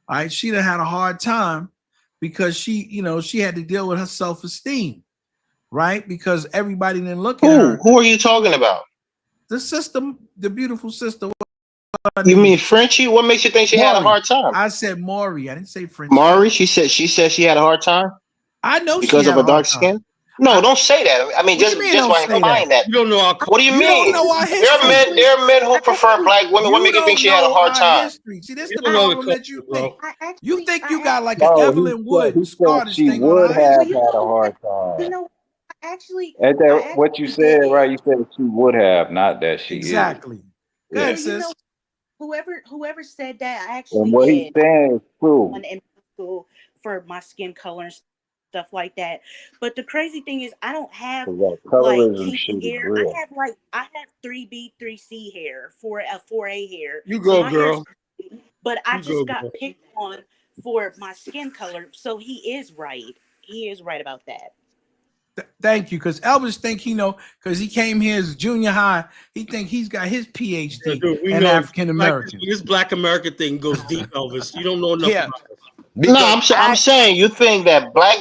all right, she'd have had a hard time because she had to deal with her self-esteem, right? Because everybody didn't look at her. Who are you talking about? The sister, the beautiful sister. You mean Frenchie? What makes you think she had a hard time? I said Maury. I didn't say Frenchie. Maury? She said she had a hard time. I know because of her dark skin. No, don't say that. I mean, just by implying that. You don't know our. What do you mean? There are men who prefer black women. What makes you think she had a hard time? See, this is the problem that you think. You think you got like an Evelyn Wood Scottish thing on would her have history. had a hard time. You know, actually, What you said, right? You said she would have, not that she exactly. Go ahead, sis. Whoever said that, I actually and what he's saying is true. In school for my skin color and stuff like that. But the crazy thing is, I don't have like kinky hair. I have 3B, 3C hair, 4A hair. You go, girl. But I just got picked on for my skin color, so he is right. He is right about that. Thank you, because Elvis think because he came here as junior high, he think he's got his PhD in African American. This Black American thing goes deep, Elvis. You don't know enough about it. No, I'm saying you think that black,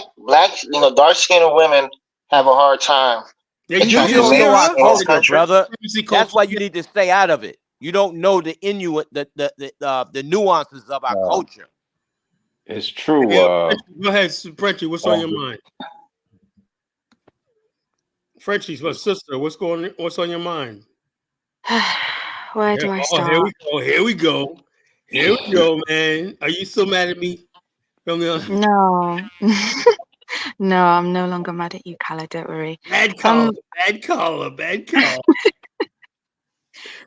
dark skinned women have a hard time. Yeah, you don't know our culture, brother. That's why you need to stay out of it. You don't know the Inuit, the nuances of our culture. It's true. Go ahead, Frenchie. What's on your mind? Frenchie's my sister. What's on your mind? Where Yeah. do I Oh, here we start? go. Here we go. Here we go, man. Are you still mad at me? No. No, I'm no longer mad at you, Kala, don't worry. Bad caller, bad caller, bad call.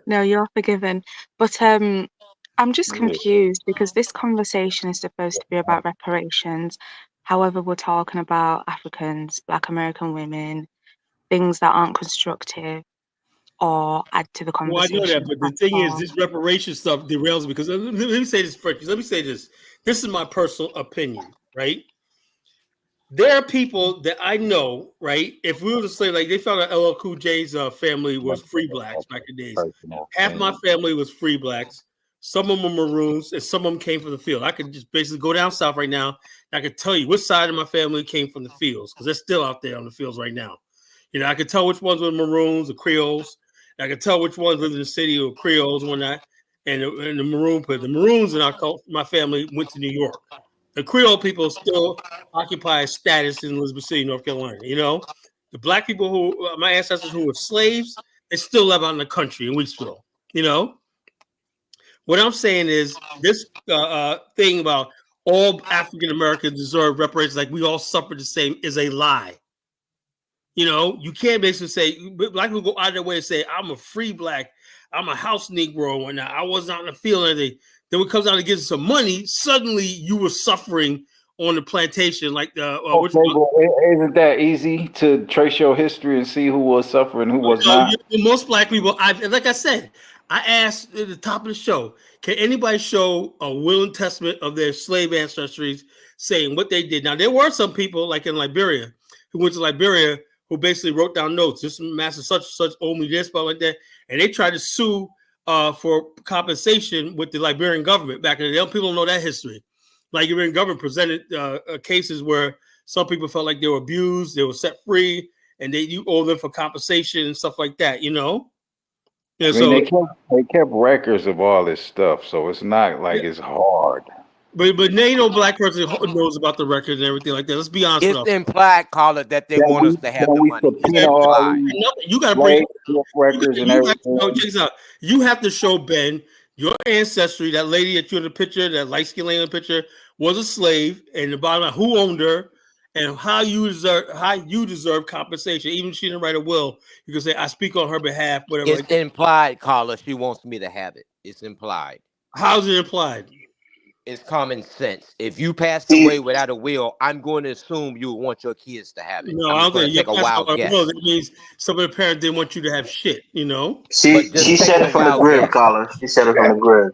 No, you're forgiven. But I'm just Yeah. confused because this conversation is supposed to be about reparations. However, we're talking about Africans, Black American women, things that aren't constructive or add to the Well, I know that, conversation but the at thing is, all. this reparation stuff derails because let me say this first. Let me say this. This is my personal opinion, right? There are people that I know, right? If we were to say, like, they found out LL Cool J's family was free blacks back in the days. Personal Half my opinion. family was free blacks. Some of them were maroons, and some of them came from the field. I could just basically go down south right now. And I could tell you which side of my family came from the fields because they're still out there on the fields right now. You know, I could tell which ones were maroons or Creoles. I could tell which ones lived in the city or Creoles and whatnot. And the maroon, but the maroons in my family went to New York. The Creole people still occupy status in Elizabeth City, North Carolina. You know, the black people who my ancestors who were slaves, they still live out in the country in Weeksville. You know, what I'm saying is this thing about all African Americans deserve reparations, like we all suffered the same, is a lie. You know, you can't basically say black people go out of their way and say, I'm a free black, I'm a house Negro and whatnot. I wasn't out in the field or anything. Then when it comes out to get some money, suddenly you were suffering on the plantation, like Okay, well, isn't that easy to trace your history and see who was suffering, who was not? most black people, like I said, I asked at the top of the show, can anybody show a will and testament of their slave ancestries saying what they did? Now, there were some people, like in Liberia, who went to Liberia, who basically wrote down notes. This master such and such owed me this, but like that. And they tried to sue for compensation with the Liberian government back in the day. People don't know that history. Liberian government presented cases where some people felt like they were abused, they were set free, and you owe them for compensation and stuff like that, you know? Yeah, I mean, they kept records of all this stuff, so it's not like it's hard. But ain't no black person knows about the records and everything like that. Let's be honest with It's ourselves. implied, Caller, that they want us to have the money. It's implied. You got to bring records and everything. Check this out. You have to show Ben your ancestry. That lady that you in the picture, that light skinned lady in the picture, was a slave, and the bottom line, who owned her, and how you deserve compensation. Even if she didn't write a will, you can say, "I speak on her behalf." Whatever. It's implied, Caller. She wants me to have it. It's implied. How's it implied? It's common sense. If you passed away without a will, I'm going to assume you would want your kids to have it. No, I'm I don't think take a wild guess. Will, that means some of the parents didn't want you to have shit, you know? She said it from the grave, caller. She said it from the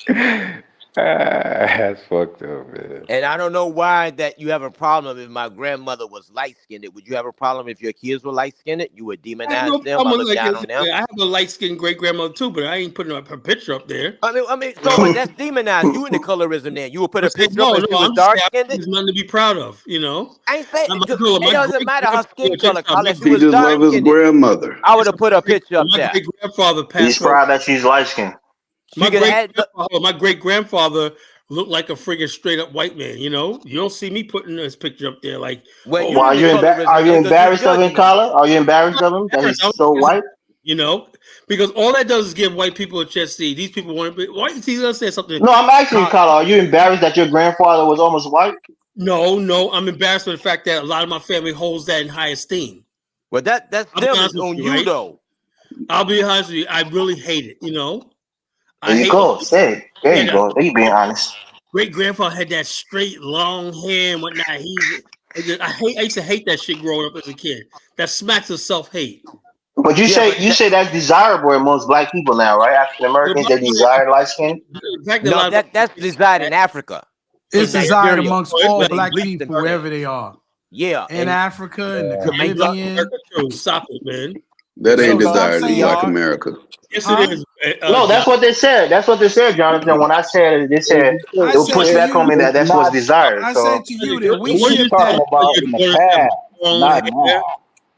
grave. That's fucked up, man. And I don't know why that you have a problem if my grandmother was light-skinned. Would you have a problem if your kids were light-skinned? You would demonize them? I look down on them? I have a light-skinned great-grandmother too, but I ain't putting her picture up there. I mean, so that's demonized. You in the colorism there. You would put a picture up if she was dark-skinned? There's nothing to be proud of, you know? I ain't saying it doesn't matter her skin color. If she He was just love his dark-skinned, grandmother. I would have put a picture up there. My great-grandfather passed. He's proud that she's light-skinned. My great-grandfather looked like a friggin' straight-up white man, you know? You don't see me putting his picture up there like... Well, are you embarrassed of him, Carla? Are you embarrassed of him that he's so white? You know? Because all that does is give white people a chance to see. These people want to be... Why you see us say something? No, I'm asking you, Carla, are you embarrassed that your grandfather was almost white? No. I'm embarrassed by the fact that a lot of my family holds that in high esteem. Well, that's them. It's on you, right? Though. I'll be honest with you. I really hate it, you know? There you go. Say it. There you go. There you being honest. Great grandfather had that straight, long hair and whatnot. I used to hate that shit growing up as a kid. That smacks of self-hate. But you say that's desirable in most black people now, right? African Americans, they desire light skin. No, that's desired in Africa. It's desired amongst all black people, wherever they are. Yeah, in Africa, in the Caribbean. Stop it, man. That ain't desired in Black America. Yes, it is. No, that's what they said. That's what they said, Jonathan. When I said it, they said they'll push back on me that that's what's desired. I said to you that we ship that.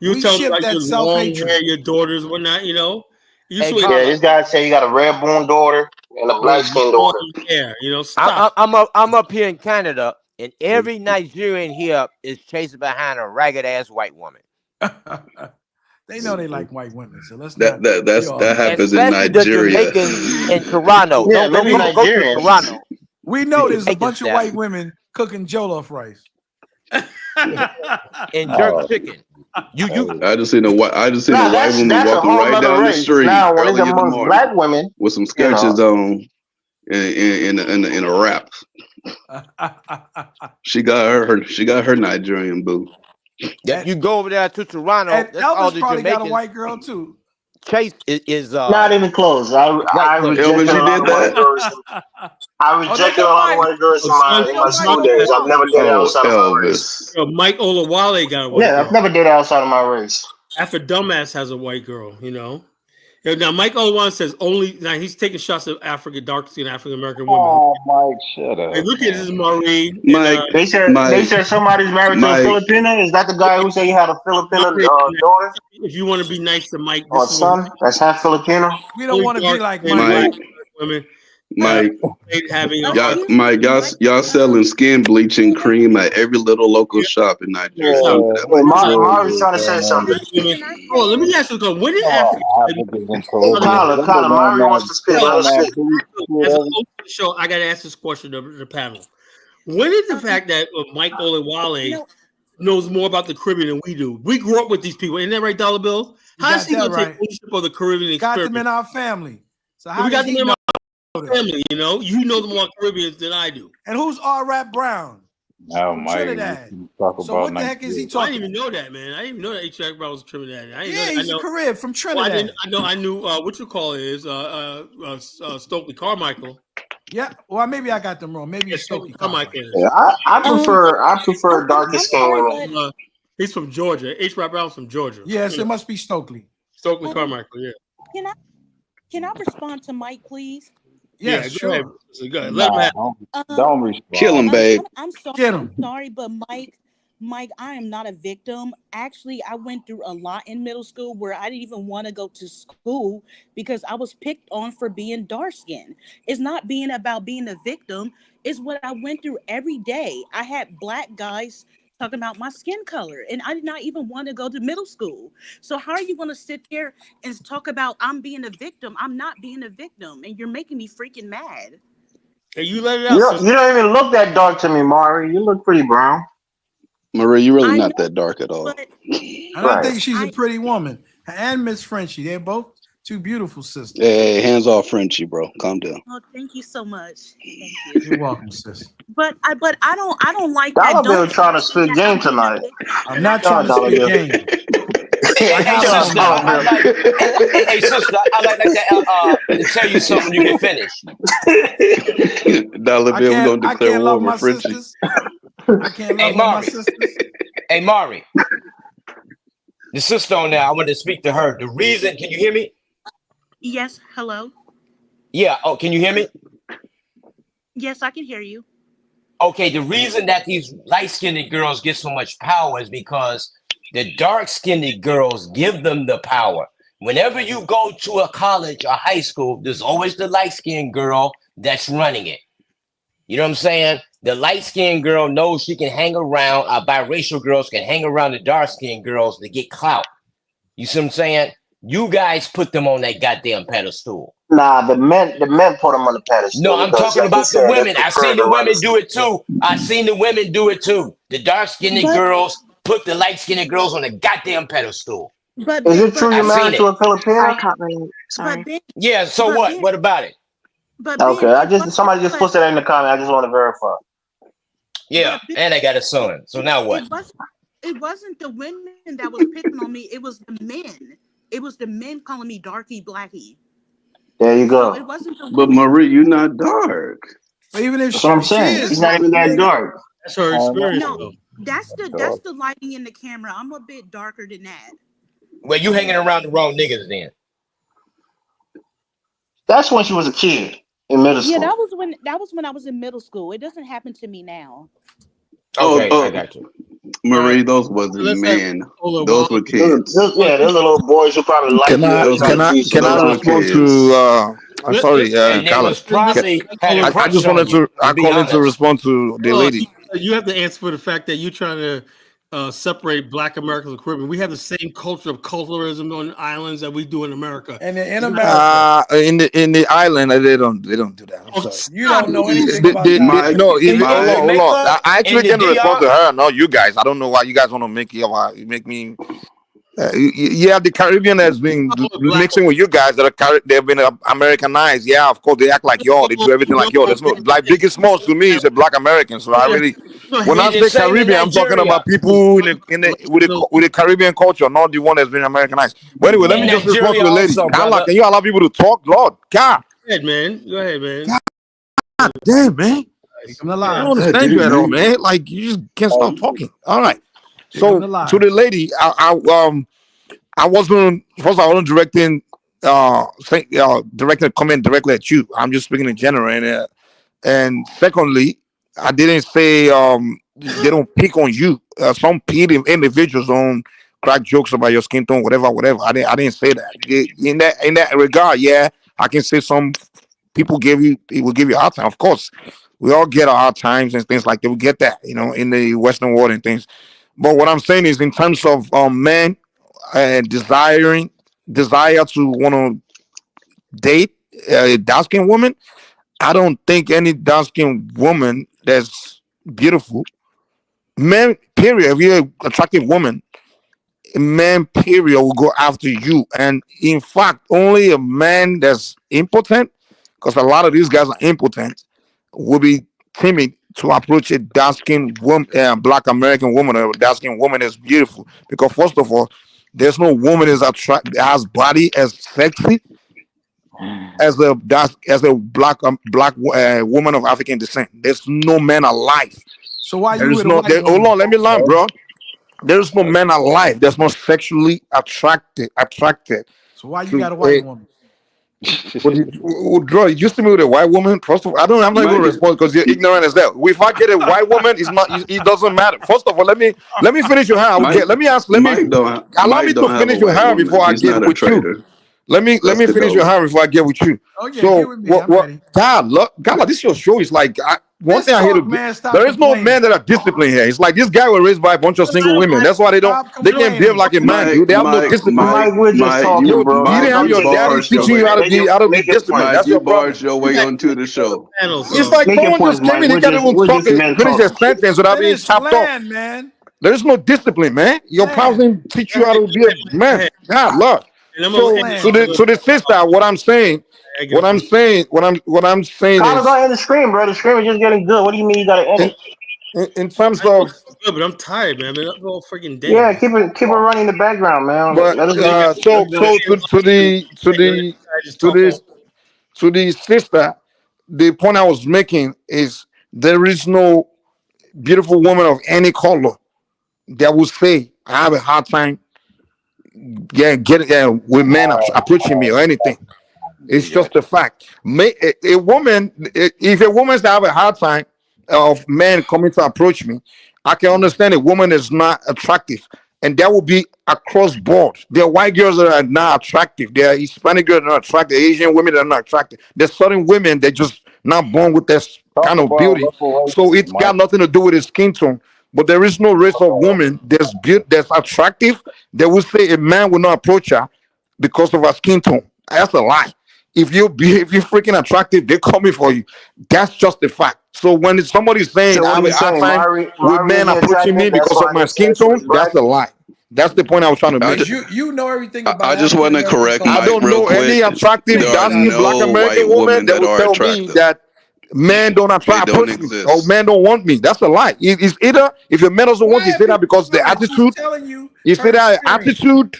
You tell me like your long hair, your daughters, whatnot, you know. This guy said you got a red bone daughter and a black skin daughter. Yeah, you know. Stop. I'm up here in Canada, and every Nigerian here is chasing behind a ragged ass white woman. They know they like white women, so let's That not. that that's be all that that. happens in Especially the Nigeria. Jamaicans in Toronto. Yeah, Don't maybe go to Nigerians. Toronto. We know there's a Jamaicans bunch of down white women cooking jollof rice. and jerk Oh, chicken. You I just seen a Nah, white woman that's a walking whole right nother down the race. street Now, when it's early in the amongst morning black women, with some you sketches know, on in a wrap. She got her Nigerian boo. Yep, you go over there to Toronto. And That's all Elvis the probably got a Jamaicans. white girl too. Chase is not even close. white I women. rejected Elvis, a you lot did of white that? girls. I Oh, they rejected a go lot of white. white girls Oh, son, in They my go school white son, days. I've girl. never dated Oh, outside of my race. Elvis. Mike Olawale got a white Yeah, I've girl. never dated outside of my race. After Dumbass has a white girl, you know. Yeah, now Mike Olawale says only now he's taking shots at dark skinned African American women. oh, Mike, shut Hey, up, look at this man. is Maureen and Mike, They said somebody's married to a Mike, Filipino. Is that the guy who said he had a Filipino Maureen, daughter if you want to be nice to Mike, or this is what son that's half Filipino? We don't only want to be like dark-skinned Mike. Mike, black women Mike, having a y'all, Excuse Mike, me, y'all, Mike. y'all selling skin bleaching cream at every little local shop in Nigeria. Yeah. Tell me that, Wait, Mike. Mari's trying to say something. women. Can I Oh, let say me this? ask you something. When did Come on, African Africans and Hey, Caribbean. Them Kyler, the Mari one wants to speak. Let her that speak. bleach shit as a every. host of the show, I got to ask this question to the panel. When is the fact that Mike Olawale No, knows more about the Caribbean than we do? We grew up with these people. Isn't that right, Dollar Bill? You How is got he that going to take right. ownership of the Caribbean Got them experience? in our family. So We how got does them he in know my this? family, you know. You know more Caribbeans than I do. And who's R. Rap Brown No, from Mike, Trinidad? you talk So about what the heck is he Nigeria. I talking? didn't even know that, man. I didn't even know that H.R. Brown was Trinidad. I didn't know Yeah, that. he's a Carib from Well, I Trinidad. knew what you call it is Stokely Carmichael. Yeah, well maybe I got them wrong. Maybe Yeah, it's Stokely Stokey Carmichael Carmichael. is. Yeah, I I'm prefer darker I'm skinned sorry, women. but He's from Georgia. H.R. Brown's from Georgia. Yes, You it know, must be Stokely. Stokely Carmichael. Yeah. can I can I respond to Mike, please? Yes, Yeah. Go ahead. sure. Go ahead. Let him Nah, have. Um, don't Kill him, respond. babe. I'm sorry. Get I'm him. sorry, but Mike, I am not a victim. Actually, I went through a lot in middle school where I didn't even want to go to school because I was picked on for being dark skinned. It's not being about being a victim. It's what I went through every day. I had black guys talking about my skin color, and I did not even want to go to middle school. So how are you going to sit there and talk about I'm being a victim? I'm not being a victim, and you're making me freaking mad. Hey, you let it You out, sis. don't even look that dark to me, Mari. You look pretty brown. Marie, you're really I not know, that dark at all. but And I Right. think she's a I pretty woman. And Miss Frenchie, they're both two beautiful sisters. Hey, hands off Frenchie, bro. Calm down. oh, thank you so much. Thank you. You're welcome, sis. But I don't like Dollar that. Bill Don't trying to say spit that game I'm being a tonight. victim. I'm And I not Shout trying out to Dollar spit Bill. game. Hey, I hey, got Shout out sister, some. Dollar I Bill. like. Hey, sister, I like to tell you something. You can finish. Dollar Bill, we're gonna I declare can't war love my with Frenchie. sisters. I can't Hey, love on my Mari. sisters. Hey, Mari. The sister on there. I want to speak to her. The reason. Can you hear me? yes, hello. Yeah. Oh, can you hear me? Yes, I can hear you. Okay. The reason that these light-skinned girls get so much power is because the dark-skinned girls give them the power. Whenever you go to a college or high school, there's always the light-skinned girl that's running it. You know what I'm saying? The light-skinned girl knows she can hang around, biracial girls can hang around the dark-skinned girls to get clout. You see what I'm saying? You guys put them on that goddamn pedestal. Nah, the men put them on the No, pedestal I'm because, talking like you about the said, they women. I prefer seen the the women runners. do it too. I seen the women do it too. The dark-skinned But girls put the light-skinned girls on the goddamn pedestal. but Is Ben, it true but you're I Ben, seen married to it. a Filipino? I can't relate. but Sorry. Ben, Yeah, so but what? Ben, What about it? but Okay, Ben, it wasn't. somebody just But posted that in the comment. I just want to verify. Yeah, Ben, and I got a son. So now what? it wasn't. It wasn't the women that was picking on me. It was the men. It was the men calling me darky blacky. There you So it go. wasn't the But women. Marie, you're not dark. But even if That's what I'm she saying. is, She's not even that dark. That's her I know. experience, No, though. that's the lighting in the camera. I'm a bit darker than that. Well, you hanging around the wrong niggas then. That's when she was a kid in middle Yeah, school. that was when I was in middle school. It doesn't happen to me now. Oh, Okay, I got you. Marie, those wasn't Let's have men. Ola Those Wall. were kids. Yeah, those are little boys who probably like Can you I and Those try were can to I teach can you I those were something. respond kids. to sorry, And they Khaled. was probably had a I crush just on wanted you, to to I be called in to honest. respond to the Oh, lady. you have to answer for the fact that you're trying to separate Black Americans and Caribbean. We have the same culture of colorism on islands that we do in America. And in America, in the island, they don't do that. I'm sorry. You don't know anything about that. Hold on. I actually in can the respond to DR? her, not you guys. I don't know why you guys want to make me. Yeah, the Caribbean has been mixing with you guys that are they've been Americanized. Yeah, of course they act like y'all. They do everything like y'all. There's no like Biggest Smalls to me is a Black American. So I really, when I say Caribbean, I'm talking about people with the Caribbean culture, not the one that's been Americanized. But anyway, let me just respond to the lady. Allah, can you allow people to talk, Lord? God, go ahead, man. Go ahead, man. God damn, man. I'm not I lying. don't understand you at all, man. Like you just can't stop talking. All right. So to the lady, I wasn't directing directing a comment directly at you. I'm just speaking in general, and secondly, I didn't say they don't pick on you. Some individuals don't crack jokes about your skin tone, whatever. I didn't say that. In that regard, yeah, I can say some people will give you a hard time. Of course, we all get our hard times and things like that. We get that, in the Western world and things. But what I'm saying is, in terms of men desire to want to date a dark-skinned woman, I don't think any dark-skinned woman that's beautiful, man, period, if you're an attractive woman, man, period, will go after you. And in fact, only a man that's impotent, because a lot of these guys are impotent, will be timid to approach a dark-skinned woman, Black American woman, or a dark-skinned woman that's beautiful. Because first of all, there's no woman that has body as sexy as a black woman of African descent. There's no man alive. So why there you is with a white woman? Hold on, let me learn, bro. There's no man alive that's not sexually attracted. So why you got a white woman? Bro, you used to me with a white woman. First of all, I'm not even going to respond because you're ignorant as that. If I get a white woman, it doesn't matter. First of all, let me finish with her. Allow me to finish with her before I get with you. Let me finish with her before I get with you. Oh yeah, get with me. I'm ready. God, this your show. It's like one thing I hear. There is no men that are disciplined here. It's like this guy was raised by a bunch of single women. That's why they can't behave like a man, dude. They have no discipline. We're just talking, bro. You didn't have your daddy teaching you how to be disciplined. That's your problem. your way onto the show. It's like someone just came in and can't even talk and finish a sentence without being chopped off. Man. There is no discipline, man. Your parents didn't teach you how to be a man. God, Lord. So the sister, what I'm saying. Carlos, go ahead and scream, bro. The scream is just getting good. What do you mean you gotta end it? In terms of good, but I'm tired, man. I've been up all freaking day. Yeah, keep it running in the background, man. But to the sister, the point I was making is there is no beautiful woman of any color that will say I have a hard time with men approaching me or anything. It's just a fact. A woman, if a woman have a hard time of men coming to approach me, I can understand a woman is not attractive, and that will be across board. There are white girls that are not attractive. There are Hispanic girls that are not attractive. Asian women that are not attractive. There's certain women that just not born with this kind of beauty. So it's got nothing to do with his skin tone. But there is no race of woman that's attractive that will say a man will not approach her because of her skin tone. That's a lie. If you're freaking attractive, they're coming for you. That's just a fact. So when somebody's saying I have a hard time with men approaching me because of my skin tone, that's a lie. That's the point I was trying to make. You know everything about. I just want to correct Mike. I don't know any attractive Black American woman that will tell me that men don't approach me or men don't want me. That's a lie. It's either if a man doesn't want you, say that because the attitude. You say that attitude.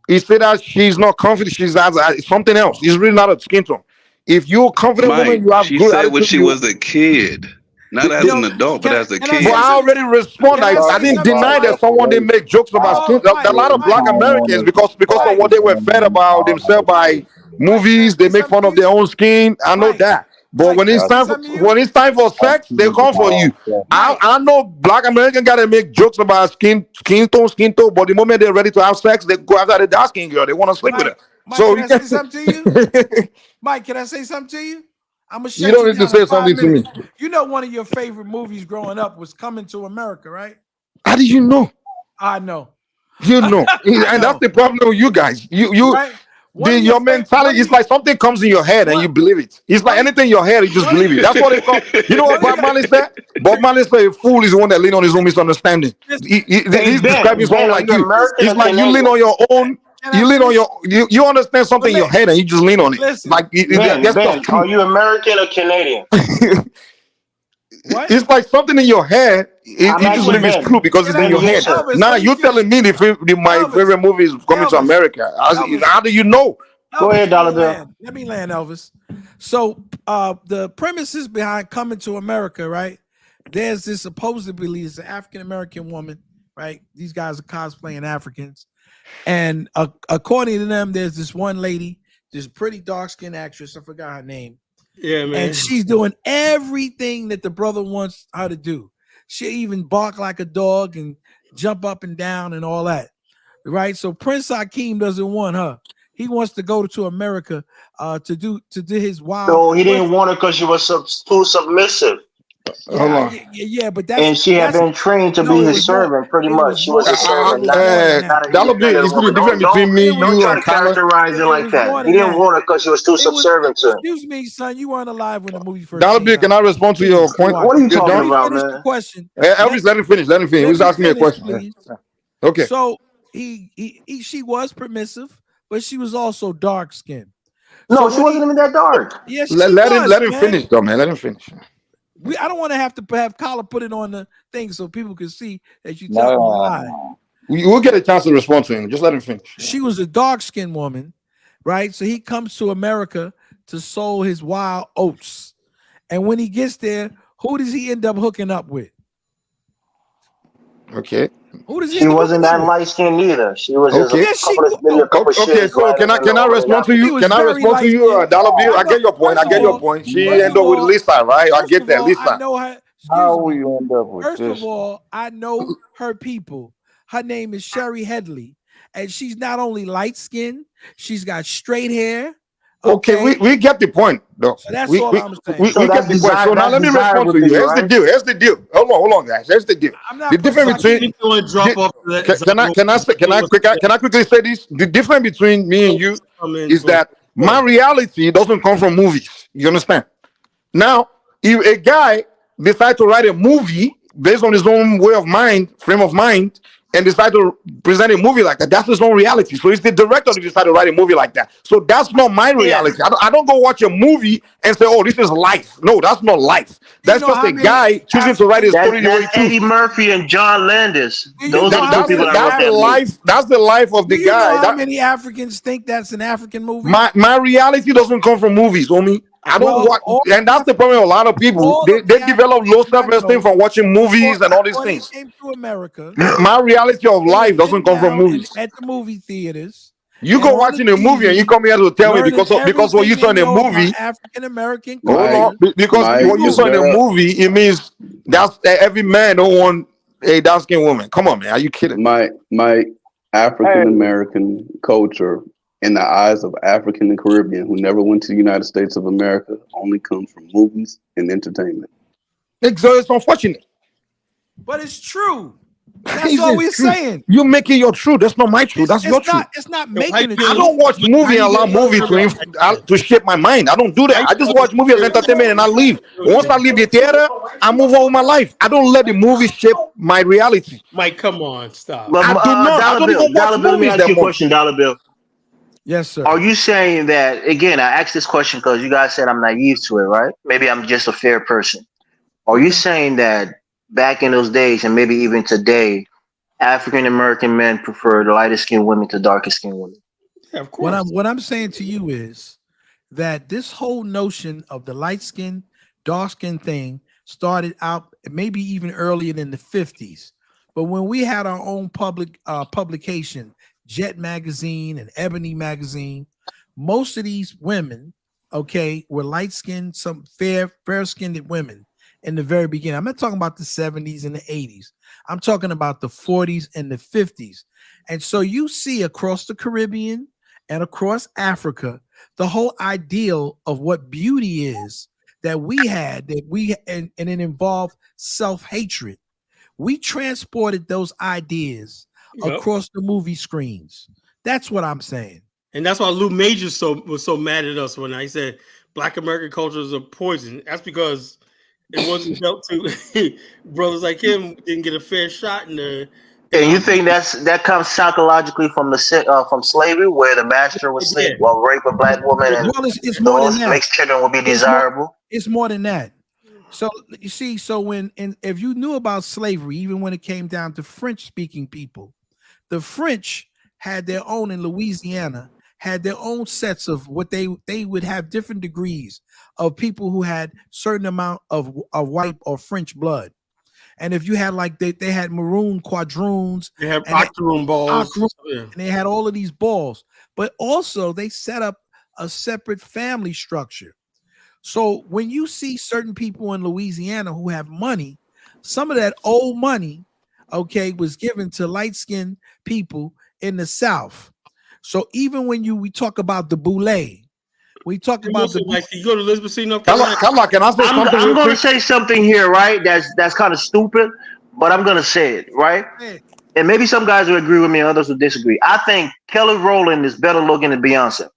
He said that she's not confident. She's something else. It's really not a skin tone. If you're a confident woman, you have she good said attitude. when she was a kid, not as an adult, but as a kid. But I already respond. I didn't deny that someone didn't make jokes about skin. A lot of Black Americans, because of what they were fed about themselves by movies, they make fun of their own skin. I know that. But when it's time for sex, they come for you. I know Black American gotta make jokes about skin tone. But the moment they're ready to have sex, they go after the dark skin girl. They want to sleep with her. Mike, can I say something to you? Mike, can I say something to you? I'm gonna. You don't need to say something to me. You know, one of your favorite movies growing up was Coming to America, right? How did you know? I know. You know, and that's the problem with you guys. Right? Your mentality is like something comes in your head and you believe it. It's like anything in your head, you just believe it. That's what they call. You know what Bob Marley said? Bob Marley said, "A fool is the one that lean on his own misunderstanding." He's describing someone like you. American It's or like you lean Canadian? on your own. You lean on your. You understand something in your head and you just lean on it. Listen, Like that's Ben, true. are you American or Canadian? What? It's like something in your head. You just asking believe it's Ben. true because it's in your head. Elvis, Now let me you're finish. telling me my Elvis, favorite movie is coming to Elvis, America. Elvis. How do you know? Go ahead, Dollar Bill. Let me land, Elvis. So the premises behind Coming to America, right? There's this supposedly is an African American woman, right? These guys are cosplaying Africans, and according to them, there's this one lady, this pretty dark skinned actress. I forgot her name. Yeah, man. And she's doing everything that the brother wants her to do. She even bark like a dog and jump up and down and all that, right? So Prince Hakeem doesn't want her. He wants to go to America to do his wild. No, he didn't want her because she was too submissive. Yeah, but that's and she had been trained to be his servant, pretty much. She was a servant, not That'll be the difference between me, you, try and to characterize it like that. He didn't want her because she was too subservient to him. Excuse me, son, you weren't alive when the movie first That'll came be. out. Can I respond to your point? What are you talking about, Finish man? the question. Elvis, let him finish. Let him finish. He's asking me a question. Please. Okay. So she was permissive, but she was also dark skinned. No, she wasn't even that dark. Yes, let him finish, though, man. Let him finish. I don't want to have Collar put it on the thing so people can see that you tell them a lie. We'll get a chance to respond to him. Just let him finish. She was a dark-skinned woman, right? So he comes to America to sow his wild oats. And when he gets there, who does he end up hooking up with? Okay. Who does he She wasn't that light-skinned either. She was just a couple of Okay, so can I respond to you? Can I respond to you, Dollar Bill? I get your point. I get your point. She ended up with Lisa, right? I get that, Lisa. I know her. How will you end up with First this? of all, I know her people. Her name is Sherry Headley, and she's not only light-skinned, she's got straight hair. Okay, we get the point, though. So that's all I'm saying. We get the point. So now let me respond to you. Here's the deal. Here's the deal. Hold on, guys. Here's the deal. The difference between can I quickly say this? The difference between me and you is that my reality doesn't come from movies. You understand? Now, if a guy decides to write a movie based on his own frame of mind, and decide to present a movie like that, that's his own reality. So it's the director who decided to write a movie like that. So that's not my reality. I don't go watch a movie and say, "Oh, this is life." No, that's not life. That's just a guy choosing to write his story the way he chooses. Eddie Murphy and John Landis. Those are the people that wrote that life. That's the life of the guy. How many Africans think that's an African movie? My reality doesn't come from movies, homie. I don't watch, and that's the problem with a lot of people. They develop low self-esteem from watching movies and all these things. Came to America. My reality of life doesn't come from movies. At the movie theaters, you go watching a movie and you come here to tell me because what you saw in a movie, African American, because what you saw in a movie, it means that's every man don't want a dark-skinned woman. Come on, man, are you kidding? My African American culture, in the eyes of African and Caribbean who never went to the United States of America, only comes from movies and entertainment. It's unfortunate. But it's true. That's all we're saying. You make it your truth. That's not my truth. That's your truth. It's not making it. I don't watch movie and allow movie to shape my mind. I don't do that. I just watch movie as entertainment and I leave. Once I leave the theater, I move on with my life. I don't let the movie shape my reality. Mike, come on, stop. I do not. I don't even watch movies. Let me ask you a question, Dollar Bill. Yes, sir. Are you saying that, again, I asked this question because you guys said I'm naive to it, right? Maybe I'm just a fair person. Are you saying that back in those days and maybe even today, African-American men prefer the lighter-skinned women to darker-skinned women? Yeah, of course. What I'm saying to you is that this whole notion of the light-skinned, dark-skinned thing started out maybe even earlier than the 50s. But when we had our own public publication, Jet Magazine and Ebony Magazine, most of these women, were light-skinned, some fair-skinned women in the very beginning. I'm not talking about the 70s and the 80s. I'm talking about the 40s and the 50s. And so you see across the Caribbean and across Africa, the whole ideal of what beauty is that we had, and it involved self-hatred. We transported those ideas across the movie screens. That's what I'm saying. And that's why Lou Major was so mad at us when I said Black American culture is a poison. That's because it wasn't dealt to brothers like him didn't get a fair shot in the. And you think that comes psychologically from slavery, where the master would sleep while rape a black woman, and it's more than that. mixed children would be desirable? It's more than that. So you see, if you knew about slavery, even when it came down to French-speaking people, the French had their own in Louisiana, had their own sets of what they would have different degrees of people who had certain amount of white or French blood. And if you had like they had maroon quadroons, they have octoroon balls, and they had all of these balls, but also they set up a separate family structure. So when you see certain people in Louisiana who have money, some of that old money, was given to light-skinned people in the South. So even when we talk about the boule, we talk about like you go to Elizabeth, North Carolina. Come on, can I say something? I'm going to say something here, right? That's kind of stupid, but I'm going to say it, right? And maybe some guys will agree with me, and others will disagree. I think Kelly Rowland is better looking than Beyonce.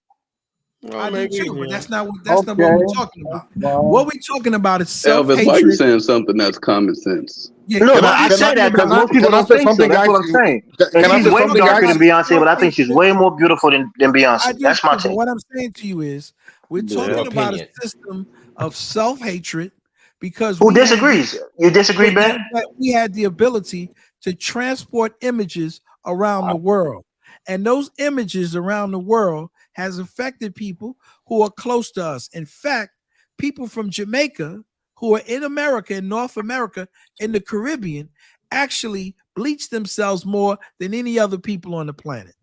I do too, but that's not what we're talking about. What we're talking about is self-hatred. Elvis, why are you saying something that's common sense? Yeah, no, I say that because most people don't think so. That's what I'm saying. She's way darker than Beyonce, but I think she's way more beautiful than Beyonce. That's my take. What I'm saying to you is, we're talking about a system of self-hatred because who disagrees? You disagree, Ben? We had the ability to transport images around the world, and those images around the world has affected people who are close to us. In fact, people from Jamaica who are in America, in North America, in the Caribbean, actually bleach themselves more than any other people on the planet.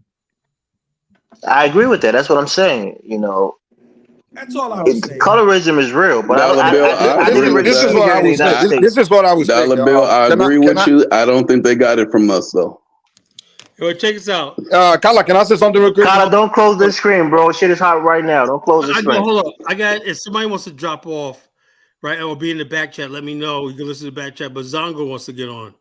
I agree with that. That's what I'm saying. That's all I was saying. Colorism is real, but this is what I was saying. This is what I was saying. Dollar Bill, I agree with you. I don't think they got it from us, though. Yo, check us out. Carla, can I say something real quick? Carla, don't close the screen, bro. Shit is hot right now. Don't close the screen. Hold up. If somebody wants to drop off, right, and will be in the back chat, let me know. You can listen to the back chat, but Zongo wants to get on.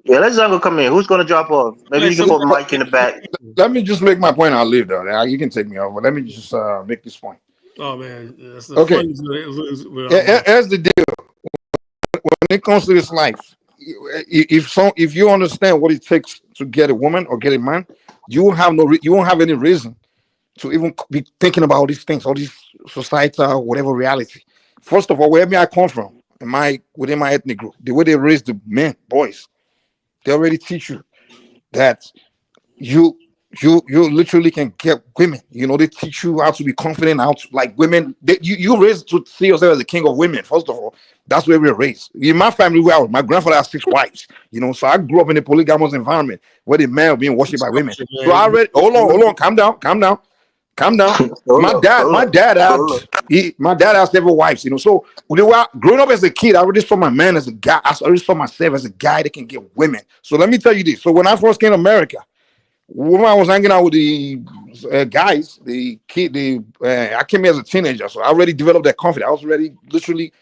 Yeah, let Zongo come in. Who's going to drop off? Maybe you can put Mike in the back. Let me just make my point. I'll leave, though. You can take me over. Let me just make this point. Oh, man. That's okay. Here's the deal. When it comes to this life, if you understand what it takes to get a woman or get a man, you won't have any reason to even be thinking about all these things, all these societal, whatever reality. First of all, wherever I come from, within my ethnic group, the way they raise the men, boys, they already teach you that you literally can get women. They teach you how to be confident, how to like women. You raised to see yourself as the king of women. First of all, that's where we were raised. In my family, my grandfather has 6 wives. So I grew up in a polygamous environment where the men were being worshipped by women. So I read. Hold on, calm down. My dad had several wives. So when I growing up as a kid, I already saw my man as a guy. I already saw myself as a guy that can get women. So let me tell you this. So when I first came to America, when I was hanging out with the guys, I came here as a teenager, so I already developed that confidence. I was already literally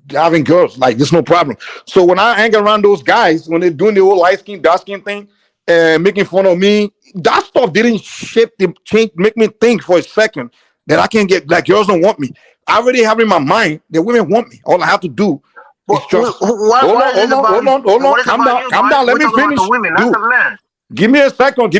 having girls, like there's no problem. So when I hang around those guys, when they're doing the whole light skin, dark skin thing, and making fun of me, that stuff didn't make me think for a second that I can't get, like, girls don't want me. I already have in my mind that women want me. All I have to do is just hold on, calm down. Let me finish. Give me a second.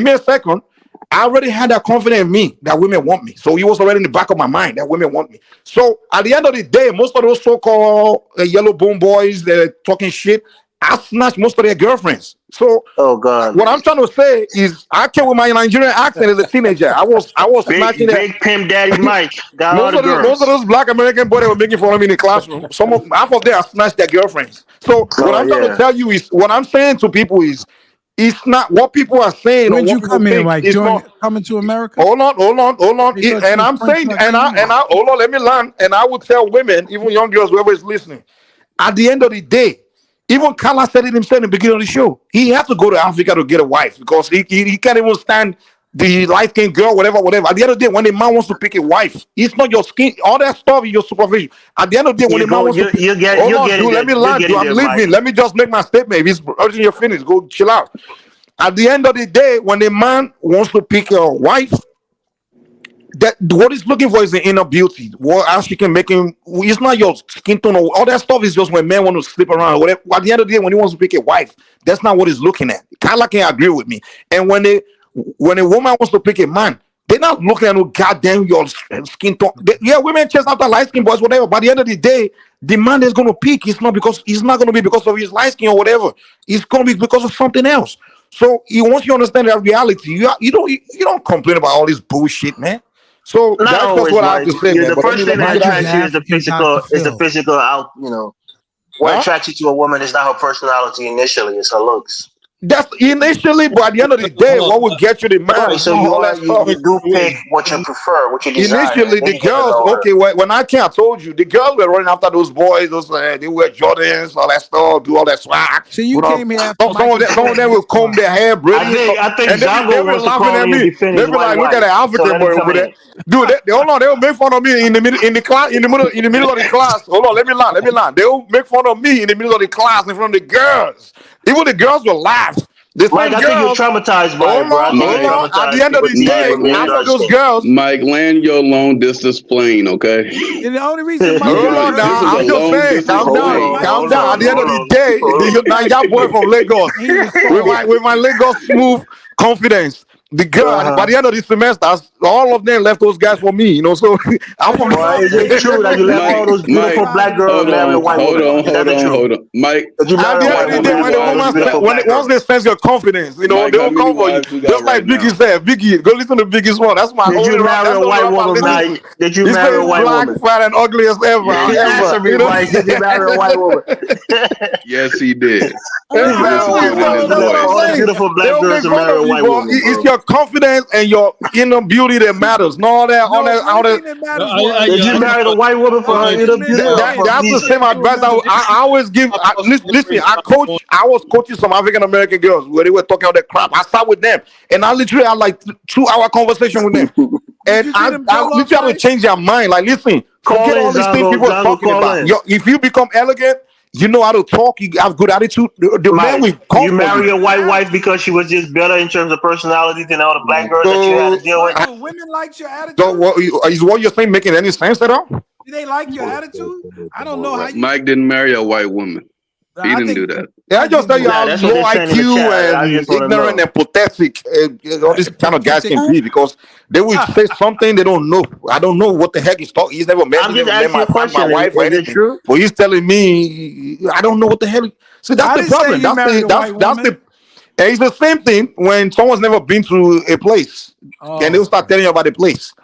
I already had that confidence in me that women want me. So it was already in the back of my mind that women want me. So at the end of the day, most of those so-called yellow bone boys that are talking shit, I snatched most of their girlfriends. So what I'm trying to say is I came with my Nigerian accent as a teenager. I was snatching big pimp daddy Mike. Most of those black American boys that were making fun of me in the classroom. Half of them I snatched their girlfriends. So what I'm trying to tell you is, what I'm saying to people is, it's not what people are saying. When you come in, like coming to America? Hold on. And I'm saying, and I hold on, let me land. And I would tell women, even young girls, whoever is listening, at the end of the day, even Carla said it himself in the beginning of the show. He had to go to Africa to get a wife because he can't even stand the light-skinned girl, whatever. At the end of the day, when the man wants to pick a wife, it's not your skin, all that stuff is your supervision. At the end of the day, when the man wants to pick, hold on, dude, let me land, dude. I'm leaving. Let me just make my statement. If it's urgent, you're finished. Go chill out. At the end of the day, when the man wants to pick a wife, that what he's looking for is the inner beauty. What else she can make him? It's not your skin tone or all that stuff. Is just when men want to sleep around or whatever. At the end of the day, when he wants to pick a wife, that's not what he's looking at. Kyla can agree with me. And when a woman wants to pick a man, they're not looking at no goddamn your skin tone. Yeah, women chase after light skin boys, whatever. But at the end of the day, the man is going to pick. It's not going to be because of his light skin or whatever. It's going to be because of something else. So once you understand that reality, you don't complain about all this bullshit, man. So that's just what I have to say, man. The first thing that attracts you is the physical out. What attracts you to a woman is not her personality initially; it's her looks. That's initially, but at the end of the day, what will get you the man? Right, so you do pick what you prefer, what you desire. Initially, the girls, okay, when I told you, the girls were running after those boys. They wear Jordans, all that stuff, do all that swag. So you came here. Some of them will comb their hair, braiding. I think they were laughing at me. They were like, "Look at the African boy over there." Dude, hold on. They will make fun of me in the middle of the class. Hold on, let me land. They will make fun of me in the middle of the class in front of the girls. Even the girls will laugh. Mike, I think you're traumatized by it, bro. At the end of the day, after those girls, Mike, land your long distance plane, okay? And the only reason, hold on now, I'm just saying, calm down. At the end of the day, that boy from Lagos, with my Lagos smooth confidence. The girl, by the end of the semester, all of them left those guys for me, So I'm from. Is it true that you left all those beautiful black girls marrying a white woman? Hold on, Mike. At the end of the day, once they sense your confidence, they will come for you. Just like Biggie said, Biggie, go listen to Biggie's one. That's my. Did you marry a white woman? Did you marry a white woman? Black, fat, and ugly as ever. Answer me, Mike. Did you marry a white woman? Yes, he did. Beautiful black girls to marry a white woman. It's your confidence and your inner beauty that matters. All that. Did you marry the white woman for her inner beauty? That's the same advice I always give. Listen, I was coaching some African American girls where they were talking all that crap. I sat with them and I literally had like 2-hour conversation with them. And I literally had to change their mind. Like, listen, forget all these things people are talking about. If you become elegant, you know how to talk. You have good attitude. The man will come. You marry a white wife because she was just better in terms of personality than all the black girls that you had to deal with. Women like your attitude. So is what you're saying making any sense at all? Do they like your attitude? I don't know how you. Mike didn't marry a white woman. He didn't do that. I just tell you how low IQ and ignorant and pathetic all these kind of guys can be, because they will say something they don't know. I don't know what the heck he's talking. He's never met my wife or anything. True? But he's telling me I don't know what the hell. See, that's the problem. It's the same thing when someone's never been to a place and they'll start telling you about the place.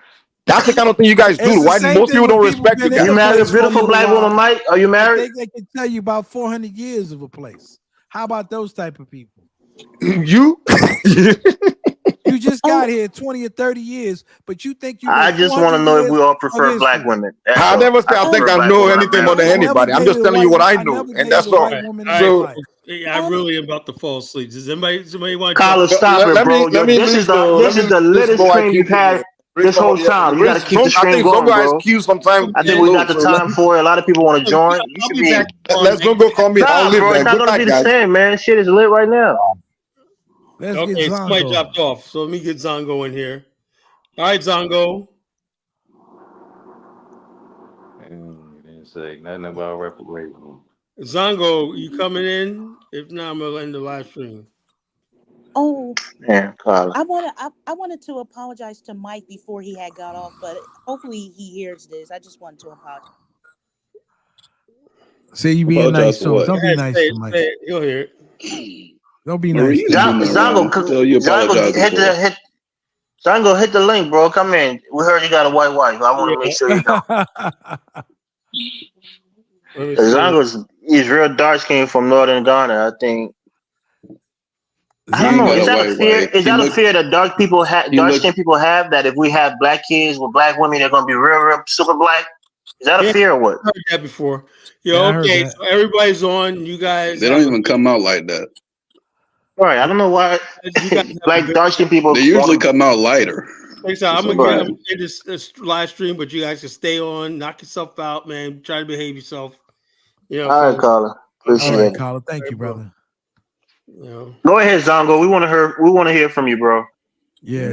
That's the kind of thing you guys do. Why most people don't respect you guys? You married a beautiful black woman, Mike? Are you married? I think they can tell you about 400 years of a place. How about those type of people? You just got here 20 or 30 years, but you think you. I just want to know if we all prefer black women. I never say I think I know anything more than anybody. I'm just telling you what I know, and that's all. So I really am about to fall asleep. Does somebody want to? Carlos, stop it, bro. This is the littest stream you've had this whole time. You got to keep the stream going, bro. I think we got the time for it. A lot of people want to join. You should be. Let's go call me. Nah, bro, it's not gonna be the same, man. Shit is lit right now. Okay, somebody dropped off, so let me get Zongo in here. All right, Zongo. Didn't say nothing about reparations. Zongo, you coming in? If not, I'm gonna end the live stream. Oh, yeah, I wanted to apologize to Mike before he had got off, but hopefully he hears this. I just wanted to apologize. Say you being nice, so don't be nice to Mike. You'll hear it. Don't be nice. Zongo, hit the link, bro. Come in. We heard you got a white wife. I want to make sure you know. Zongo's he's real dark skin from northern Ghana, I think. I don't know. Is that a fear? Is that a fear that dark skinned people have, that if we have black kids with black women, they're gonna be real super black? Is that a fear or what? I heard that before. Okay, so everybody's on. You guys, they don't even come out like that. Right. I don't know why. You guys have a Like good dark skinned people. They usually come out lighter. Thanks, I'm For gonna some get reason. in this live stream, but you guys can stay on, knock yourself out, man. Try to behave yourself. You know, All right, folks. Carla. All Appreciate right, it. Carla. Thank you, Bro. brother. You know. Go ahead, Zongo. We want to hear from you, bro. Yeah,